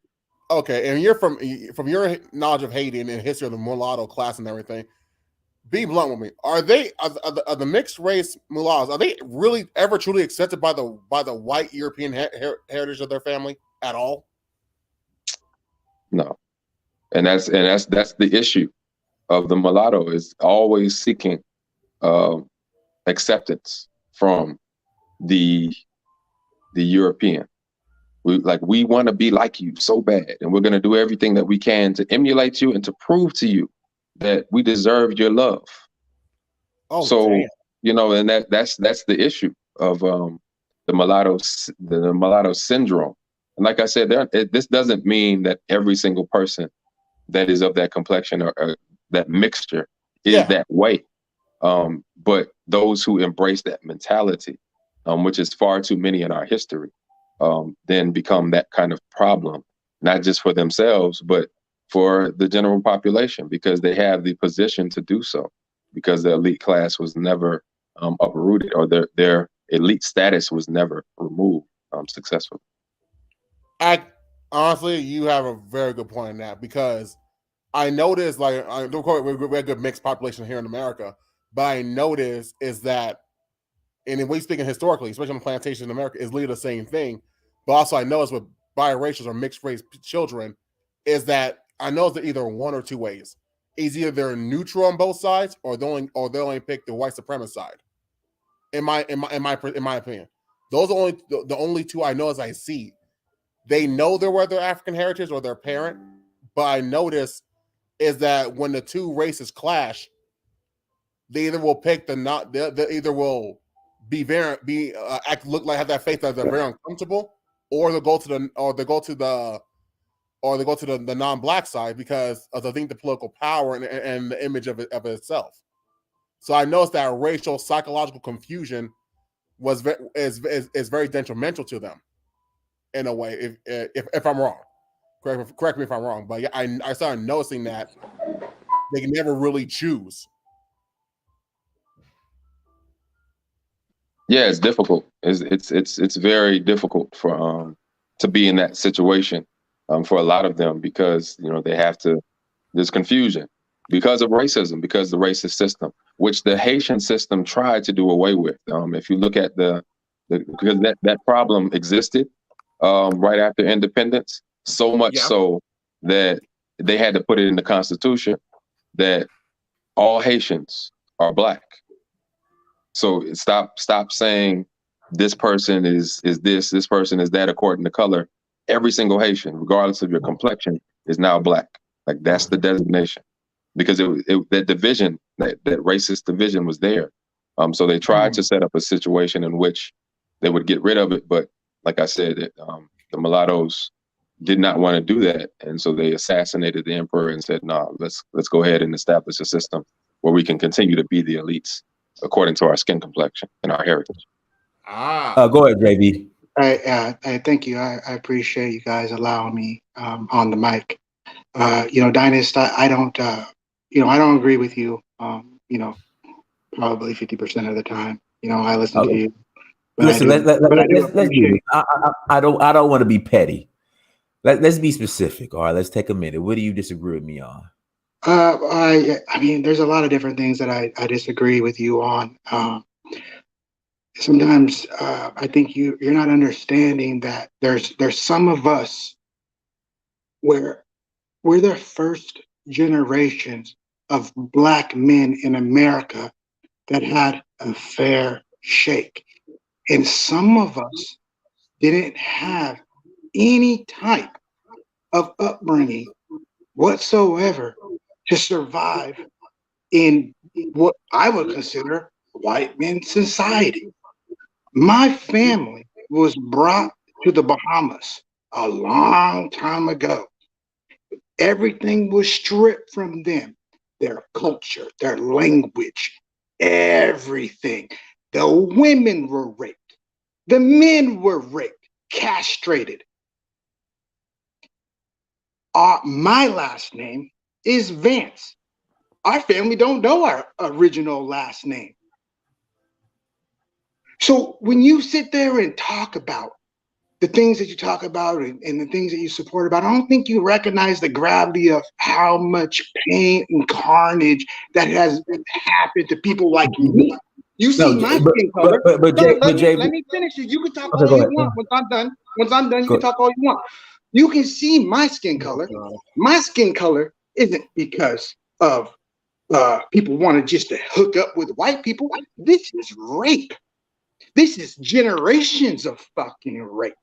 okay, and you're from your knowledge of Haiti and the history of the mulatto class and everything, be blunt with me. Are the mixed race mulattoes, are they really ever truly accepted by the white European heritage of their family at all? No. And that's the issue of the mulatto, is always seeking acceptance from the European. We want to be like you so bad, and we're going to do everything that we can to emulate you and to prove to you that we deserve your love. And that's the issue of the mulatto syndrome. And like I said, this doesn't mean that every single person that is of that complexion or that mixture is that way. But those who embrace that mentality, which is far too many in our history, then become that kind of problem, not just for themselves, but for the general population, because they have the position to do so, because the elite class was never uprooted, or their elite status was never removed successfully. Honestly, you have a very good point in that, because I noticed, like, don't quote, we're a good mixed population here in America, but I noticed is that, and when we speaking historically, especially on the plantation in America, is literally the same thing. But also I noticed with biracial or mixed race children is that I know that either one or two ways. Is either they're neutral on both sides, or they'll only pick the white supremacist side. In my opinion, those are the only two I know as I see. They know they're whether African heritage or their parent, but I notice is that when the two races clash, they either will pick they either will look like have that faith that they're very uncomfortable, or they'll go to the non-black side because of the political power and the image of itself. So I noticed that racial psychological confusion is very detrimental to them in a way. If I'm wrong, correct me if I'm wrong, but yeah, I started noticing that they can never really choose. Yeah, it's difficult. It's very difficult for to be in that situation for a lot of them, because they have to. There's confusion because of racism, because the racist system, which the Haitian system tried to do away with. If you look at because that problem existed right after independence, so much so that they had to put it in the Constitution that all Haitians are Black. So stop saying this person is this person is that according to color. Every single Haitian, regardless of your complexion, is now Black. Like, that's the designation, because that division, that racist division was there. So they tried to set up a situation in which they would get rid of it, but like I said, the mulattoes did not want to do that, and so they assassinated the emperor and said, "No, let's go ahead and establish a system where we can continue to be the elites according to our skin complexion and our heritage." Go ahead, JB. Thank you. I appreciate you guys allowing me on the mic. Dynast, I don't, I don't agree with you. Probably 50% of the time. I listen to you. But Listen, I do let's do this. appreciate. I don't want to be petty. Let's be specific. All right, let's take a minute. What do you disagree with me on? I mean, there's a lot of different things that I disagree with you on. Sometimes I think you're not understanding that there's some of us where we're the first generations of Black men in America that had a fair shake. And some of us didn't have any type of upbringing whatsoever to survive in what I would consider white men society. My family was brought to the Bahamas a long time ago. Everything was stripped from them, their culture, their language, everything. The women were raped, the men were raped, castrated. My last name is Vance. Our family don't know our original last name. So when you sit there and talk about the things that you talk about and the things that you support about, I don't think you recognize the gravity of how much pain and carnage that has happened to people like me. You see my skin color. Let me finish it. You can talk all you want. Once I'm done, you can talk all you want. You can see my skin color. My skin color isn't because of people wanting just to hook up with white people. This is rape. This is generations of fucking rape.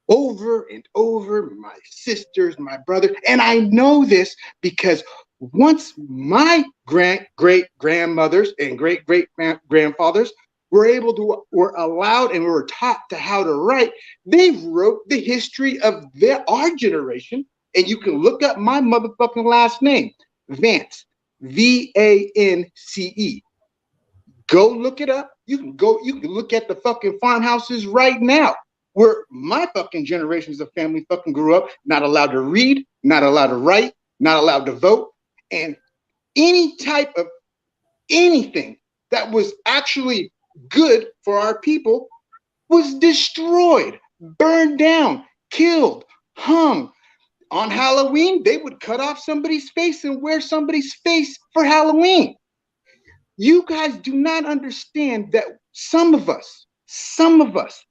Over and over, my sisters, my brother. And I know this because once my great grandmothers and great grandfathers were allowed and were taught to how to write, they wrote the history of our generation. And you can look up my motherfucking last name, Vance, Vance. Go look it up. You can look at the fucking farmhouses right now where my fucking generations of family fucking grew up, not allowed to read, not allowed to write, not allowed to vote. And any type of anything that was actually good for our people was destroyed, burned down, killed, hung. On Halloween, they would cut off somebody's face and wear somebody's face for Halloween. You guys do not understand that some of us,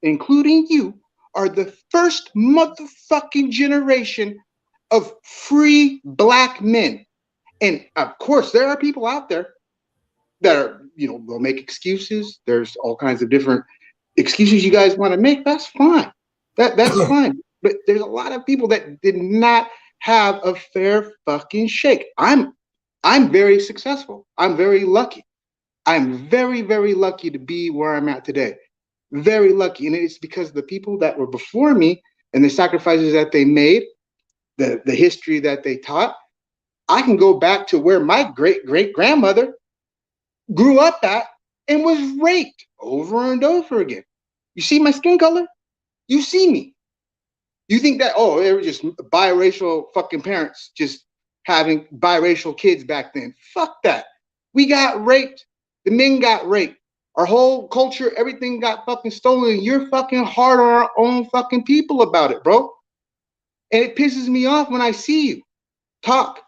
including you, are the first motherfucking generation of free Black men. And of course, there are people out there that are, they'll make excuses. There's all kinds of different excuses you guys want to make. That's fine. That's fine. But there's a lot of people that did not have a fair fucking shake. I'm very successful. I'm very lucky. I'm very, very lucky to be where I'm at today. Very lucky. And it's because the people that were before me and the sacrifices that they made, the history that they taught, I can go back to where my great-great-grandmother grew up at and was raped over and over again. You see my skin color? You see me. You think that, they were just biracial fucking parents just having biracial kids back then. Fuck that. We got raped. The men got raped. Our whole culture, everything got fucking stolen. You're fucking hard on our own fucking people about it, bro. And it pisses me off when I see you talk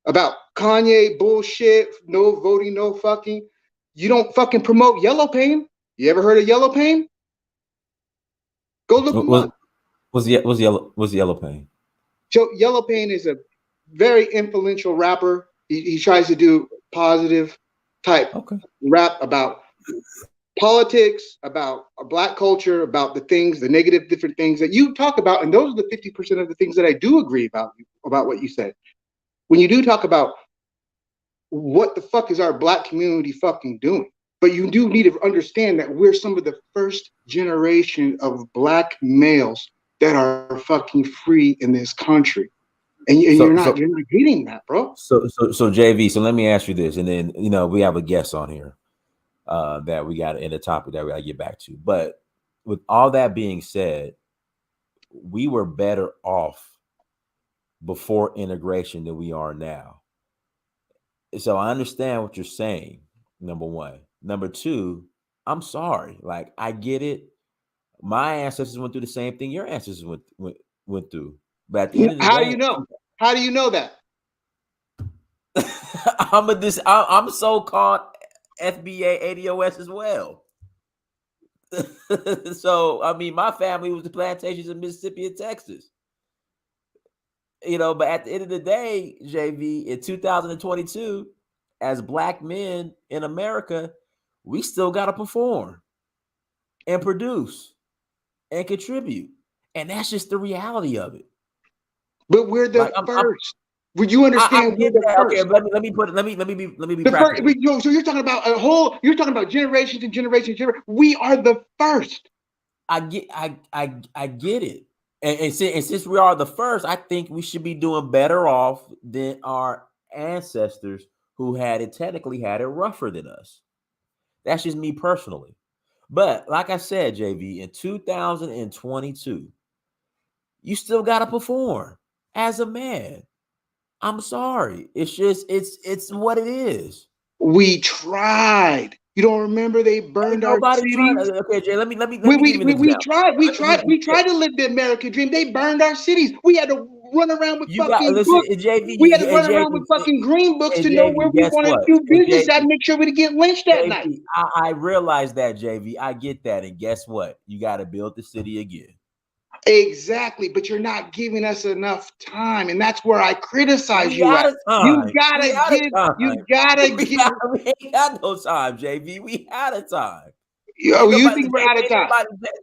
about Kanye bullshit, no voting, no fucking. You don't fucking promote yellow pain. You ever heard of yellow pain? Go look him up. What's yellow pain? So yellow pain is a very influential rapper. He tries to do positive type rap about politics, about Black culture, about the things, the negative different things that you talk about. And those are the 50% of the things that I do agree about what you said. When you do talk about what the fuck is our Black community fucking doing, but you do need to understand that we're some of the first generation of Black males that are fucking free in this country. And you're not getting that, bro. So JV, so let me ask you this, and then we have a guest on here that we got in the topic that we gotta get back to. But with all that being said, we were better off before integration than we are now. So I understand what you're saying, number one. Number two, I'm sorry. Like, I get it. My ancestors went through the same thing your ancestors went through. But at the end of the How day, do you know? How do you know that? I'm so-called FBA ADOS as well. So I mean, my family was the plantations in Mississippi and Texas. But at the end of the day, JV, in 2022, as Black men in America, we still got to perform and produce and contribute, and that's just the reality of it. But we're the first. Would you understand? We're the first. Okay, let me be practical. So you're talking about you're talking about generations and generations. We are the first. I get it. And since we are the first, I think we should be doing better off than our ancestors who technically had it rougher than us. That's just me personally. But like I said, JV, in 2022, you still got to perform as a man. I'm sorry. It's just, it's what it is. We tried. You don't remember they burned our cities? Okay, Jay, let me we tried to live the American dream. They burned our cities. We had to run around with fucking books. We had to run around with fucking green books to know where we wanted to do business at and make sure we didn't get lynched that night. I realize that, JV. I get that. And guess what? You got to build the city again. Exactly, but you're not giving us enough time, and that's where I criticize you at. You gotta give. We ain't got no time, JV. We had a time. You think we're out of time?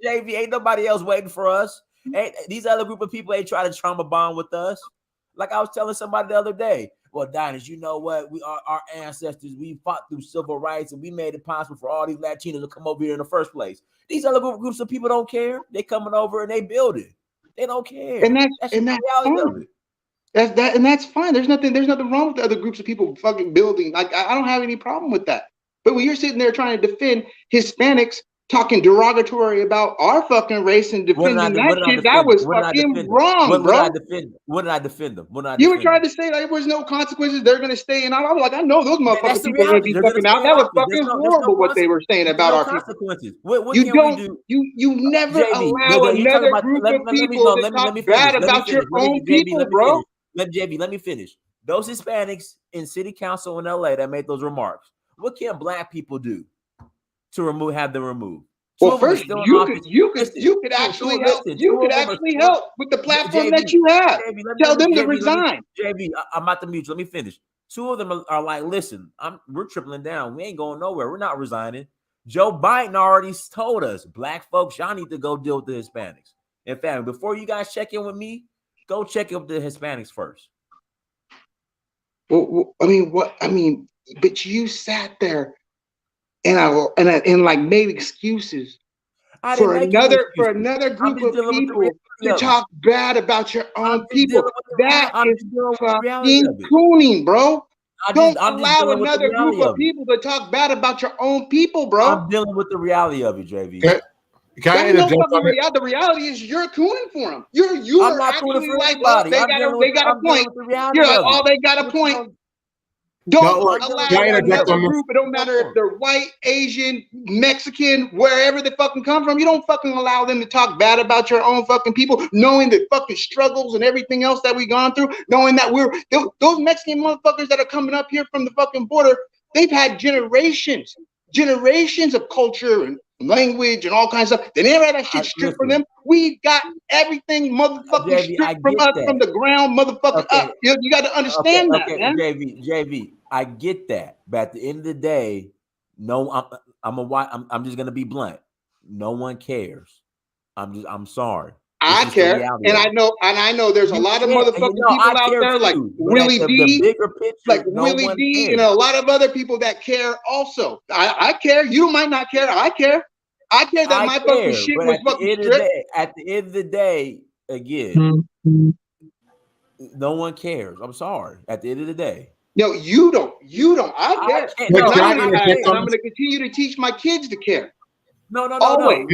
JV, ain't nobody else waiting for us. These other group of people ain't trying to trauma bond with us. Like I was telling somebody the other day. Well, Diners, you know what? We are our ancestors. We fought through civil rights, and we made it possible for all these Latinos to come over here in the first place. These other groups of people don't care. They coming over and they build it. They don't care. And that's fine. That's fine. There's nothing wrong with the other groups of people fucking building. Like I don't have any problem with that. But when you're sitting there trying to defend Hispanics, talking derogatory about our fucking race and defending that shit, that was fucking wrong, bro. What did I defend them? You were trying to say there was no consequences. They're going to stay in. I was like, I know those motherfuckers people are going to be fucking out. That was fucking horrible what they were saying about our consequences. People. You never allow another group of people to talk bad about your own people, bro. Let me finish. Those Hispanics in city council in LA that made those remarks, what can Black people do to have them removed? Well, first you could actually help. You could actually help with the platform that you have. Tell them to resign. JB, I'm about to mute you. Let me finish. Two of them are like, listen, we're tripling down. We ain't going nowhere. We're not resigning. Joe Biden already told us, Black folks, y'all need to go deal with the Hispanics. In fact, before you guys check in with me, go check in with the Hispanics first. Well, but you sat there and like made excuses for another group of people to talk bad about your own people. That is fucking cooning, bro. Don't allow another group of people to talk bad about your own people, bro. I'm dealing with the reality of it, JV. The reality is you're cooning for them. You're actually like, well, they got a point. You're like, oh, they got a point. Don't allow another group. It don't matter if they're white, Asian, Mexican, wherever they fucking come from. You don't fucking allow them to talk bad about your own fucking people, knowing the fucking struggles and everything else that we gone through, knowing that those Mexican motherfuckers that are coming up here from the fucking border, they've had generations of culture and language and all kinds of stuff. They never had that shit stripped from them. We got everything motherfucking stripped from us from the ground, motherfucker up. You got to understand that, man. JV, I get that, but at the end of the day, no, I'm just gonna be blunt. No one cares. I'm sorry. I care, and I know there's a lot of motherfucking people out there like Willie D, and a lot of other people that care also. I care. You might not care. I care. I care that my fucking shit was fucking stripped. At the end of the day, again, no one cares. I'm sorry. At the end of the day. No, you don't. I care. I'm going to continue to teach my kids to care. No. Always.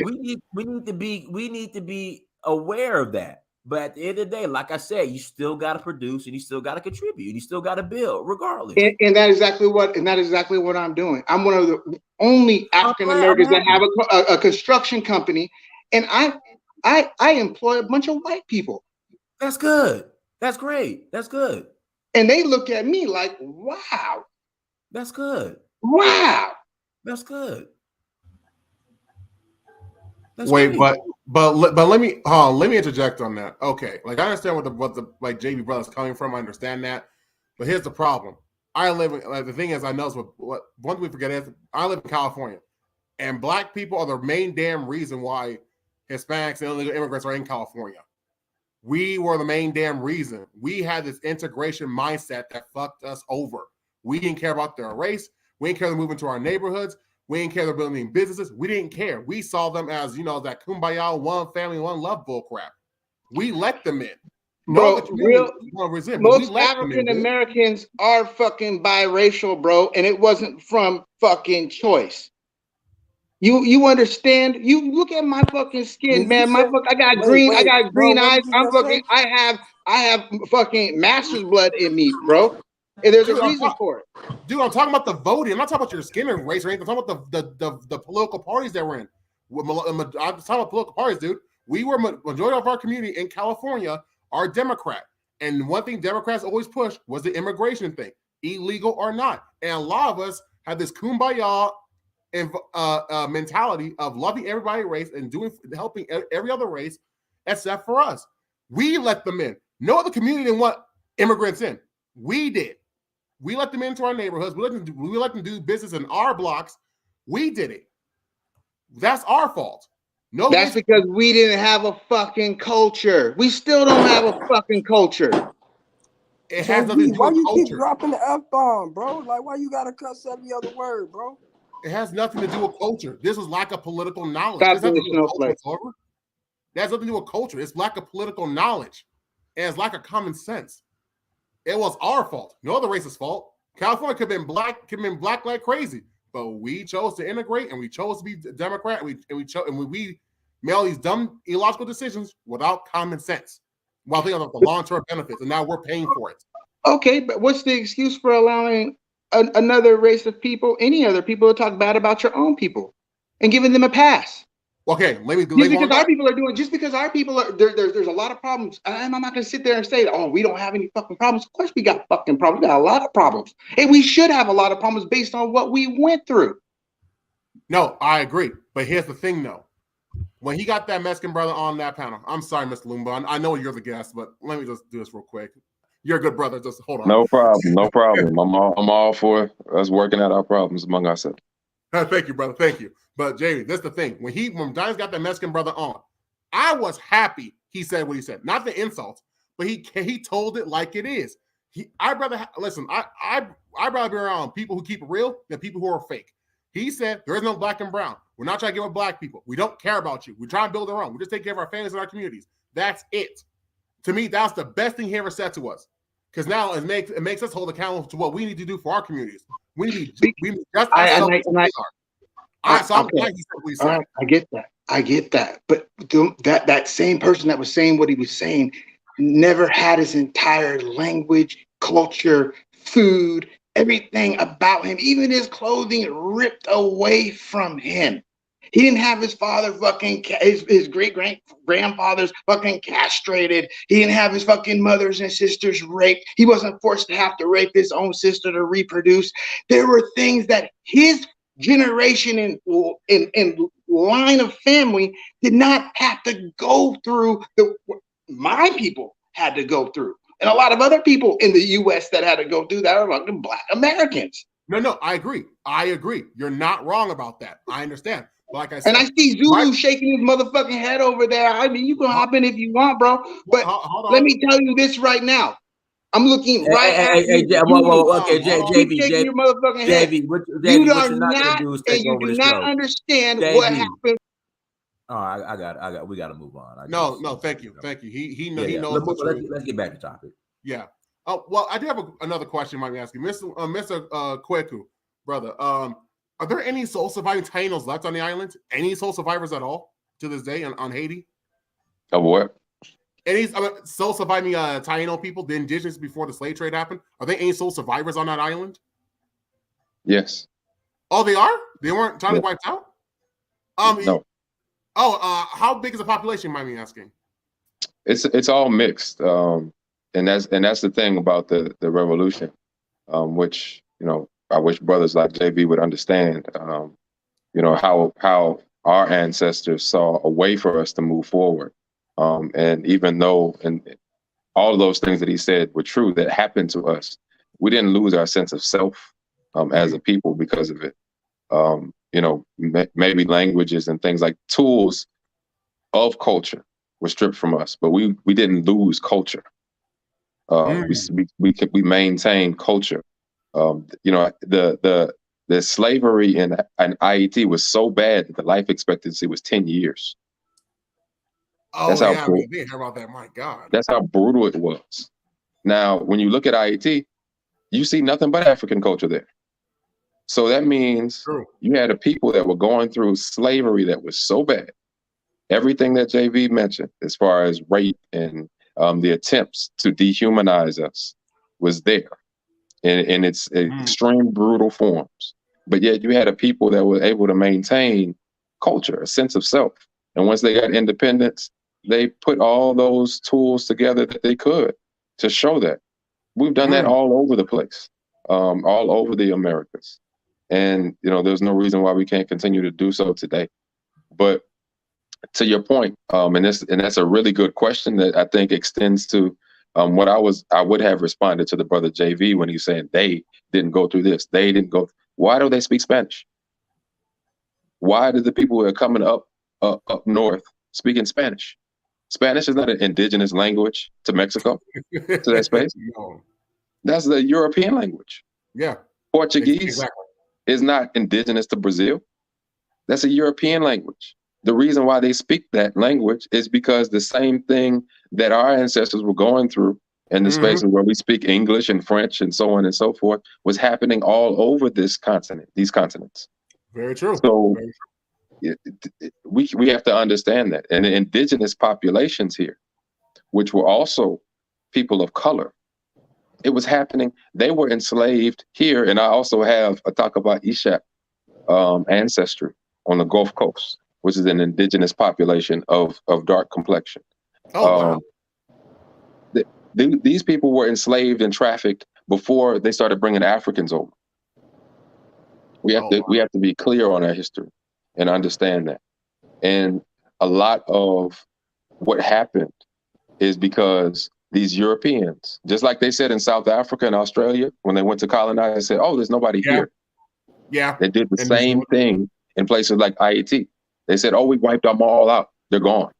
We need to be aware of that. But at the end of the day, like I said, you still got to produce and you still got to contribute and you still got to build regardless. And that is exactly what I'm doing. I'm one of the only African Americans that have a construction company and I employ a bunch of white people. That's good. That's great. That's good. And they look at me like, wow. That's good. Wow. That's good. That's Wait, great. but let me interject on that. Okay, like I understand what the like JB brothers coming from. I understand that, but here's the problem. I live in, like, the thing is, I know what one thing we forget is I live in California, and black people are the main damn reason why Hispanics and illegal immigrants are in California. We were the main damn reason. We had this integration mindset that fucked us over. We didn't care about their race. We didn't care they're moving to our neighborhoods. We didn't care they're building businesses. We didn't care. We saw them as, that kumbaya, one family, one love bull crap. We let them in. Bro, most African Americans are fucking biracial, bro, and it wasn't from fucking choice. You understand? You look at my fucking skin, man. I got green eyes. I have fucking master's blood in me, bro. And there's a reason for it. Dude, I'm talking about the voting. I'm not talking about your skin and race or anything. I'm talking about the political parties that we're in. I'm talking about political parties, dude. We were majority of our community in California are Democrat. And one thing Democrats always pushed was the immigration thing, illegal or not. And a lot of us had this kumbaya and mentality of loving everybody race and helping every other race except for us. We let them in. No other community didn't want immigrants in. We did. We let them into our neighborhoods. We let them do business in our blocks. We did it. That's our fault. No, that's because we didn't have a fucking culture. We still don't have a fucking culture. It has nothing to do with culture. Why you keep dropping the F-bomb, bro? Like, why you gotta cuss every other word, bro? It has nothing to do with culture. This is lack of political knowledge. That has nothing to do with culture. It's lack of political knowledge. And it's lack of common sense. It was our fault. No other race's fault. California could have been black like crazy, but we chose to integrate and we chose to be Democrat. And we made all these dumb, illogical decisions without common sense, while thinking about the long-term benefits, and now we're paying for it. Okay, but what's the excuse for allowing another race of people, any other people, to talk bad about your own people and giving them a pass? Okay, just because our people are there's a lot of problems. I'm not gonna sit there and say, oh, we don't have any fucking problems. Of course we got fucking problems. We got a lot of problems. And we should have a lot of problems based on what we went through. No, I agree. But here's the thing though. When he got that Mexican brother on that panel, I'm sorry, Mr. Lumumba. I know you're the guest, but let me just do this real quick. You're a good brother. Just hold on. No problem. No problem. I'm all for us working out our problems among ourselves. Thank you, brother. Thank you. But Jamie, that's the thing. When Giants got that Mexican brother on, I was happy he said what he said. Not the insults, but he told it like it is. I'd rather be around people who keep it real than people who are fake. He said there is no black and brown. We're not trying to get with black people. We don't care about you. We try and build our own. We just take care of our families and our communities. That's it. To me, that's the best thing he ever said to us. Because now it makes us hold accountable to what we need to do for our communities. We need to be just I get that. But that same person that was saying what he was saying never had his entire language, culture, food, everything about him, even his clothing ripped away from him. He didn't have his father fucking, his great-grandfathers fucking castrated. He didn't have his fucking mothers and sisters raped. He wasn't forced to have to rape his own sister to reproduce. There were things that his generation and line of family did not have to go through. My people had to go through. And a lot of other people in the U.S. that had to go through that are fucking Black Americans. No, I agree. You're not wrong about that. I understand. Like I said, and I see Zulu shaking his motherfucking head over there. I mean, you can hop in if you want, bro. But let me tell you this right now. I'm looking right at you. JB, your motherfucking head. You are not, and you do not understand what happened. Oh, I got. We got to move on. No, thank you. He knows. Let's get back to topic. Yeah. Oh well, I do have another question. Might be asking, Mr. Kweku, brother. Are there any sole surviving Tainos left on the island? Any sole survivors at all to this day on Haiti? Of what? Any sole surviving Taino people, the indigenous before the slave trade happened? Are there any sole survivors on that island? Yes. Oh, they are? They weren't totally wiped out? No. How big is the population, mind me asking? It's all mixed, and that's the thing about the revolution, which I wish brothers like JB would understand. How our ancestors saw a way for us to move forward, and even though all of those things that he said were true that happened to us, we didn't lose our sense of self as a people because of it. Maybe languages and things like tools of culture were stripped from us, but we didn't lose culture. We maintained culture. The slavery in IET was so bad that the life expectancy was 10 years. Oh, yeah, I didn't hear about that. My God. That's how brutal it was. Now, when you look at IET, you see nothing but African culture there. So that means you had a people that were going through slavery that was so bad. Everything that JV mentioned, as far as rape and the attempts to dehumanize us, was there in its extreme brutal forms. But yet you had a people that were able to maintain culture, a sense of self. And once they got independence, they put all those tools together that they could to show that. We've done that all over the place, all over the Americas. And, there's no reason why we can't continue to do so today. But to your point, and that's a really good question that I think extends to what I would have responded to the brother JV when he's saying they didn't go through this. They didn't go. Why do they speak Spanish? Why do the people who are coming up north speaking Spanish? Spanish is not an indigenous language to Mexico, to that space. No. That's the European language. Yeah. Portuguese is not indigenous to Brazil. That's a European language. The reason why they speak that language is because the same thing that our ancestors were going through in the spaces where we speak English and French and so on and so forth was happening all over these continents. Very true. So we have to understand that. And the indigenous populations here, which were also people of color, it was happening. They were enslaved here. And I also have a talk about Ishak ancestry on the Gulf Coast, which is an indigenous population of dark complexion. Wow. These people were enslaved and trafficked before they started bringing Africans over. We have to be clear on our history and understand that. And a lot of what happened is because these Europeans, just like they said in South Africa and Australia, when they went to colonize, they said, "Oh, there's nobody here." Yeah. They did the same thing in places like IET. They said, "Oh, we wiped them all out. They're gone."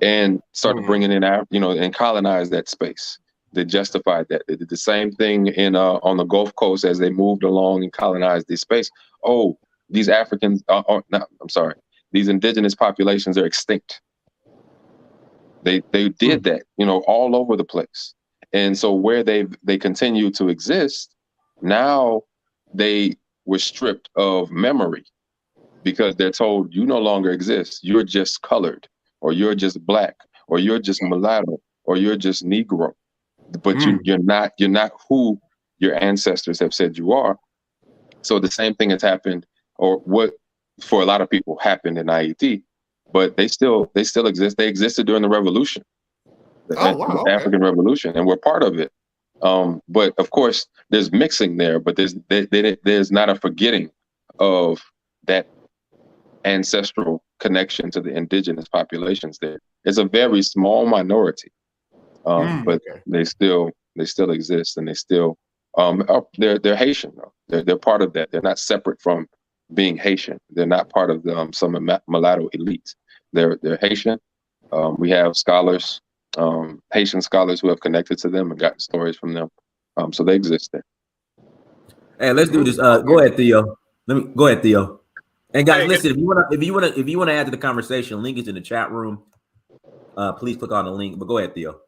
And started bringing in, and colonized that space. They justified that. They did the same thing on the Gulf Coast as they moved along and colonized this space. Oh, these Africans, these indigenous populations are extinct. They did that, all over the place. And so where they continue to exist, now they were stripped of memory because they're told you no longer exist. You're just colored, or you're just black, or you're just mulatto, or you're just Negro. But you're not who your ancestors have said you are. So the same thing has happened, or what for a lot of people happened in IET, but they still exist. They existed during the revolution, the African Revolution, and we're part of it. But of course, there's mixing there, but there's not a forgetting of that ancestral connection to the indigenous populations there. It's a very small minority, but they still exist, and they still they're Haitian though. They're part of that. They're not separate from being Haitian. They're not part of some mulatto elite. They're Haitian. We have scholars, Haitian scholars who have connected to them and gotten stories from them. So they exist there. Hey, let's do this. Go ahead, Theo. Go ahead, Theo. And guys, listen, if you wanna add to the conversation, link is in the chat room. Please click on the link. But go ahead, Theo.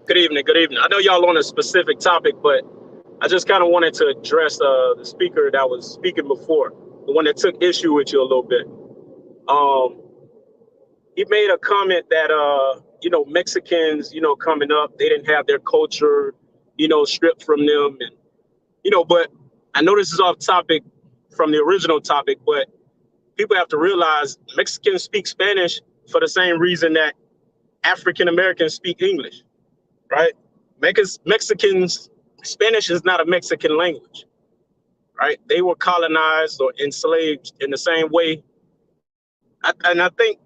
Good evening. Good evening. I know y'all on a specific topic, but I just kind of wanted to address the speaker that was speaking before, the one that took issue with you a little bit. He made a comment that Mexicans, coming up, they didn't have their culture, stripped from them, and but I know this is off topic from the original topic, but people have to realize Mexicans speak Spanish for the same reason that African Americans speak English, right? Mexicans, Spanish is not a Mexican language, right? They were colonized or enslaved in the same way. And I think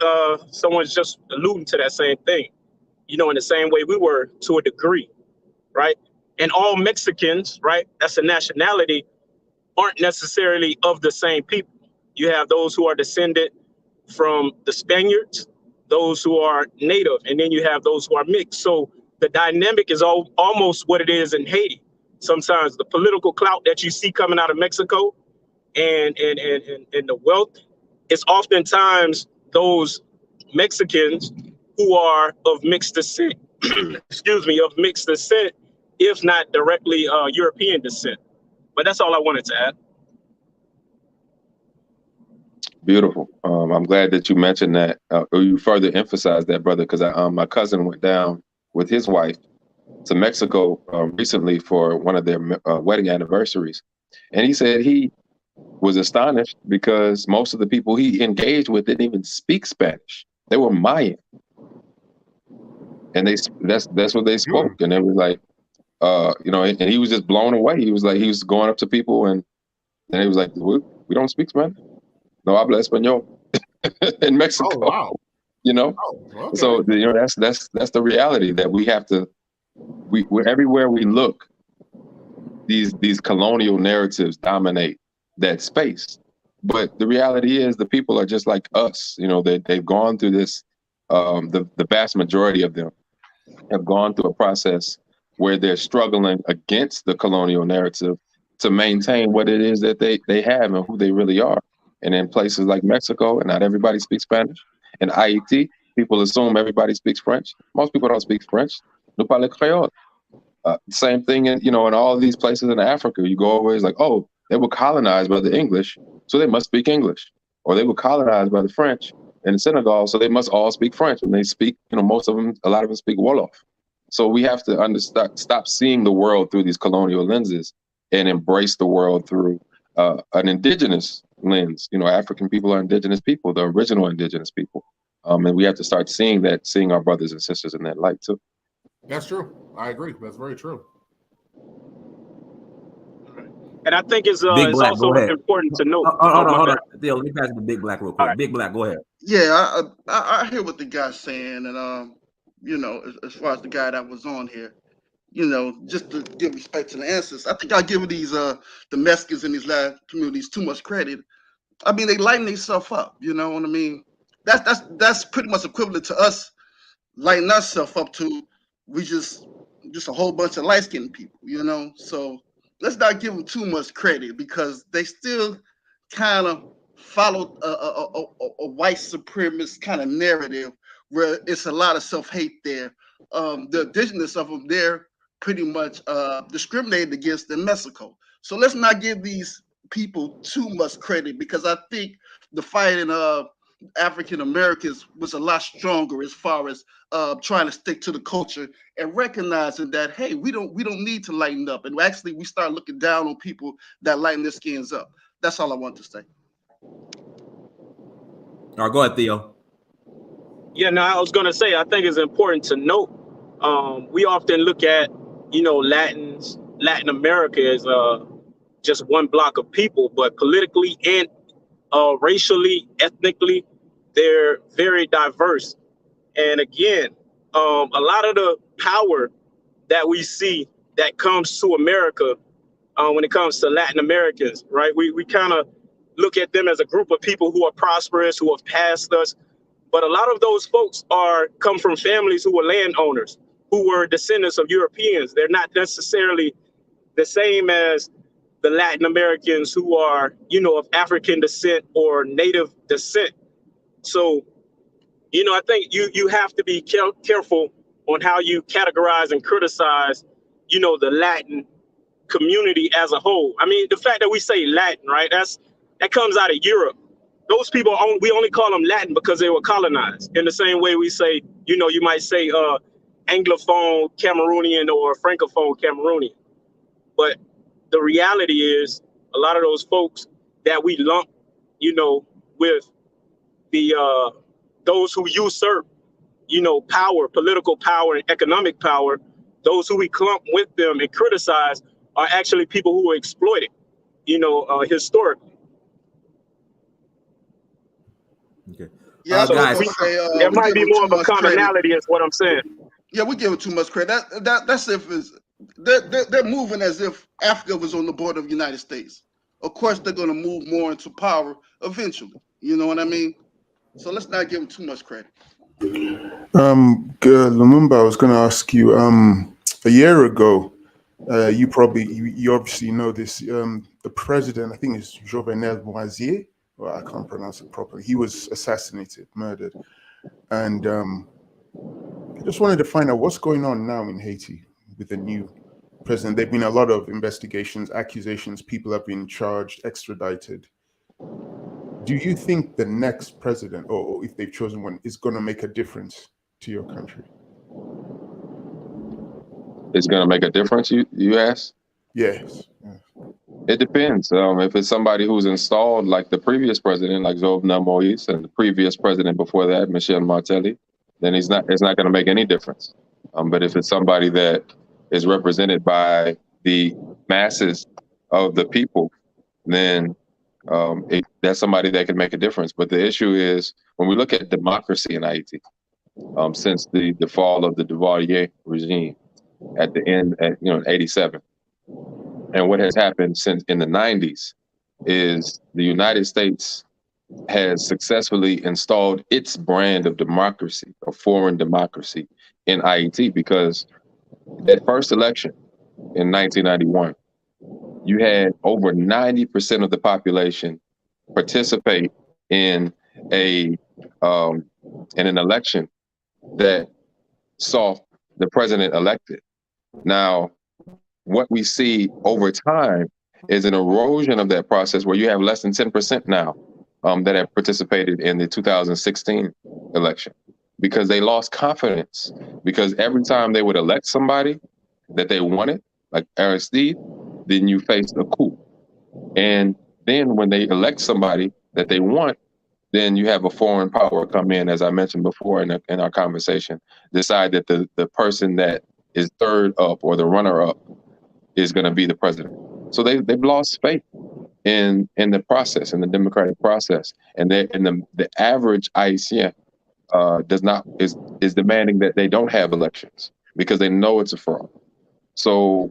someone's just alluding to that same thing, you know, in the same way we were to a degree, right? And all Mexicans, right, that's a nationality, aren't necessarily of the same people. You have those who are descended from the Spaniards, those who are native, and then you have those who are mixed. So the dynamic is almost what it is in Haiti. Sometimes the political clout that you see coming out of Mexico and the wealth is oftentimes those Mexicans who are of mixed descent, excuse me, of mixed descent, if not directly European descent. But that's all I wanted to add. Beautiful. I'm glad that you mentioned that, or you further emphasized that, brother, because my cousin went down with his wife to Mexico recently for one of their wedding anniversaries. And he said he was astonished because most of the people he engaged with didn't even speak Spanish. They were Mayan. And that's what they spoke. And it was like, you know, and he was just blown away. He was like, he was going up to people and he was like, we don't speak Spanish. No habla español in Mexico. Oh, wow. You know, okay. So you know that's the reality that we have to. We're everywhere we look. These colonial narratives dominate that space, but the reality is the people are just like us. You know, they've gone through this. The vast majority of them have gone through a process where they're struggling against the colonial narrative to maintain what it is that they have and who they really are. And in places like Mexico, and not everybody speaks Spanish. In Haiti, people assume everybody speaks French. Most people don't speak French. Nous parlons créole. Same thing in all of these places in Africa. You go over, it's like, oh, they were colonized by the English, so they must speak English. Or they were colonized by the French in Senegal, so they must all speak French. And they speak, most of them, a lot of them speak Wolof. So we have to stop seeing the world through these colonial lenses and embrace the world through an indigenous lens. African people are indigenous people, the original indigenous people. And we have to start seeing our brothers and sisters in that light too. That's true. I agree. That's very true. And I think it's also important to note. Hold on. Theo, let me pass it to Big Black real quick. Right. Big Black, go ahead. Yeah, I hear what the guy's saying, and as far as the guy that was on here, just to give respect to the ancestors, I think I give these the Mexicans in these Latin communities too much credit. I mean, they lighten themselves up. You know what I mean? That's pretty much equivalent to us lighting ourselves up to we just a whole bunch of light-skinned people. So let's not give them too much credit because they still kind of follow a white supremacist kind of narrative where it's a lot of self-hate there. The indigenous of them, they're pretty much discriminated against in Mexico. So let's not give these people too much credit because I think the fight in African Americans was a lot stronger as far as trying to stick to the culture and recognizing that, hey, we don't need to lighten up, and actually we start looking down on people that lighten their skins up. That's all I want to say. All right, go ahead, Theo. Yeah, no, I was going to say, I think it's important to note, we often look at, Latin America as just one block of people, but politically and racially, ethnically, they're very diverse. And again, a lot of the power that we see that comes to America when it comes to Latin Americans, right? We kind of look at them as a group of people who are prosperous, who have passed us. But a lot of those folks come from families who were landowners, who were descendants of Europeans. They're not necessarily the same as the Latin Americans who are, of African descent or native descent. So, I think you have to be careful on how you categorize and criticize, the Latin community as a whole. I mean, the fact that we say Latin, right? That comes out of Europe. Those people, we only call them Latin because they were colonized. In the same way we say, you might say Anglophone Cameroonian or Francophone Cameroonian. But the reality is a lot of those folks that we lump, with the those who usurp, you know, power, political power and economic power. Those who we clump with them and criticize are actually people who are exploited, you know, historically. Okay. Yeah, I was Guys, gonna say There we might give be them more too of a much credit. commonality, is what I'm saying. Yeah, we give them too much credit. That's if it's they're moving as if Africa was on the border of the United States. Of course, they're gonna move more into power eventually. You know what I mean? So let's not give them too much credit. Lumumba, I was going to ask you. A year ago, you obviously know this. The president, I think it's Jovenel Moise, well, I can't pronounce it properly. He was assassinated, murdered, and I just wanted to find out what's going on now in Haiti with the new president. There've been a lot of investigations, accusations. People have been charged, extradited. Do you think the next president, or if they've chosen one, is going to make a difference to your country? It's going to make a difference, you ask? Yes. It depends. If it's somebody who's installed, like the previous president, like Jovenel Moise, and the previous president before that, Michel Martelly, then it's not going to make any difference. But if it's somebody that is represented by the masses of the people, then that's somebody that can make a difference. But the issue is, when we look at democracy in Haiti, since the fall of the Duvalier regime at the end, in '87, and what has happened since in the '90s is the United States has successfully installed its brand of democracy, a foreign democracy, in Haiti, because that first election in 1991, you had over 90% of the population participate in an election that saw the president elected. Now, what we see over time is an erosion of that process, where you have less than 10% now that have participated in the 2016 election, because they lost confidence. Because every time they would elect somebody that they wanted, like Aristide, then you faced a coup. And then when they elect somebody that they want, then you have a foreign power come in, as I mentioned before in our conversation, decide that the person that is third up or the runner up is going to be the president. So they've lost faith in the process, in the democratic process, and the average Haitian is demanding that they don't have elections because they know it's a fraud. So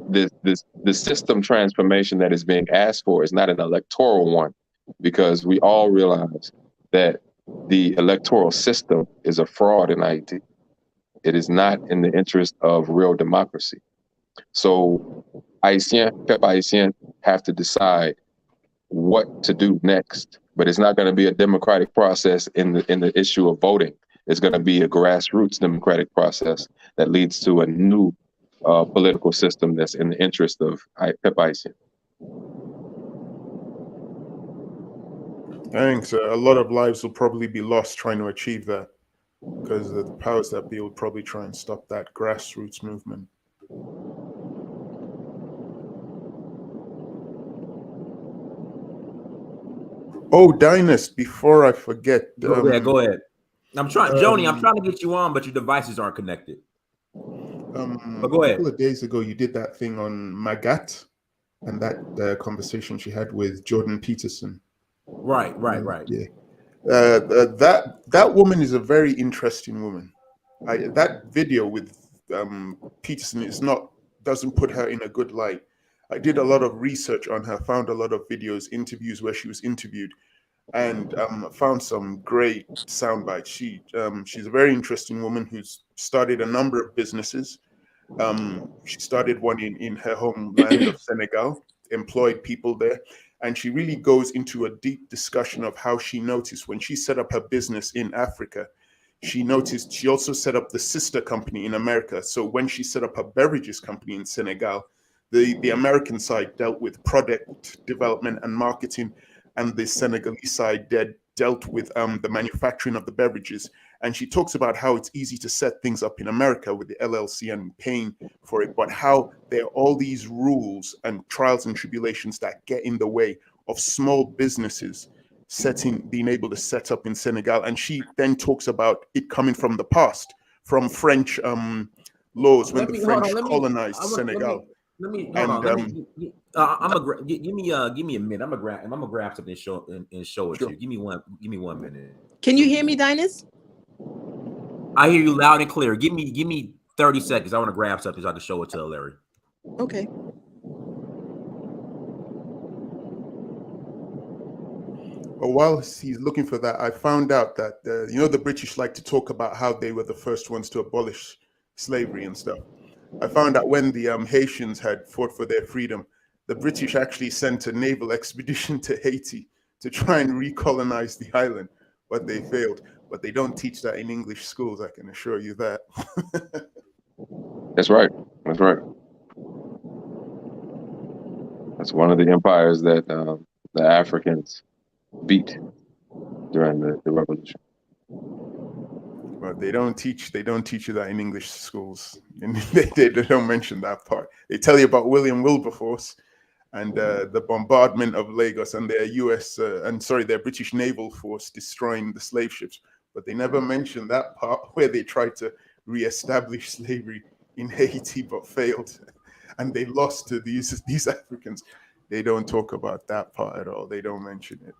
the system transformation that is being asked for is not an electoral one, because we all realize that the electoral system is a fraud in Haiti. It is not in the interest of real democracy. So Haitian have to decide what to do next, but it's not going to be a democratic process in the issue of voting. It's going to be a grassroots democratic process that leads to a new political system that's in the interest of Haitian. Thanks. A lot of lives will probably be lost trying to achieve that, because the powers that be will probably try and stop that grassroots movement. Oh, Dynast, before I forget. Go ahead. I'm trying, Joni, I'm trying to get you on, but your devices aren't connected. But go ahead. A couple of days ago, you did that thing on Magat, and that conversation she had with Jordan Peterson. Right. Yeah. That woman is a very interesting woman. That video with Peterson doesn't put her in a good light. I did a lot of research on her, found a lot of videos, interviews where she was interviewed, and found some great sound bites. She's a very interesting woman who's started a number of businesses. She started one in her homeland of Senegal, employed people there, and she really goes into a deep discussion of how she noticed when she set up her business in Africa. She also set up the sister company in America. So when she set up her beverages company in Senegal, the American side dealt with product development and marketing, and the Senegalese side dealt with the manufacturing of the beverages. And she talks about how it's easy to set things up in America with the LLC and paying for it, but how there are all these rules and trials and tribulations that get in the way of small businesses being able to set up in Senegal. And she then talks about it coming from the past, from French laws when the French colonized Senegal. Let me And, hold on. Give me a minute. I'm gonna grab something and show it Sure. to you. Give me one minute. Can you hear me, Dynast? I hear you loud and clear. Give me 30 seconds. I want to grab something so I can show it to Larry. Okay. But while he's looking for that, I found out that the British like to talk about how they were the first ones to abolish slavery and stuff. I found out when the Haitians had fought for their freedom, the British actually sent a naval expedition to Haiti to try and recolonize the island, but they failed. But they don't teach that in English schools, I can assure you that. That's right. That's right. That's one of the empires that the Africans beat during the revolution. But they don't teach you that in English schools. And they don't mention that part. They tell you about William Wilberforce and the bombardment of Lagos and their British naval force destroying the slave ships. But they never mention that part where they tried to reestablish slavery in Haiti but failed. And they lost to these Africans. They don't talk about that part at all. They don't mention it.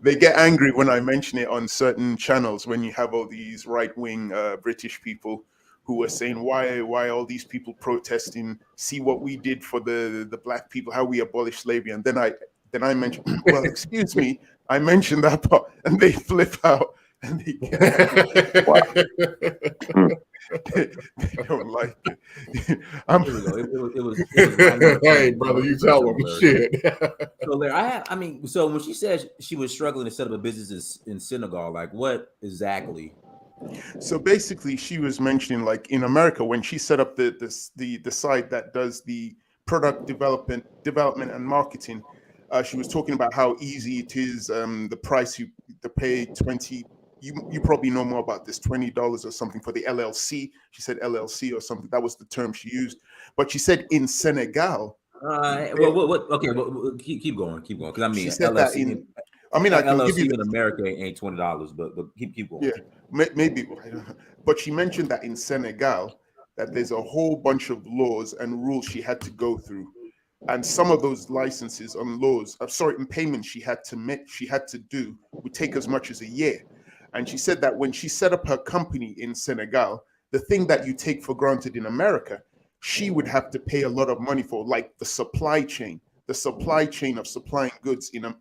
They get angry when I mention it on certain channels, when you have all these right-wing British people who are saying, why all these people protesting? See what we did for the black people, how we abolished slavery. And then I mention, well, excuse me, I mentioned that part, and they flip out and they get they don't like it. It was hey, brother, you tell them shit. So Larry, so when she said she was struggling to set up a business in Senegal, like what exactly? So basically, she was mentioning, like in America, when she set up the site that does the product development and marketing, she was talking about how easy it is. The price you to pay you probably know more about this, $20 or something for the LLC. She said LLC or something. That was the term she used. But she said in Senegal. Okay, keep going. Because I mean, she said LLC, that I can LLC give you in America ain't $20, but keep going. Yeah, maybe. But she mentioned that in Senegal, that there's a whole bunch of laws and rules she had to go through. And some of those licenses and laws, and payments she had to do would take as much as a year. And she said that when she set up her company in Senegal, the thing that you take for granted in America, she would have to pay a lot of money for, like the supply chain of supplying goods in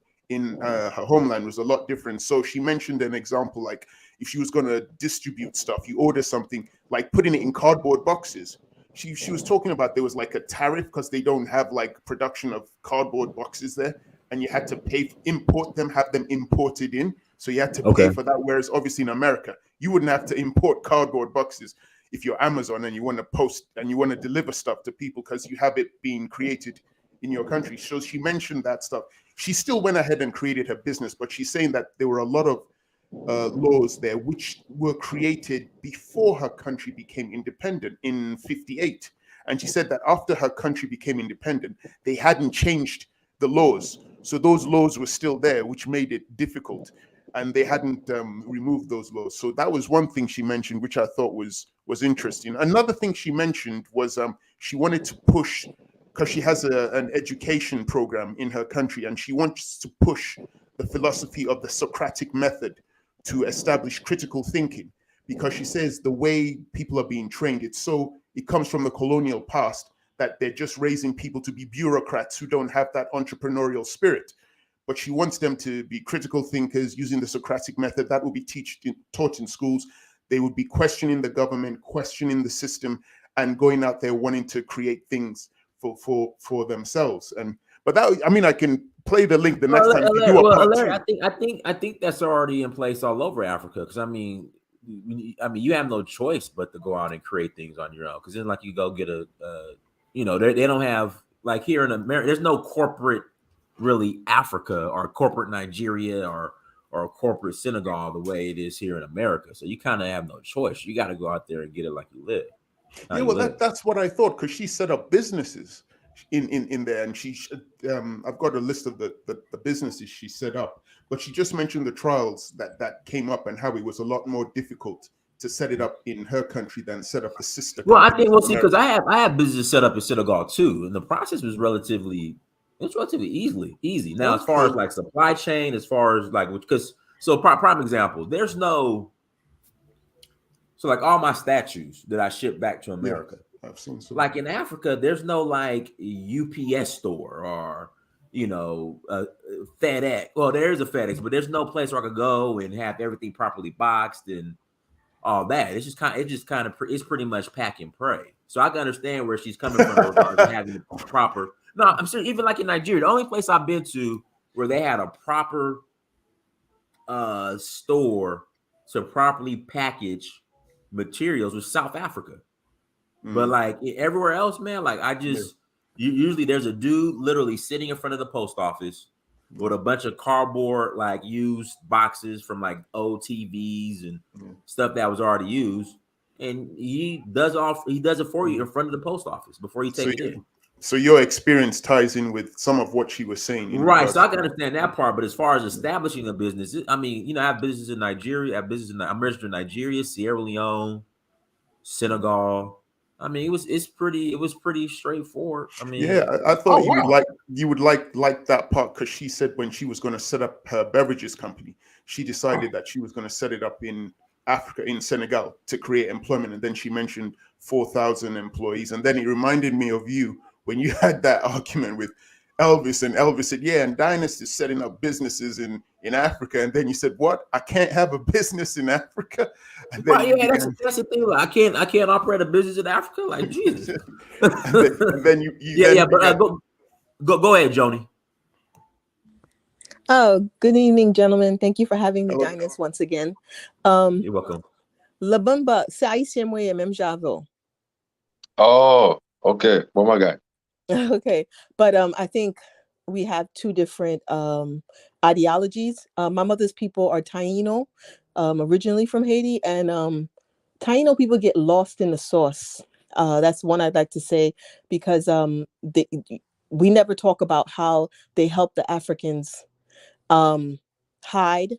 her homeland was a lot different. So she mentioned an example, like if she was going to distribute stuff, you order something, like putting it in cardboard boxes. She was talking about there was like a tariff because they don't have like production of cardboard boxes there, and you had to import them, have them imported in. So you had to pay for that. Whereas obviously in America, you wouldn't have to import cardboard boxes if you're Amazon and you want to post and you want to deliver stuff to people because you have it being created in your country. So she mentioned that stuff. She still went ahead and created her business, but she's saying that there were a lot of laws there which were created before her country became independent in 58. And she said that after her country became independent, they hadn't changed the laws. So those laws were still there, which made it difficult. And they hadn't removed those laws. So that was one thing she mentioned, which I thought was interesting. Another thing she mentioned was she wanted to push, because she has an education program in her country, and she wants to push the philosophy of the Socratic method to establish critical thinking, because she says the way people are being trained, it comes from the colonial past, that they're just raising people to be bureaucrats who don't have that entrepreneurial spirit. But she wants them to be critical thinkers using the Socratic method. That will be taught in schools. They would be questioning the government, questioning the system, and going out there wanting to create things for themselves. But that, I can play the link the next time you do a part two. I think that's already in place all over Africa. Because you have no choice but to go out and create things on your own. Because then, like, you go get they don't have, like, here in America, there's no corporate really Africa or corporate Nigeria or corporate Senegal the way it is here in America. So you kind of have no choice. You got to go out there and get it like you live. That's what I thought, because she set up businesses. in there, and I've got a list of the businesses she set up, but she just mentioned the trials that came up and how it was a lot more difficult to set it up in her country than set up the sister Well, I companies think in because America. I have business set up in Senegal too, and the process was relatively easy. Now, as far as Okay. like supply chain, as far as like because so prime example, there's no so like all my statues that I ship back to Yeah, America. I've seen some. Like in Africa, there's no like UPS store or FedEx. Well, there is a FedEx, but there's no place where I could go and have everything properly boxed and all that. It's pretty much pack and pray. So I can understand where she's coming from in regards to having the proper. No, I'm sure even like in Nigeria, the only place I've been to where they had a proper store to properly package materials was South Africa. But like everywhere else, man, like usually there's a dude literally sitting in front of the post office with a bunch of cardboard, like used boxes from like old TVs and stuff that was already used. And he does it for you in front of the post office before you take it in. So your experience ties in with some of what she was saying. Right. So I can understand that part. But as far as establishing a business, I mean, I have business in Nigeria, I'm registered in Nigeria, Sierra Leone, Senegal. I mean, it was pretty straightforward. I mean, yeah, I thought you would like that part because she said when she was going to set up her beverages company, she decided that she was going to set it up in Africa, in Senegal, to create employment, and then she mentioned 4,000 employees, and then it reminded me of you when you had that argument with Elvis, and Elvis said, "Yeah, and Dynast is setting up businesses in Africa," and then you said, "What? I can't have a business in Africa?" And then that's the thing. Like, I can't operate a business in Africa. Like Jesus. and then Go ahead, Joni. Oh, good evening, gentlemen. Thank you for having me, Dynast, once again. You're welcome. La Bamba, c'est haïtien moi même j'avo. Oh, okay. Oh my God. Okay, but I think we have two different ideologies. My mother's people are Taino, originally from Haiti, and Taino people get lost in the sauce. That's one I'd like to say because we never talk about how they help the Africans hide,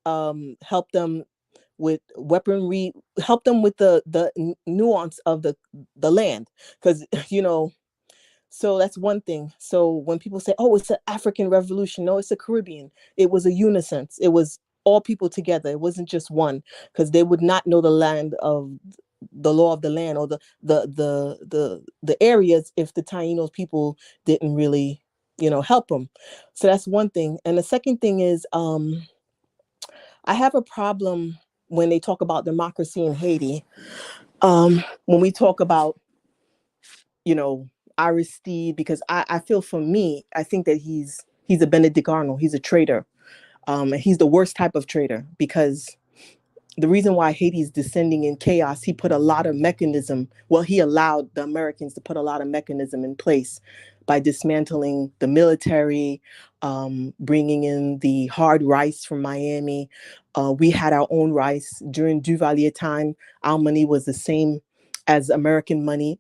help them with weaponry, help them with the nuance of the land, because so that's one thing. So when people say, "Oh, it's an African revolution," no, it's a Caribbean. It was a unison. It was all people together. It wasn't just one, because they would not know the land of the law of the land or the areas if the Taínos people didn't really, help them. So that's one thing. And the second thing is, I have a problem when they talk about democracy in Haiti. When we talk about, Aristide, because I feel for me, I think that he's a Benedict Arnold. He's a traitor. And he's the worst type of traitor, because the reason why Haiti is descending in chaos, he put a lot of mechanism. Well, he allowed the Americans to put a lot of mechanism in place by dismantling the military, bringing in the hard rice from Miami. We had our own rice during Duvalier time. Our money was the same as American money.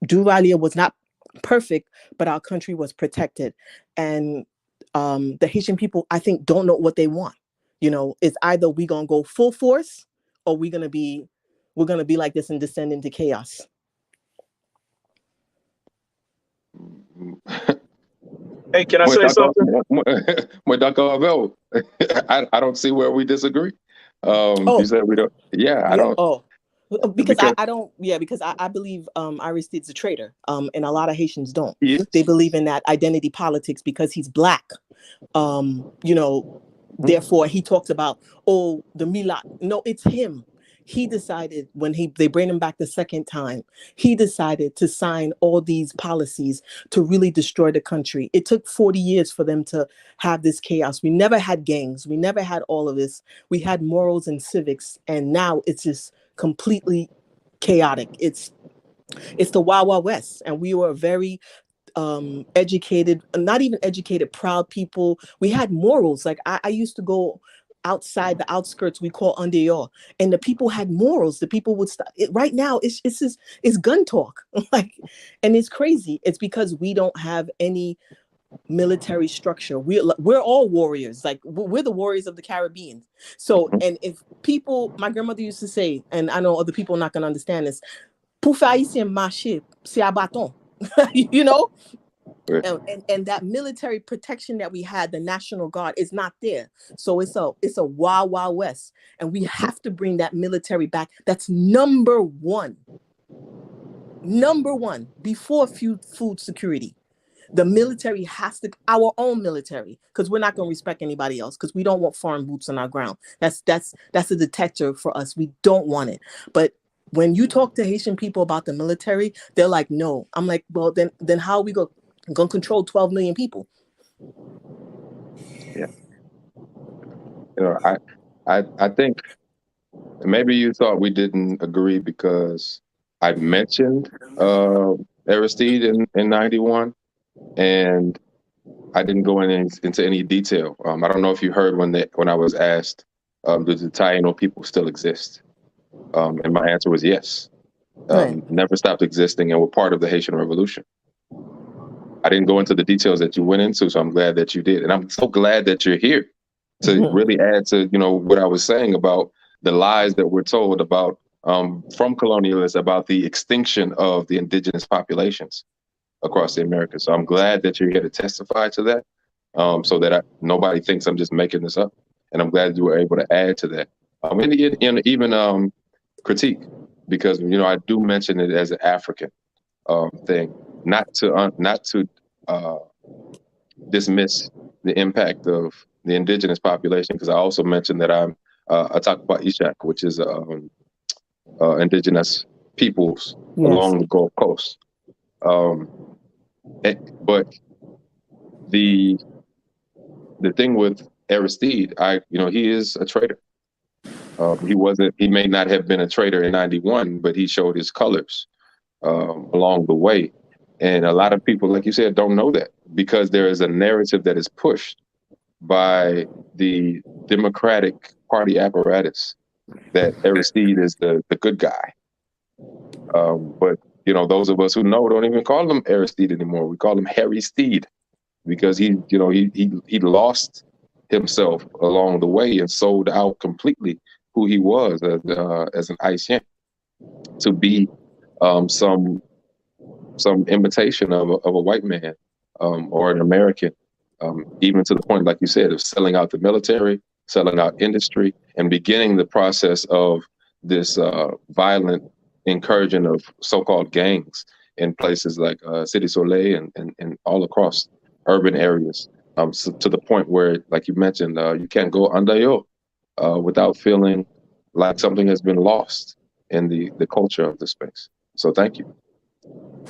Duvalier was not perfect, but our country was protected. And the Haitian people, I think, don't know what they want. It's either we're gonna go full force or we're gonna be like this and descend into chaos. Hey, can I say something? I don't see where we disagree. You said we don't. Yeah, I don't. Oh, because I don't. Yeah, because I believe Aristide's a traitor. And a lot of Haitians don't. Yes. They believe in that identity politics because he's black. Therefore, he talks about, oh, the Milat. No, it's him. He decided when they bring him back the second time, he decided to sign all these policies to really destroy the country. It took 40 years for them to have this chaos. We never had gangs. We never had all of this. We had morals and civics. And now it's just completely chaotic. It's the Wild Wild West. And we were very educated, not even educated, proud people. We had morals. Like I used to go outside the outskirts we call en dehors, and the people had morals. The people would stop. Right now, it's gun talk, like, and it's crazy. It's because we don't have any military structure. We're all warriors. Like, we're the warriors of the Caribbean. So, and if people, my grandmother used to say, and I know other people are not going to understand this, "Pour faire haïtien marcher, c'est à bâton," you know. And that military protection that we had, the National Guard, is not there. So it's a wild, wild west. And we have to bring that military back. That's number one. Number one, before food security. The military has to, our own military, because we're not going to respect anybody else, because we don't want foreign boots on our ground. That's a detector for us. We don't want it. But when you talk to Haitian people about the military, they're like, no. I'm like, well, then how are we going to control 12 million people? Yeah. You know, I think maybe you thought we didn't agree because I mentioned Aristide in 91, and I didn't go into any detail. I don't know if you heard when I was asked, do the Taino people still exist? And my answer was yes. Never stopped existing, and were part of the Haitian Revolution. I didn't go into the details that you went into, so I'm glad that you did. And I'm so glad that you're here to really add to, what I was saying about the lies that we're told about from colonialists about the extinction of the indigenous populations across the Americas. So I'm glad that you're here to testify to that, so that nobody thinks I'm just making this up. And I'm glad you were able to add to that. And even critique, because I do mention it as an African thing, not to dismiss the impact of the indigenous population, because I also mentioned that I talk about Ishak, which is indigenous peoples along the Gulf Coast. But the thing with Aristide, he is a traitor. He may not have been a traitor in 91, but he showed his colors along the way. And a lot of people, like you said, don't know that, because there is a narrative that is pushed by the Democratic Party apparatus that Aristide is the good guy. But those of us who know don't even call him Aristide anymore. We call him Harry Steed, because he lost himself along the way and sold out completely who he was as an Haitian to be some imitation of a white man or an American, even to the point, like you said, of selling out the military, selling out industry, and beginning the process of this violent incursion of so-called gangs in places like Cité Soleil and all across urban areas, so to the point where, like you mentioned, you can't go andayo without feeling like something has been lost in the culture of the space. So thank you.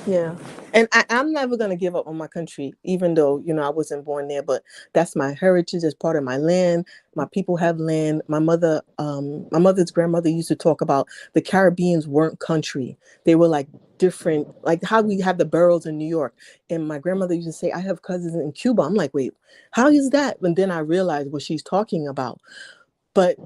Yeah. And I'm never going to give up on my country, even though, I wasn't born there, but that's my heritage. It's part of my land. My people have land. My mother's grandmother used to talk about the Caribbeans weren't country. They were like different, like how we have the boroughs in New York. And my grandmother used to say, I have cousins in Cuba. I'm like, wait, how is that? And then I realized what she's talking about. But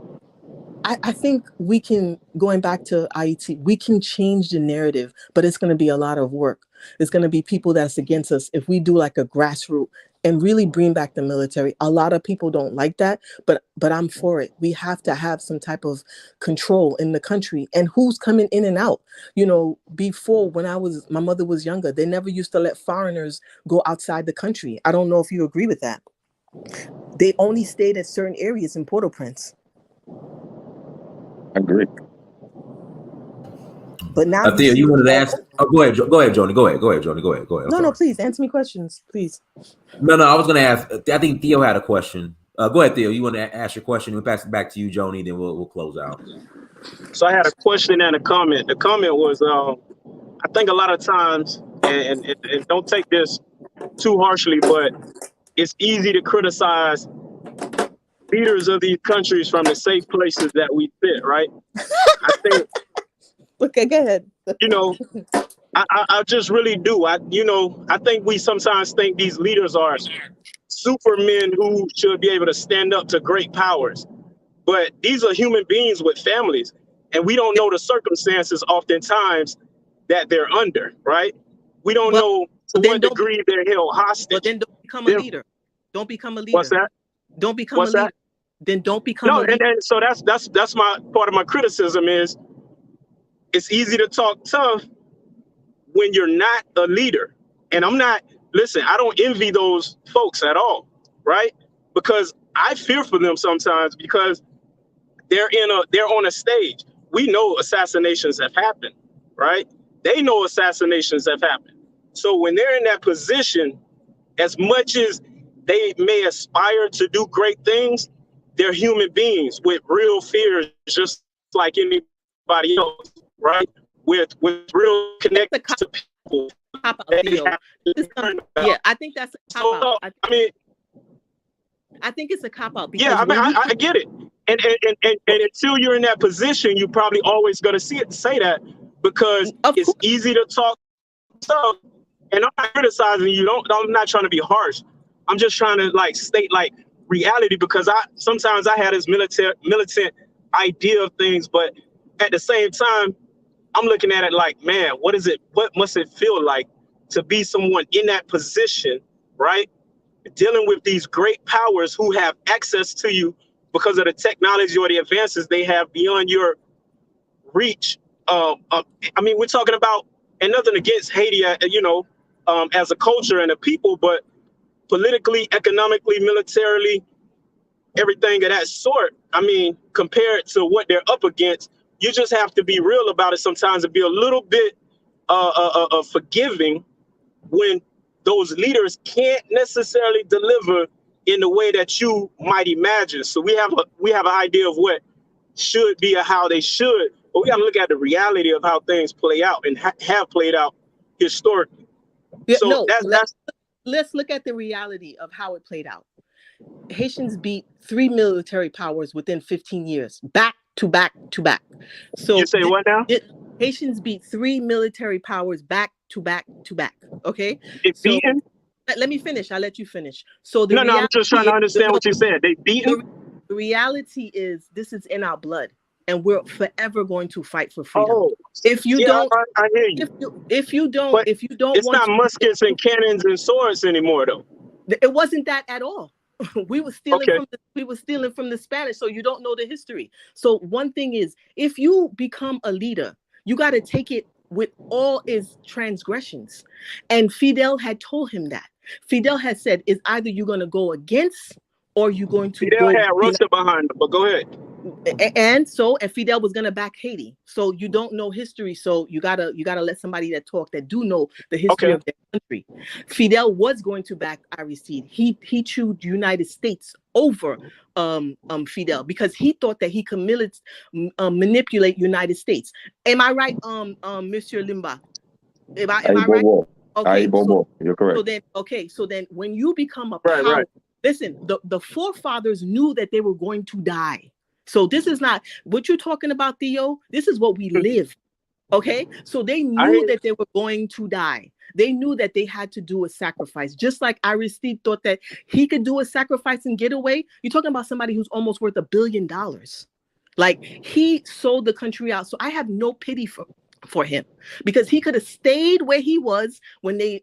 I think we can, going back to Haiti, we can change the narrative, but it's going to be a lot of work. It's going to be people that's against us. If we do like a grassroots and really bring back the military, a lot of people don't like that, but I'm for it. We have to have some type of control in the country, and who's coming in and out. Before, when my mother was younger, they never used to let foreigners go outside the country. I don't know if you agree with that. They only stayed at certain areas in Port-au-Prince. I agree. But now Theo, you wanted to ask? Oh, go ahead, Joni. Go ahead, Joni. Go ahead. No, please answer me questions, please. No, I was going to ask. I think Theo had a question. Go ahead, Theo. You want to ask your question? We'll pass it back to you, Joni. Then we'll close out. So I had a question and a comment. The comment was, I think a lot of times, and don't take this too harshly, but it's easy to criticize leaders of these countries from the safe places that we sit, right? I think. Okay, go ahead. I just really do. I think we sometimes think these leaders are supermen who should be able to stand up to great powers. but these are human beings with families, and we don't know the circumstances oftentimes that they're under, right? We don't know to then what degree they're held hostage. Well, then don't become a leader. Don't become a leader. What's that? Don't become What's a leader. that? Then don't become a leader. And so that's my part of my criticism is it's easy to talk tough when you're not a leader. And I'm not, listen, I don't envy those folks at all, right? Because I fear for them sometimes because they're on a stage. We know assassinations have happened, right? They know assassinations have happened. So when they're in that position, as much as they may aspire to do great things, they're human beings with real fears, just like anybody else, right? With real connection to people. Yeah, I think that's a cop out. I think it's a cop out. Yeah, I mean, I get it. And until you're in that position, you're probably always going to say that because it's easy to talk tough. And I'm not criticizing you. I'm not trying to be harsh. I'm just trying to state reality, because sometimes I had this militant idea of things, but at the same time, I'm looking at it like, man, what must it feel like to be someone in that position, right? Dealing with these great powers who have access to you because of the technology or the advances they have beyond your reach. I mean, we're talking about, and nothing against Haiti, as a culture and a people, but politically, economically, militarily, everything of that sort. I mean, compared to what they're up against, you just have to be real about it sometimes and be a little bit forgiving when those leaders can't necessarily deliver in the way that you might imagine. So we have an idea of what should be or how they should, but we got to look at the reality of how things play out and have played out historically. Yeah, so no, that's let's look at the reality of how it played out. Haitians beat 3 military powers within 15 years, back to back to back. So you say what now? Haitians beat 3 military powers back to back to back. Okay. It's beaten? Let me finish. I'll let you finish. So I'm just trying to understand what you said. They beaten? The reality is this is in our blood, and we're forever going to fight for freedom. Oh, if you don't, I hear you. If you don't, but it's want not muskets and cannons and swords anymore, though. It wasn't that at all. We were stealing from the Spanish, so you don't know the history. So one thing is, if you become a leader, you got to take it with all its transgressions. And Fidel had told him that. Fidel had said, it's either you're going to go against or you're going to Fidel had Russia behind him, but go ahead. And Fidel was going to back Haiti. So you don't know history. So you gotta let somebody that do know the history of their country. Fidel was going to back Aristide. He chose the United States over Fidel because he thought that he could manipulate United States. Am I right, Monsieur Limba? Am I right? Okay, you're correct. So then when you become a power, right. Listen, the forefathers knew that they were going to die. So this is not what you're talking about, Theo. This is what we live. Okay. So they knew that they were going to die. They knew that they had to do a sacrifice. Just like Aristide thought that he could do a sacrifice and get away. You're talking about somebody who's almost worth $1 billion. Like he sold the country out. So I have no pity for him because he could have stayed where he was when they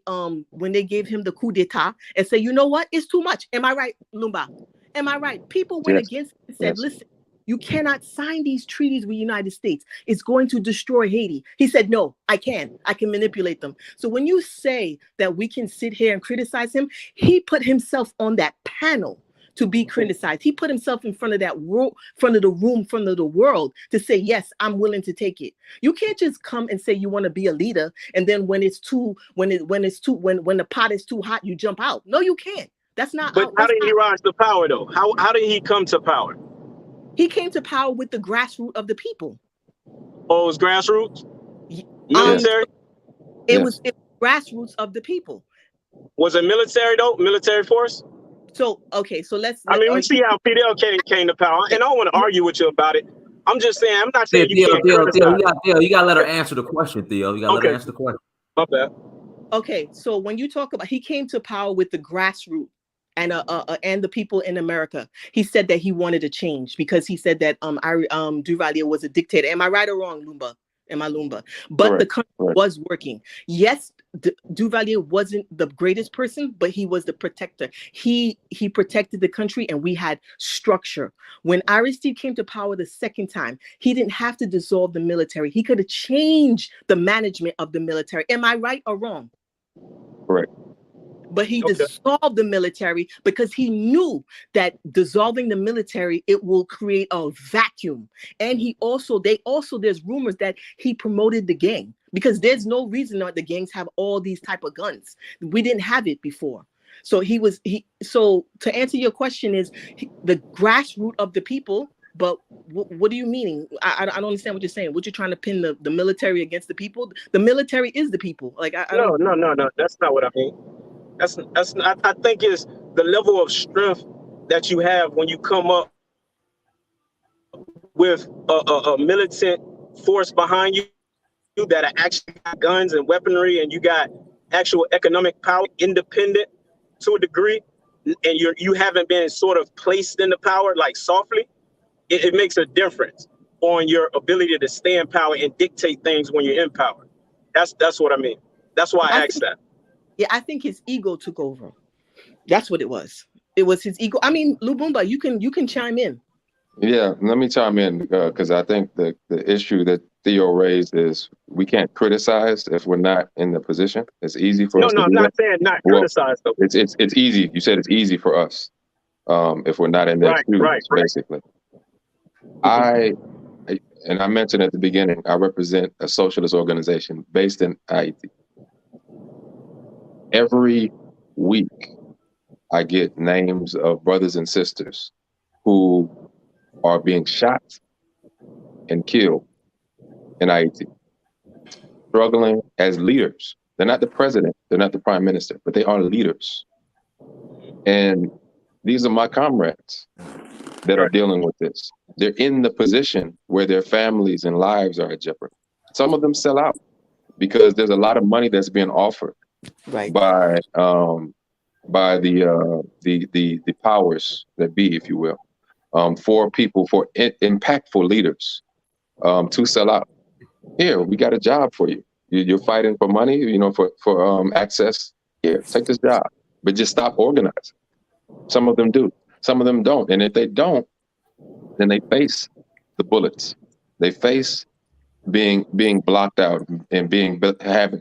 gave him the coup d'etat and say, you know what, it's too much. Am I right, Lumba? Am I right? People went against him and said, listen, you cannot sign these treaties with the United States. It's going to destroy Haiti. He said, no, I can manipulate them. So when you say that we can sit here and criticize him, he put himself on that panel to be criticized. He put himself in front of that front of the world to say, yes, I'm willing to take it. You can't just come and say you want to be a leader. And then when the pot is too hot, you jump out. No, you can't. That's not. But how did he rise to power though? How did he come to power? He came to power with the grassroots of the people. Oh, it was grassroots? Military? It was grassroots of the people. Was it military though? Military force? So, okay, so let's... we see how Fidel came to power, and I don't want to argue with you about it. I'm just saying, I'm not saying you can't criticize. Theo, you got to let her answer the question, Theo. You got to let her answer the question. My bad. Okay, so when you talk about... He came to power with the grassroots and the people in America. He said that he wanted a change because he said that Duvalier was a dictator. Am I right or wrong, Lumba? Am I Lumba? But the country was working. Yes, Duvalier wasn't the greatest person, but he was the protector. He protected the country, and we had structure. When Aristide came to power the second time, he didn't have to dissolve the military. He could have changed the management of the military. Am I right or wrong? Correct. But he dissolved the military because he knew that dissolving the military, it will create a vacuum. And there's rumors that he promoted the gang, because there's no reason that the gangs have all these type of guns. We didn't have it before. So so to answer your question is the grassroots of the people. But what do you mean? I don't understand what you're saying. What you're trying to pin the military against the people? The military is the people. Like No. That's not what I mean. I think it's the level of strength that you have when you come up with a militant force behind you that are actually got guns and weaponry, and you got actual economic power, independent to a degree, and you haven't been sort of placed in the power like softly. It makes a difference on your ability to stay in power and dictate things when you're in power. That's what I mean. That's why I asked that. Yeah, I think his ego took over. That's what it was. It was his ego. I mean, Lumumba, you can chime in. Yeah, let me chime in because I think the issue that Theo raised is we can't criticize if we're not in the position. It's easy for us to do I'm not that. saying not criticize though. It's easy. You said it's easy for us if we're not in their shoes, basically. I mentioned at the beginning, I represent a socialist organization based in Haiti. Every week, I get names of brothers and sisters who are being shot and killed in Haiti, struggling as leaders. They're not the president, they're not the prime minister, but they are leaders. And these are my comrades that are dealing with this. They're in the position where their families and lives are at jeopardy. Some of them sell out because there's a lot of money that's being offered by the powers that be, if you will, for people, for impactful leaders to sell out. Here, we got a job for you. You're fighting for money, for access. Here, take this job, but just stop organizing. Some of them do, some of them don't, and if they don't, then they face the bullets. They face being blocked out and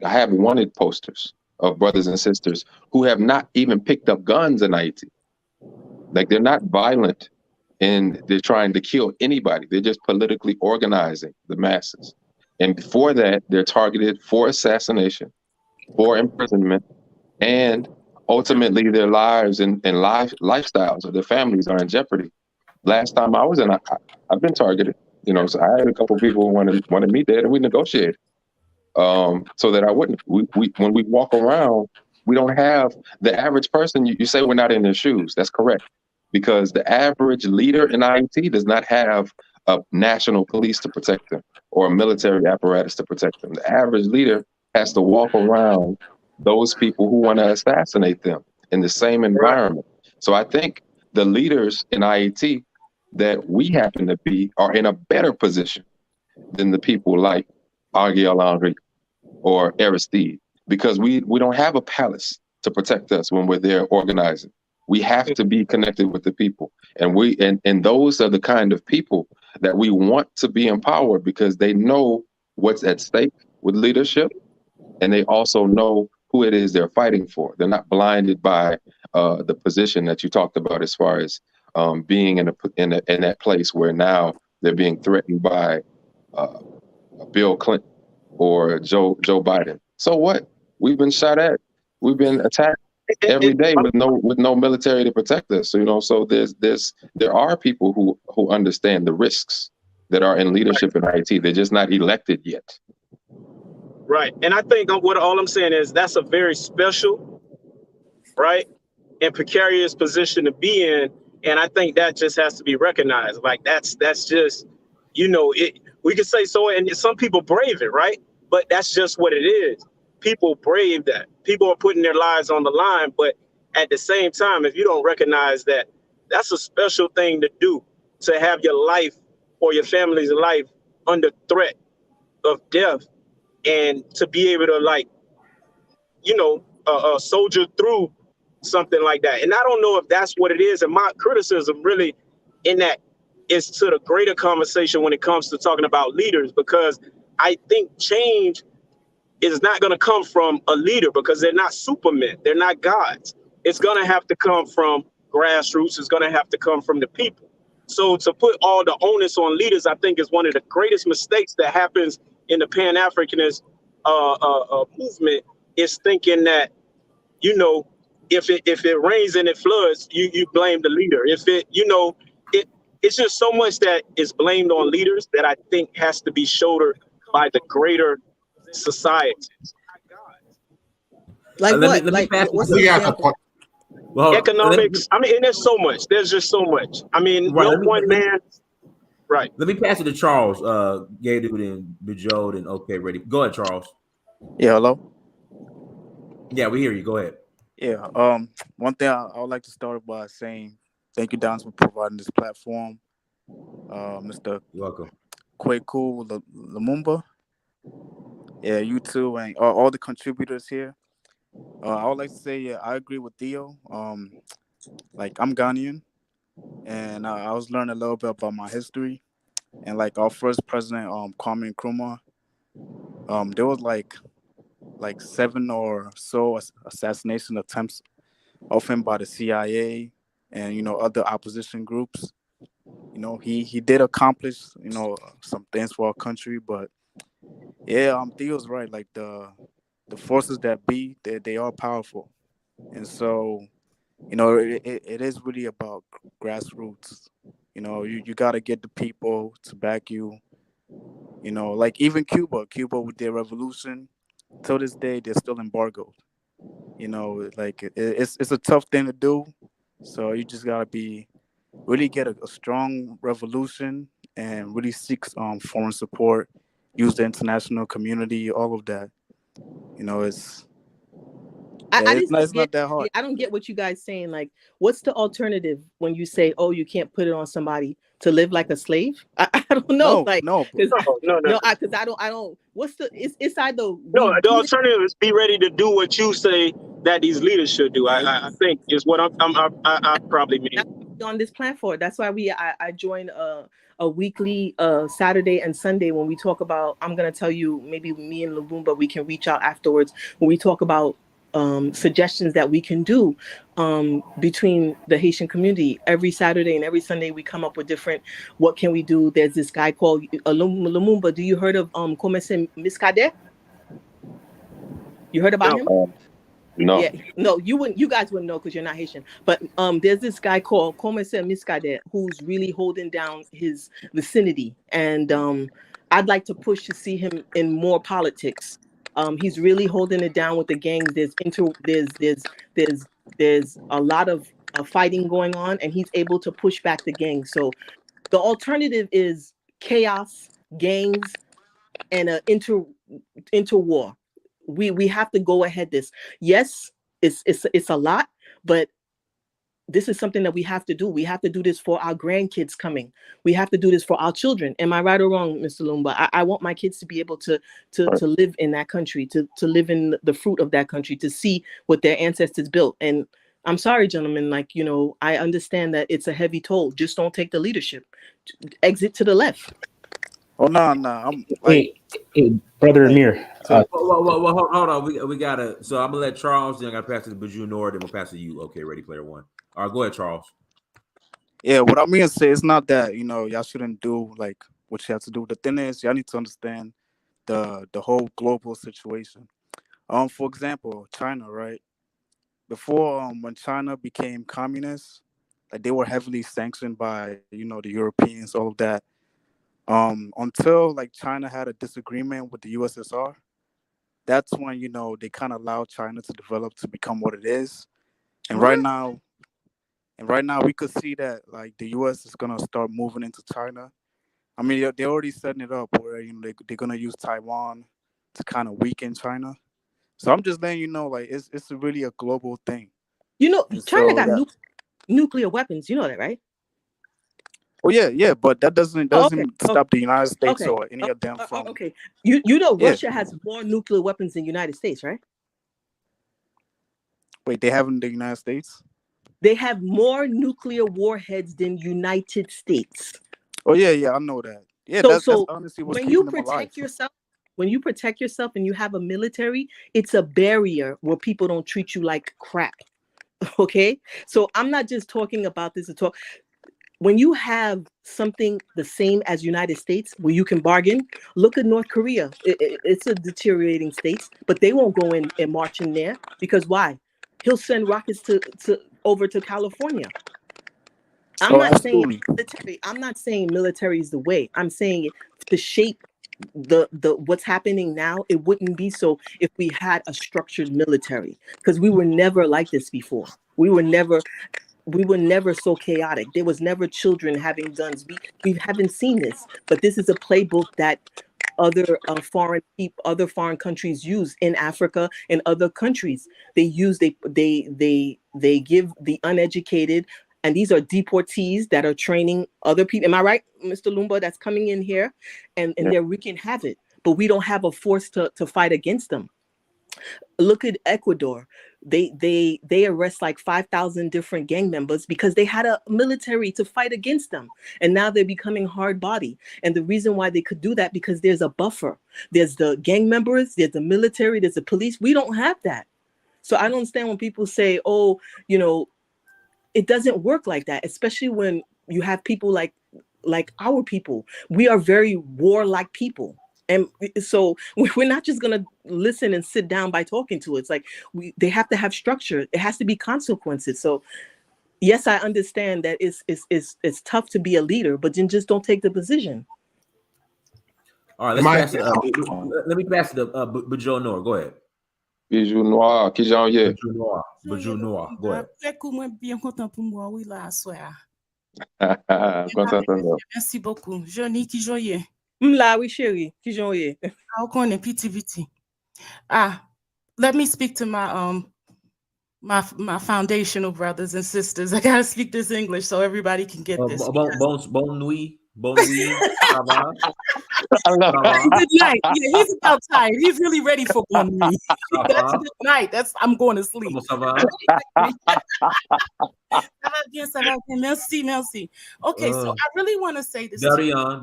have wanted posters of brothers and sisters who have not even picked up guns in Haiti. Like, they're not violent and they're trying to kill anybody. They're just politically organizing the masses. And before that, they're targeted for assassination, for imprisonment, and ultimately their lives and lifestyles of their families are in jeopardy. Last time I was I've been targeted. So I had a couple of people who wanted me dead, and we negotiated so that I wouldn't. When we walk around, we don't have the average person. You say we're not in their shoes. That's correct, because the average leader in IT does not have a national police to protect them or a military apparatus to protect them. The average leader has to walk around those people who want to assassinate them in the same environment. So I think the leaders in IET that we happen to be are in a better position than the people like Ariel Henry or Aristide, because we don't have a palace to protect us when we're there organizing. We have to be connected with the people, and those are the kind of people that we want to be empowered, because they know what's at stake with leadership, and they also know who it is they're fighting for. They're not blinded by the position that you talked about, as far as being in that place where now they're being threatened by Bill Clinton or Joe Biden. So what? We've been shot at. We've been attacked every day with no military to protect us. So there are people who understand the risks that are in leadership in IT. They're just not elected yet. Right. And I think what all I'm saying is that's a very special, right, and precarious position to be in. And I think that just has to be recognized. Like, that's just, we could say so, and some people brave it, right? But that's just what it is. People brave that. People are putting their lives on the line, but at the same time, if you don't recognize that that's a special thing to do, to have your life or your family's life under threat of death, and to be able to, like, soldier through something like that. And I don't know if that's what it is. And my criticism really in that is to the greater conversation when it comes to talking about leaders, because I think change is not going to come from a leader, because they're not supermen. They're not gods. It's going to have to come from grassroots. It's going to have to come from the people. So to put all the onus on leaders, I think, is one of the greatest mistakes that happens in the Pan-Africanist movement, is thinking that, if it rains and it floods, you blame the leader. If it's just so much that is blamed on leaders that I think has to be shouldered by the greater society. Like let what? me pass it What's to the Yeah, example? well, Economics. I mean, and there's so much. There's just so much. I mean, Right, no let me- one man. Right. let me pass it to Charles, Gay Dude and Bejode and okay, ready. Go ahead, Charles. Yeah, hello. Yeah, we hear you. Go ahead. Yeah. One thing I would like to start by saying thank you, Don, for providing this platform. Mr. You're welcome. Kweku Lumumba. Yeah, you too, and all the contributors here. I would like to say, yeah, I agree with Theo. Like, I'm Ghanaian, and I was learning a little bit about my history, and like our first president, Kwame Nkrumah. There was like 7 or so assassination attempts of him by the CIA and other opposition groups. He did accomplish some things for our country, but yeah, Theo's right. Like the forces that be, they are powerful, and so it is really about grassroots. You got to get the people to back you. Like even Cuba with their revolution, till this day they're still embargoed. Like it's a tough thing to do, so you just gotta really get a strong revolution and really seek foreign support, use the international community, all of that. It's I it's just not get. that hard. I don't get what you guys saying. Like, what's the alternative when you say, "Oh, you can't put it on somebody to live like a slave"? I don't know. Like, No, because No. I don't. What's the? It's either No, we the do this. alternative is be ready to do what you say that these leaders should do. I think is what I probably mean. On this platform. That's why I join a weekly Saturday and Sunday when we talk about. I'm gonna tell you, maybe me and Lumumba, we can reach out afterwards when we talk about suggestions that we can do between the Haitian community. Every Saturday and every Sunday we come up with different. What can we do? There's this guy called Lumumba. Do you heard of Komese Miskade? You heard about him? No. Yeah, no, you guys wouldn't know because you're not Haitian. But there's this guy called Komese Miskade who's really holding down his vicinity, and I'd like to push to see him in more politics. He's really holding it down with the gangs. There's a lot of fighting going on, and he's able to push back the gangs. So the alternative is chaos, gangs, and an interwar. We have to go ahead. Yes, it's a lot, but this is something that we have to do. We have to do this for our grandkids coming. We have to do this for our children. Am I right or wrong, Mr. Lumba? I want my kids to be able to live in that country, to live in the fruit of that country, to see what their ancestors built. And I'm sorry, gentlemen, I understand that it's a heavy toll. Just don't take the leadership. Exit to the left. Oh no, I'm like, hey, brother Amir. Well, hold on. We gotta. So I'm gonna let Charles. Then I gotta pass it to Baju Nord. Then we'll pass it to you. Okay, ready, player one. All right, go ahead, Charles. yeah. What I mean to say, it's not that y'all shouldn't do like what you have to do. The thing is, y'all need to understand the whole global situation. For example, China, right? Before when China became communist, like they were heavily sanctioned by the Europeans, all of that. Until like China had a disagreement with the USSR, that's when they kind of allowed China to develop to become what it is. And right now we could see that like the US is gonna start moving into China. I mean, they're already setting it up where they're gonna use Taiwan to kind of weaken China. So I'm just letting you know, like it's really a global thing. You know, And China so got that, nuclear weapons. You know that, right? oh yeah, but that doesn't Oh, okay. stop the United States Okay. or any of them from. Okay. You know Yeah. Russia has more nuclear weapons than the United States, right? Wait, they have in the United States? They have more nuclear warheads than United States. Oh yeah, I know that. Yeah, that's honestly what's when you keeping them alive. protect yourself, and you have a military, it's a barrier where people don't treat you like crap. Okay, so I'm not just talking about this to talk. When you have something the same as United States where you can bargain, look at North Korea. It's a deteriorating state, but they won't go in and march in there because why? He'll send rockets to over to California. I'm not saying military. I'm not saying military is the way. I'm saying it to shape the what's happening now. It wouldn't be so if we had a structured military, because we were never like this before. We were never so chaotic. There was never children having guns. We haven't seen this, but this is a playbook that other foreign countries use in Africa and other countries. They give the uneducated, and these are deportees that are training other people. Am I right, Mr. Lumba? That's coming in here, and they're wreaking havoc. But we don't have a force to fight against them. Look at Ecuador. They arrest like 5,000 different gang members because they had a military to fight against them, and now they're becoming hard body. And the reason why they could do that, because there's a buffer. There's the gang members, there's the military, there's the police. We don't have that. So I don't understand when people say, "Oh, it doesn't work like that," especially when you have people like our people. We are very warlike people. And so we're not just going to listen and sit down by talking to it. It's like they have to have structure. It has to be consequences. So yes, I understand that it's tough to be a leader, but then just don't take the position. All right, let's pass it up. Let me pass it up. Bujo Noir, go ahead. Bijou Noir, qui j'en y est? Bujo Noir, go ahead. Bien content pour moi, oui, là, soir. Merci beaucoup. Johnny, qui joyeux. Mla, oui, chérie, qui joyeux. Let me speak to my my foundational brothers and sisters. I gotta speak this English so everybody can get this. Bon nuit. Bon nuit. Good night. Yeah, he's about tired. He's really ready for bon nuit. That's good night. I'm going to sleep. Merci. Okay, so I really want to say this. Darion.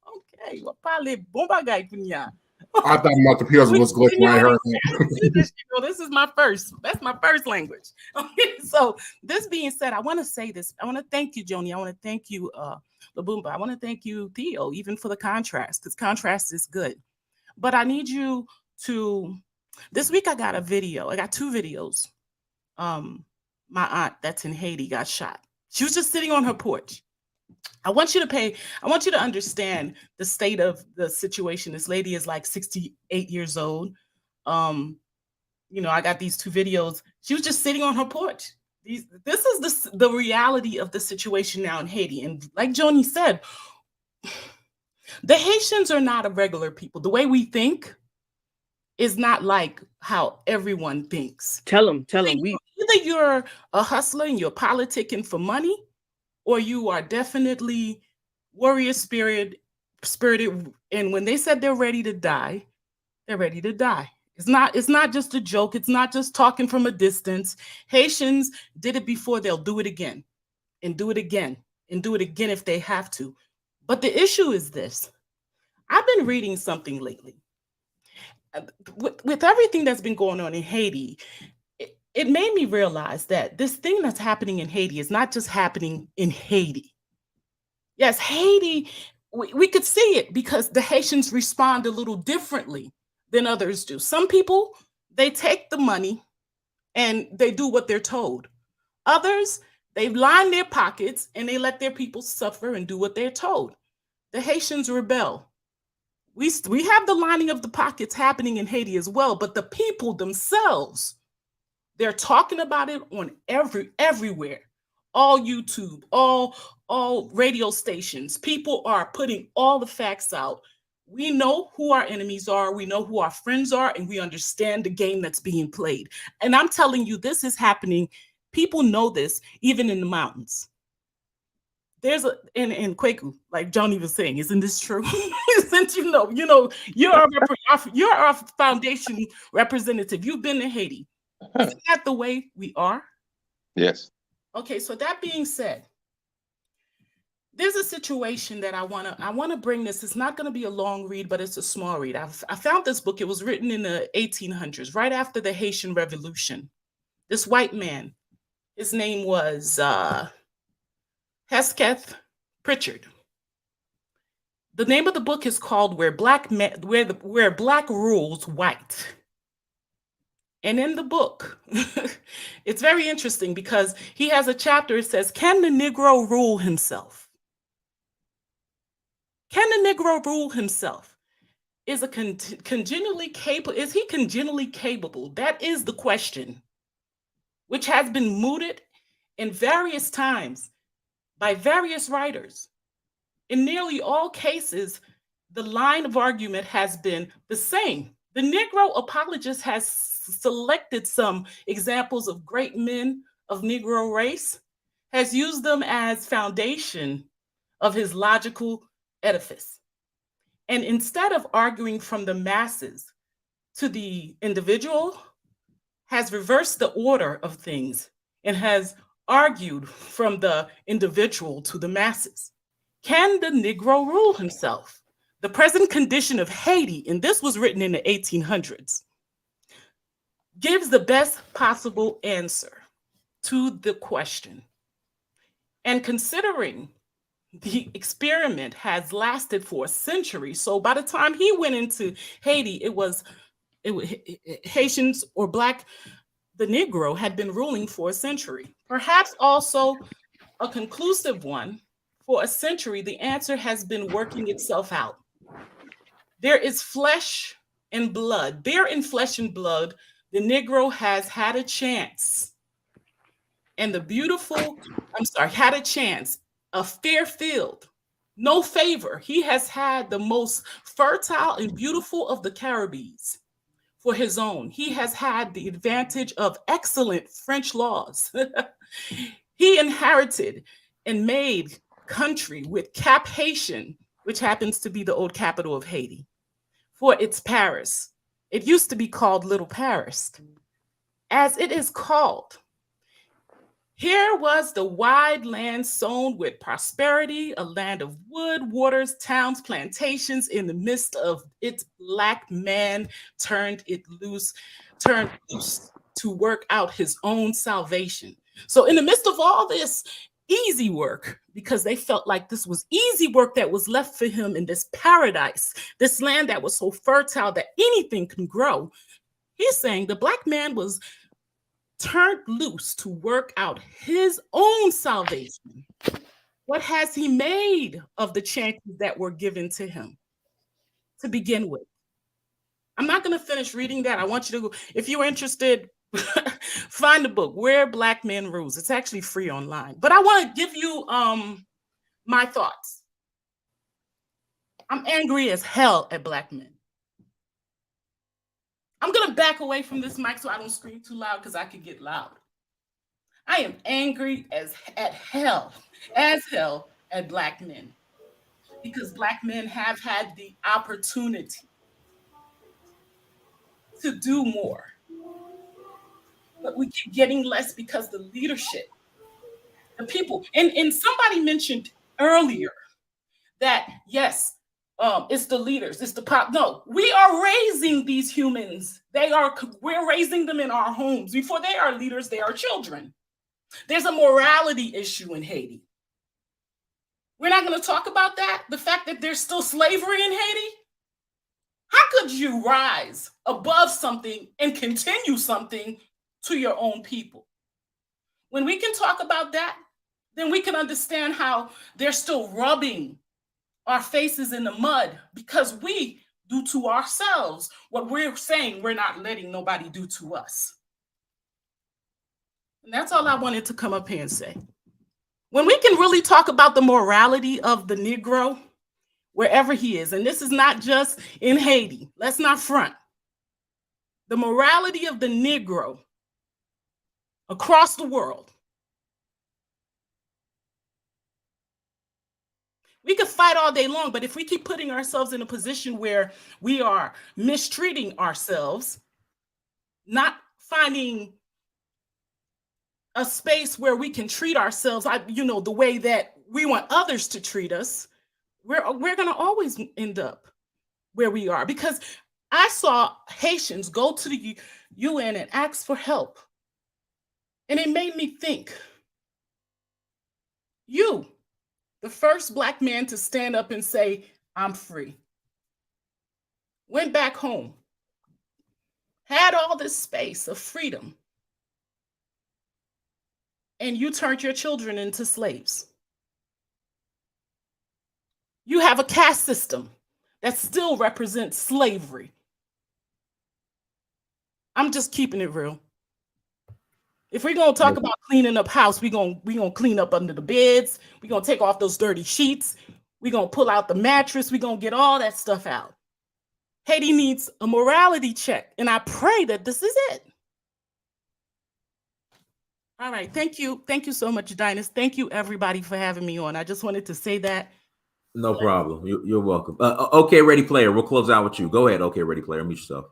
Okay, well, parlez bon bagay punya. I thought my computer was glitching when I heard that. This is my first. That's my first language. Okay, so this being said, I want to say this. I want to thank you, Joni. I want to thank you, Lumumba. I want to thank you, Theo, even for the contrast, because contrast is good. But I need you to. This week I got a video. I got 2 videos. My aunt that's in Haiti got shot. She was just sitting on her porch. I want you to understand the state of the situation. This lady is like 68 years old. I got these 2 videos. She was just sitting on her porch. This is the reality of the situation now in Haiti. And like Joni said, the Haitians are not a regular people. The way we think is not like how everyone thinks. Tell them. Either you're a hustler and you're politicking for money, or you are definitely warrior spirited. And when they said they're ready to die, they're ready to die. It's not just a joke. It's not just talking from a distance. Haitians did it before. They'll do it again and do it again and do it again if they have to. But the issue is this. I've been reading something lately. With everything that's been going on in Haiti, it made me realize that this thing that's happening in Haiti is not just happening in Haiti. Yes, Haiti, we could see it because the Haitians respond a little differently than others do. Some people, they take the money and they do what they're told. Others, they line their pockets and they let their people suffer and do what they're told. The Haitians rebel. We have the lining of the pockets happening in Haiti as well, but the people themselves, they're talking about it on everywhere, all YouTube, all radio stations. People are putting all the facts out. We know who our enemies are, we know who our friends are, and we understand the game that's being played. And I'm telling you, this is happening. People know this, even in the mountains. There's a in Kweku, like Johnny was saying, isn't this true? Since you're our foundation representative. You've been to Haiti. Isn't that the way we are? Yes. Okay, so that being said, there's a situation that I wanna bring this. It's not gonna be a long read, but it's a small read. I found this book. It was written in the 1800s, right after the Haitian Revolution. This white man, his name was Hesketh Pritchard. The name of the book is called Where Black Rules White. And in the book, it's very interesting because he has a chapter. It says, "Can the Negro rule himself? Can the Negro rule himself? Is he congenitally capable? That is the question, which has been mooted in various times by various writers. In nearly all cases, the line of argument has been the same. The Negro apologist has selected some examples of great men of Negro race, has used them as foundation of his logical edifice. And instead of arguing from the masses to the individual, has reversed the order of things and has argued from the individual to the masses. Can the Negro rule himself? The present condition of Haiti, and this was written in the 1800s, gives the best possible answer to the question. And considering the experiment has lasted for a century, so by the time he went into Haiti, it was Haitians or Black, the Negro had been ruling for a century. Perhaps also a conclusive one. For a century, the answer has been working itself out. There is flesh and blood. There in flesh and blood, the Negro has had a chance. And had a chance, a fair field, no favor. He has had the most fertile and beautiful of the Caribbees for his own. He has had the advantage of excellent French laws. He inherited and made country with Cap Haitian, which happens to be the old capital of Haiti, for its Paris. It used to be called Little Paris, as it is called. Here was the wide land sown with prosperity, a land of wood, waters, towns, plantations. In the midst of its Black man turned loose to work out his own salvation. So in the midst of all this easy work, because they felt like this was easy work that was left for him in this paradise, this land that was so fertile that anything can grow, he's saying the Black man was turned loose to work out his own salvation. What has he made of the chances that were given to him to begin with? I'm not going to finish reading that. I want you to go, if you're interested, find the book, Where Black Men Rules. It's actually free online. But I want to give you my thoughts. I'm angry as hell at Black men. I'm going to back away from this mic so I don't scream too loud because I could get loud. I am angry as hell at Black men because Black men have had the opportunity to do more. But we keep getting less because the leadership, the people, and somebody mentioned earlier that, yes, it's the leaders, it's the pop. No, we are raising these humans. We're raising them in our homes. Before they are leaders, they are children. There's a morality issue in Haiti. We're not going to talk about that. The fact that there's still slavery in Haiti. How could you rise above something and continue something to your own people? When we can talk about that, then we can understand how they're still rubbing our faces in the mud because we do to ourselves what we're saying we're not letting nobody do to us. And that's all I wanted to come up here and say. When we can really talk about the morality of the Negro, wherever he is. And this is not just in Haiti. Let's not front. The morality of the Negro across the world. We could fight all day long, but if we keep putting ourselves in a position where we are mistreating ourselves, not finding a space where we can treat ourselves, the way that we want others to treat us, we're going to always end up where we are. Because I saw Haitians go to the UN and ask for help. And it made me think, you, the first Black man to stand up and say, I'm free, went back home, had all this space of freedom, and you turned your children into slaves. You have a caste system that still represents slavery. I'm just keeping it real. If we're gonna talk about cleaning up house, we're gonna clean up under the beds, we're gonna take off those dirty sheets, we're gonna pull out the mattress, we're gonna get all that stuff out. Haiti needs a morality check, and I pray that this is it. All right, thank you. Thank you so much, Dynast. Thank you, everybody, for having me on. I just wanted to say that. No problem. You're welcome. Okay, Ready Player, we'll close out with you. Go ahead, Okay, Ready Player, mute yourself.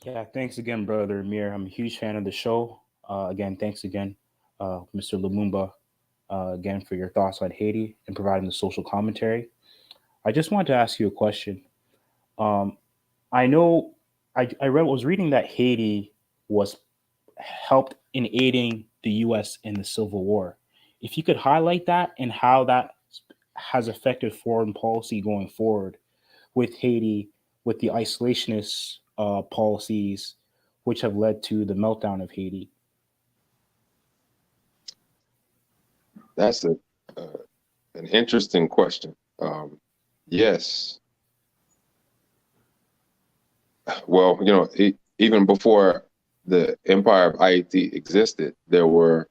Yeah, thanks again, Brother Amir. I'm a huge fan of the show. Again, thanks again, Mr. Lumumba, again, for your thoughts on Haiti and providing the social commentary. I just wanted to ask you a question. I know was reading that Haiti was helped in aiding the U.S. in the Civil War. If you could highlight that and how that has affected foreign policy going forward with Haiti, with the isolationist policies, which have led to the meltdown of Haiti. That's an interesting question. Yes. Well, even before the Empire of Haiti existed, there were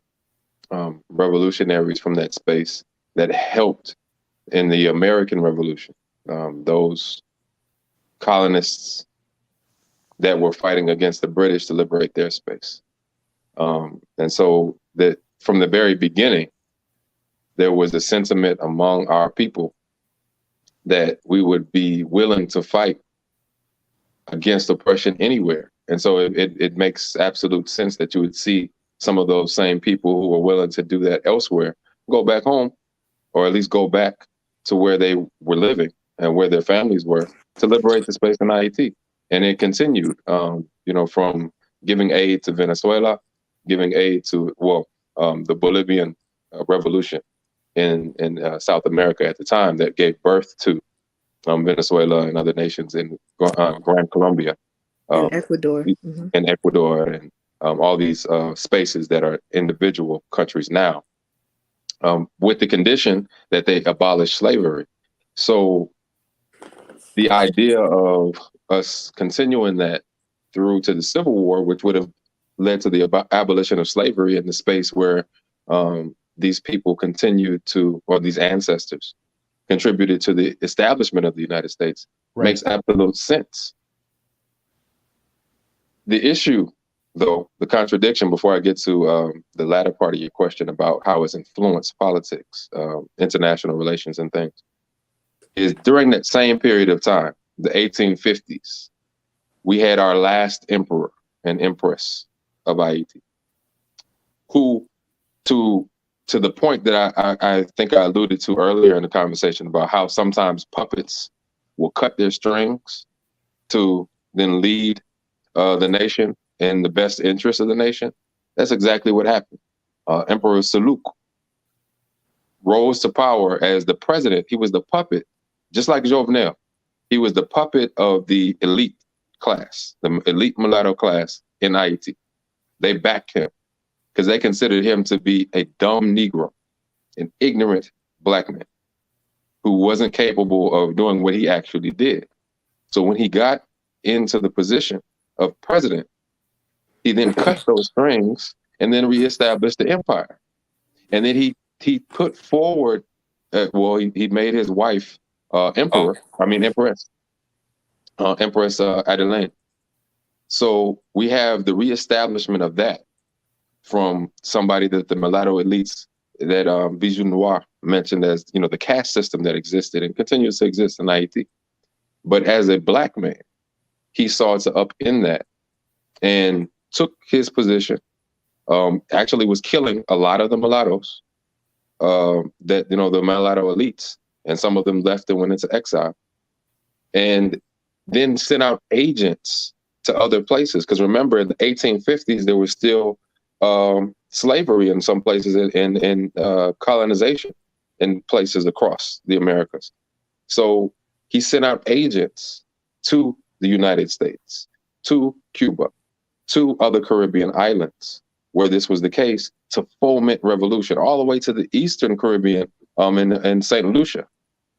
revolutionaries from that space that helped in the American Revolution. Those colonists that were fighting against the British to liberate their space. And so that from the very beginning, there was a sentiment among our people that we would be willing to fight against oppression anywhere. And so it makes absolute sense that you would see some of those same people who were willing to do that elsewhere go back home, or at least go back to where they were living and where their families were, to liberate the space in Haiti. And it continued, from giving aid to Venezuela, giving aid to, the Bolivian revolution in South America at the time that gave birth to Venezuela and other nations in Gran Colombia. And Ecuador. And Ecuador, and all these spaces that are individual countries now, with the condition that they abolish slavery. So the idea of us continuing that through to the Civil War, which would have led to the abolition of slavery in the space where these people continued to, or these ancestors contributed to the establishment of the United States, makes absolute sense. The issue, though, the contradiction, before I get to the latter part of your question about how it's influenced politics, international relations and things, is during that same period of time, the 1850s, we had our last emperor and empress of Haiti, who, to the point that I think I alluded to earlier in the conversation about how sometimes puppets will cut their strings to then lead the nation in the best interest of the nation. That's exactly what happened. Emperor Seljuk rose to power as the president. He was the puppet, just like Jovenel. He was the puppet of the elite class, the elite mulatto class in Haiti. They backed him because they considered him to be a dumb Negro, an ignorant Black man who wasn't capable of doing what he actually did. So when he got into the position of president, he then cut those strings and then reestablished the empire. And then he put forward, he made his wife Empress Adelaide. So we have the reestablishment of that from somebody that the mulatto elites that Bijou Noir mentioned as, the caste system that existed and continues to exist in Haiti. But as a Black man, he saw to upend that and took his position, actually was killing a lot of the mulattoes, that, the mulatto elites, and some of them left and went into exile, and then sent out agents to other places. Because remember, in the 1850s, there was still slavery in some places and colonization in places across the Americas. So he sent out agents to the United States, to Cuba, to other Caribbean islands where this was the case, to foment revolution, all the way to the Eastern Caribbean in St. Lucia,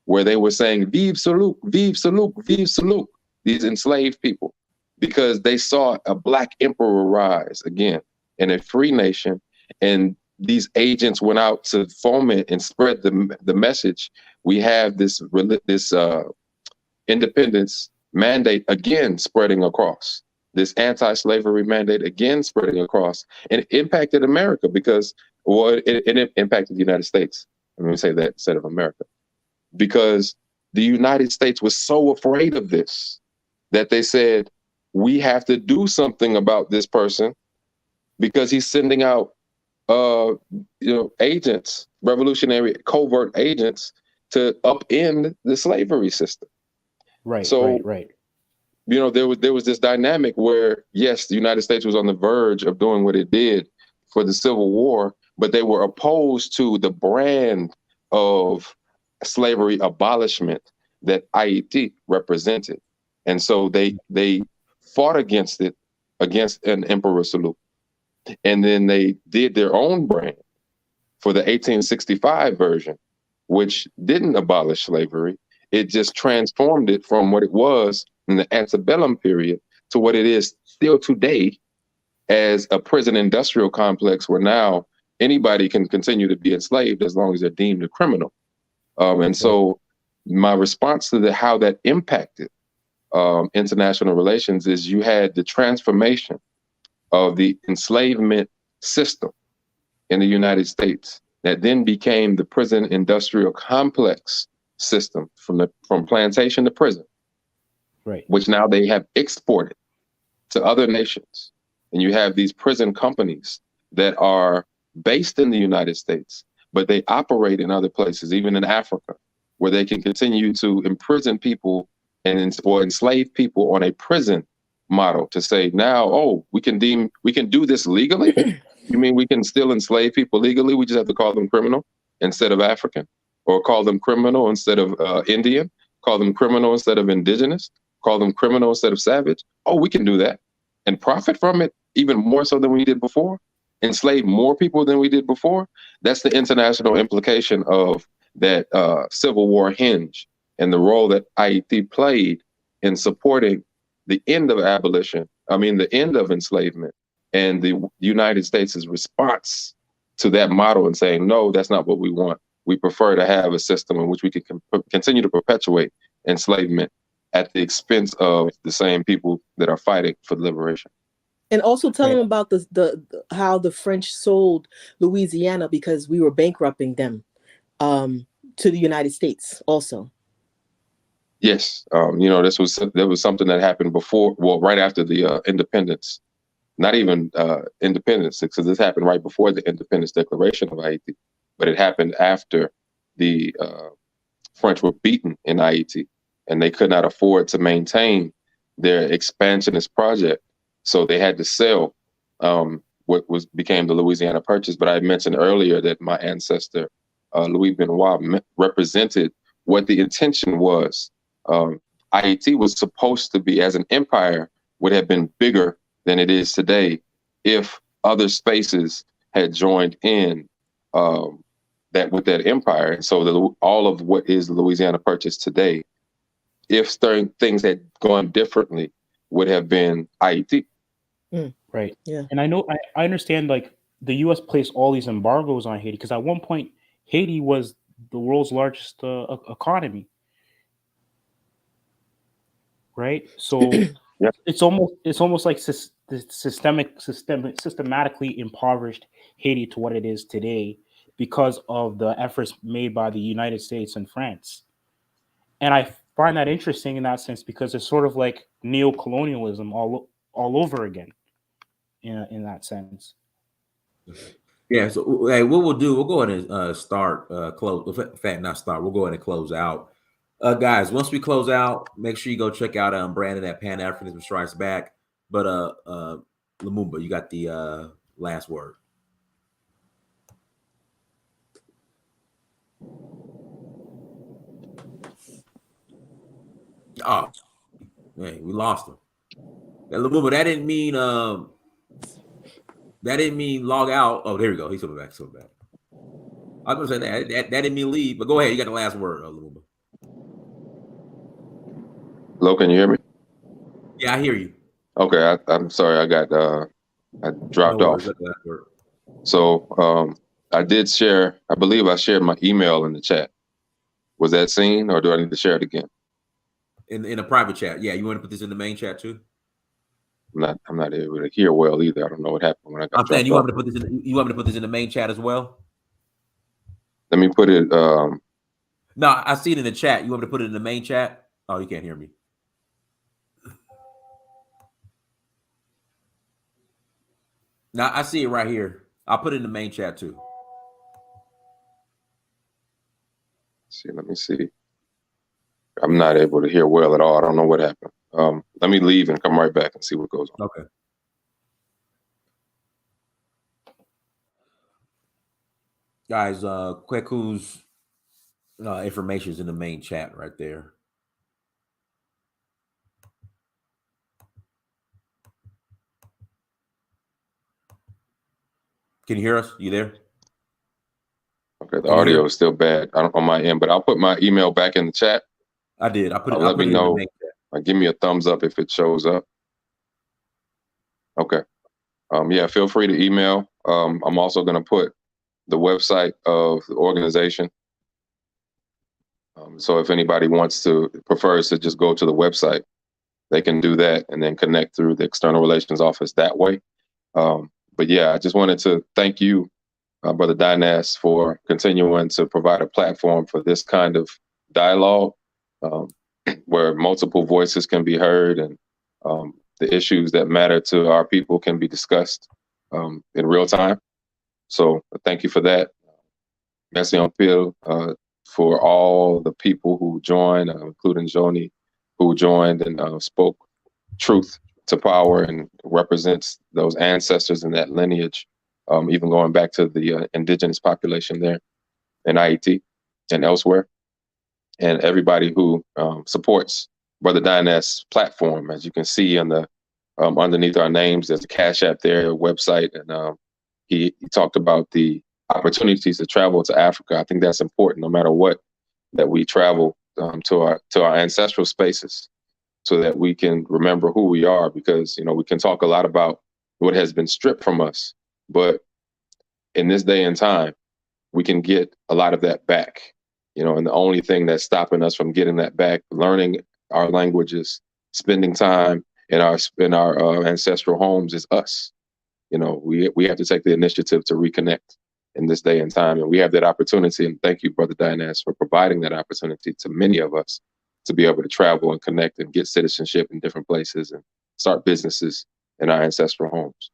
where they were saying, vive Saluk, vive Saluk, vive Saluk, these enslaved people, because they saw a Black emperor rise again in a free nation. And these agents went out to foment and spread the message. We have this independence mandate again spreading across, this anti-slavery mandate again spreading across, and it impacted America because, it impacted the United States. Let me say that instead of America, because the United States was so afraid of this that they said, we have to do something about this person because he's sending out agents, revolutionary covert agents, to upend the slavery system. Right. So, right. There was this dynamic where, yes, the United States was on the verge of doing what it did for the Civil War, but they were opposed to the brand of slavery abolishment that Haiti represented. And so they fought against it, against an Emperor Salute. And then they did their own brand for the 1865 version, which didn't abolish slavery. It just transformed it from what it was in the antebellum period to what it is still today as a prison industrial complex where now anybody can continue to be enslaved as long as they're deemed a criminal. And so my response to how that impacted international relations is you had the transformation of the enslavement system in the United States that then became the prison industrial complex system from plantation to prison, right? Which now they have exported to other nations. And you have these prison companies that are based in the United States, but they operate in other places, even in Africa, where they can continue to imprison people or enslave people on a prison model to say now, we can do this legally. You mean we can still enslave people legally? We just have to call them criminal instead of African, or call them criminal instead of Indian, call them criminal instead of indigenous, call them criminal instead of savage. We can do that and profit from it even more so than we did before, enslave more people than we did before. That's the international implication of that Civil War hinge and the role that Haiti played in supporting the end of the end of enslavement, and the United States' response to that model and saying, no, that's not what we want. We prefer to have a system in which we can continue to perpetuate enslavement at the expense of the same people that are fighting for liberation. And also tell them about how the French sold Louisiana because we were bankrupting them to the United States also. Yes, there was something that happened before, right after the independence. Not even independence, because this happened right before the Independence Declaration of Haiti, but it happened after the French were beaten in Haiti, and they could not afford to maintain their expansionist project, so they had to sell what became the Louisiana Purchase. But I mentioned earlier that my ancestor Louis Benoit represented what the intention was. Haiti was supposed to be, as an empire, would have been bigger than it is today if other spaces had joined in with that empire. And so all of what is Louisiana Purchase today, if things had gone differently, would have been Haiti. Right. Yeah. And I understand, like, the U.S. placed all these embargoes on Haiti because at one point Haiti was the world's largest economy. right? So Yeah. it's almost like systematically impoverished Haiti to what it is today because of the efforts made by the United States and France. And I find that interesting in that sense because it's sort of like neo-colonialism all over again in that sense. Yeah. So, hey, what we'll do, we'll go ahead and start, close. In fact, not start. We'll go ahead and close out. Guys, once we close out, make sure you go check out Brandon at Pan Africanism Strikes Back. But Lumumba, you got the last word. Oh, hey, we lost him. Lumumba, that didn't mean log out. Oh, there we go. He's coming back. I was gonna say that didn't mean leave, but go ahead. You got the last word, Lumumba. Hello, can you hear me? Yeah, I hear you. Okay, I'm sorry, I dropped off. So I did share, I believe I shared my email in the chat. Was that seen, or do I need to share it again? In a private chat. Yeah, you want to put this in the main chat too? I'm not able to hear well either. I don't know what happened when I got I'm saying dropped you off. want me to put this in. You want me to put this in the main chat as well? Let me put it. No, I see it in the chat. You want me to put it in the main chat? Oh, you can't hear me. Now I see it right here. I'll put it in the main chat too. Let me see. I'm not able to hear well at all. I don't know what happened. Let me leave and come right back and see what goes on. Okay. Guys, Kweku's information is in the main chat right there. Can you hear us? You there? Okay, the audio is still bad on my end, but I'll put my email back in the chat. I did. Let me know. Give me a thumbs up if it shows up. Okay. Yeah, feel free to email. I'm also going to put the website of the organization. So if anybody prefers to just go to the website, they can do that and then connect through the External Relations Office that way. But yeah, I just wanted to thank you, Brother Dynast, for continuing to provide a platform for this kind of dialogue, where multiple voices can be heard and the issues that matter to our people can be discussed in real time. So thank you for that. Merci en pile for all the people who joined, including Joni, who joined and spoke truth to power and represents those ancestors and that lineage, even going back to the indigenous population there in Haiti and elsewhere. And everybody who supports Brother Dynast's platform. As you can see on the underneath our names, there's a Cash App there, a website, and he talked about the opportunities to travel to Africa. I think that's important, no matter what, that we travel to our ancestral spaces, so that we can remember who we are. Because we can talk a lot about what has been stripped from us, but in this day and time, we can get a lot of that back. And the only thing that's stopping us from getting that back, learning our languages, spending time in our ancestral homes, is us. We have to take the initiative to reconnect in this day and time, and we have that opportunity. And thank you, Brother Dynast, for providing that opportunity to many of us to be able to travel and connect and get citizenship in different places and start businesses in our ancestral homes.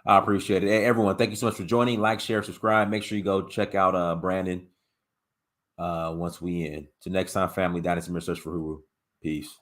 I appreciate it. Hey, everyone, thank you so much for joining. Like, share, subscribe. Make sure you go check out Brandon once we end. Till next time, family, Dynasty Search for Uhuru. Peace.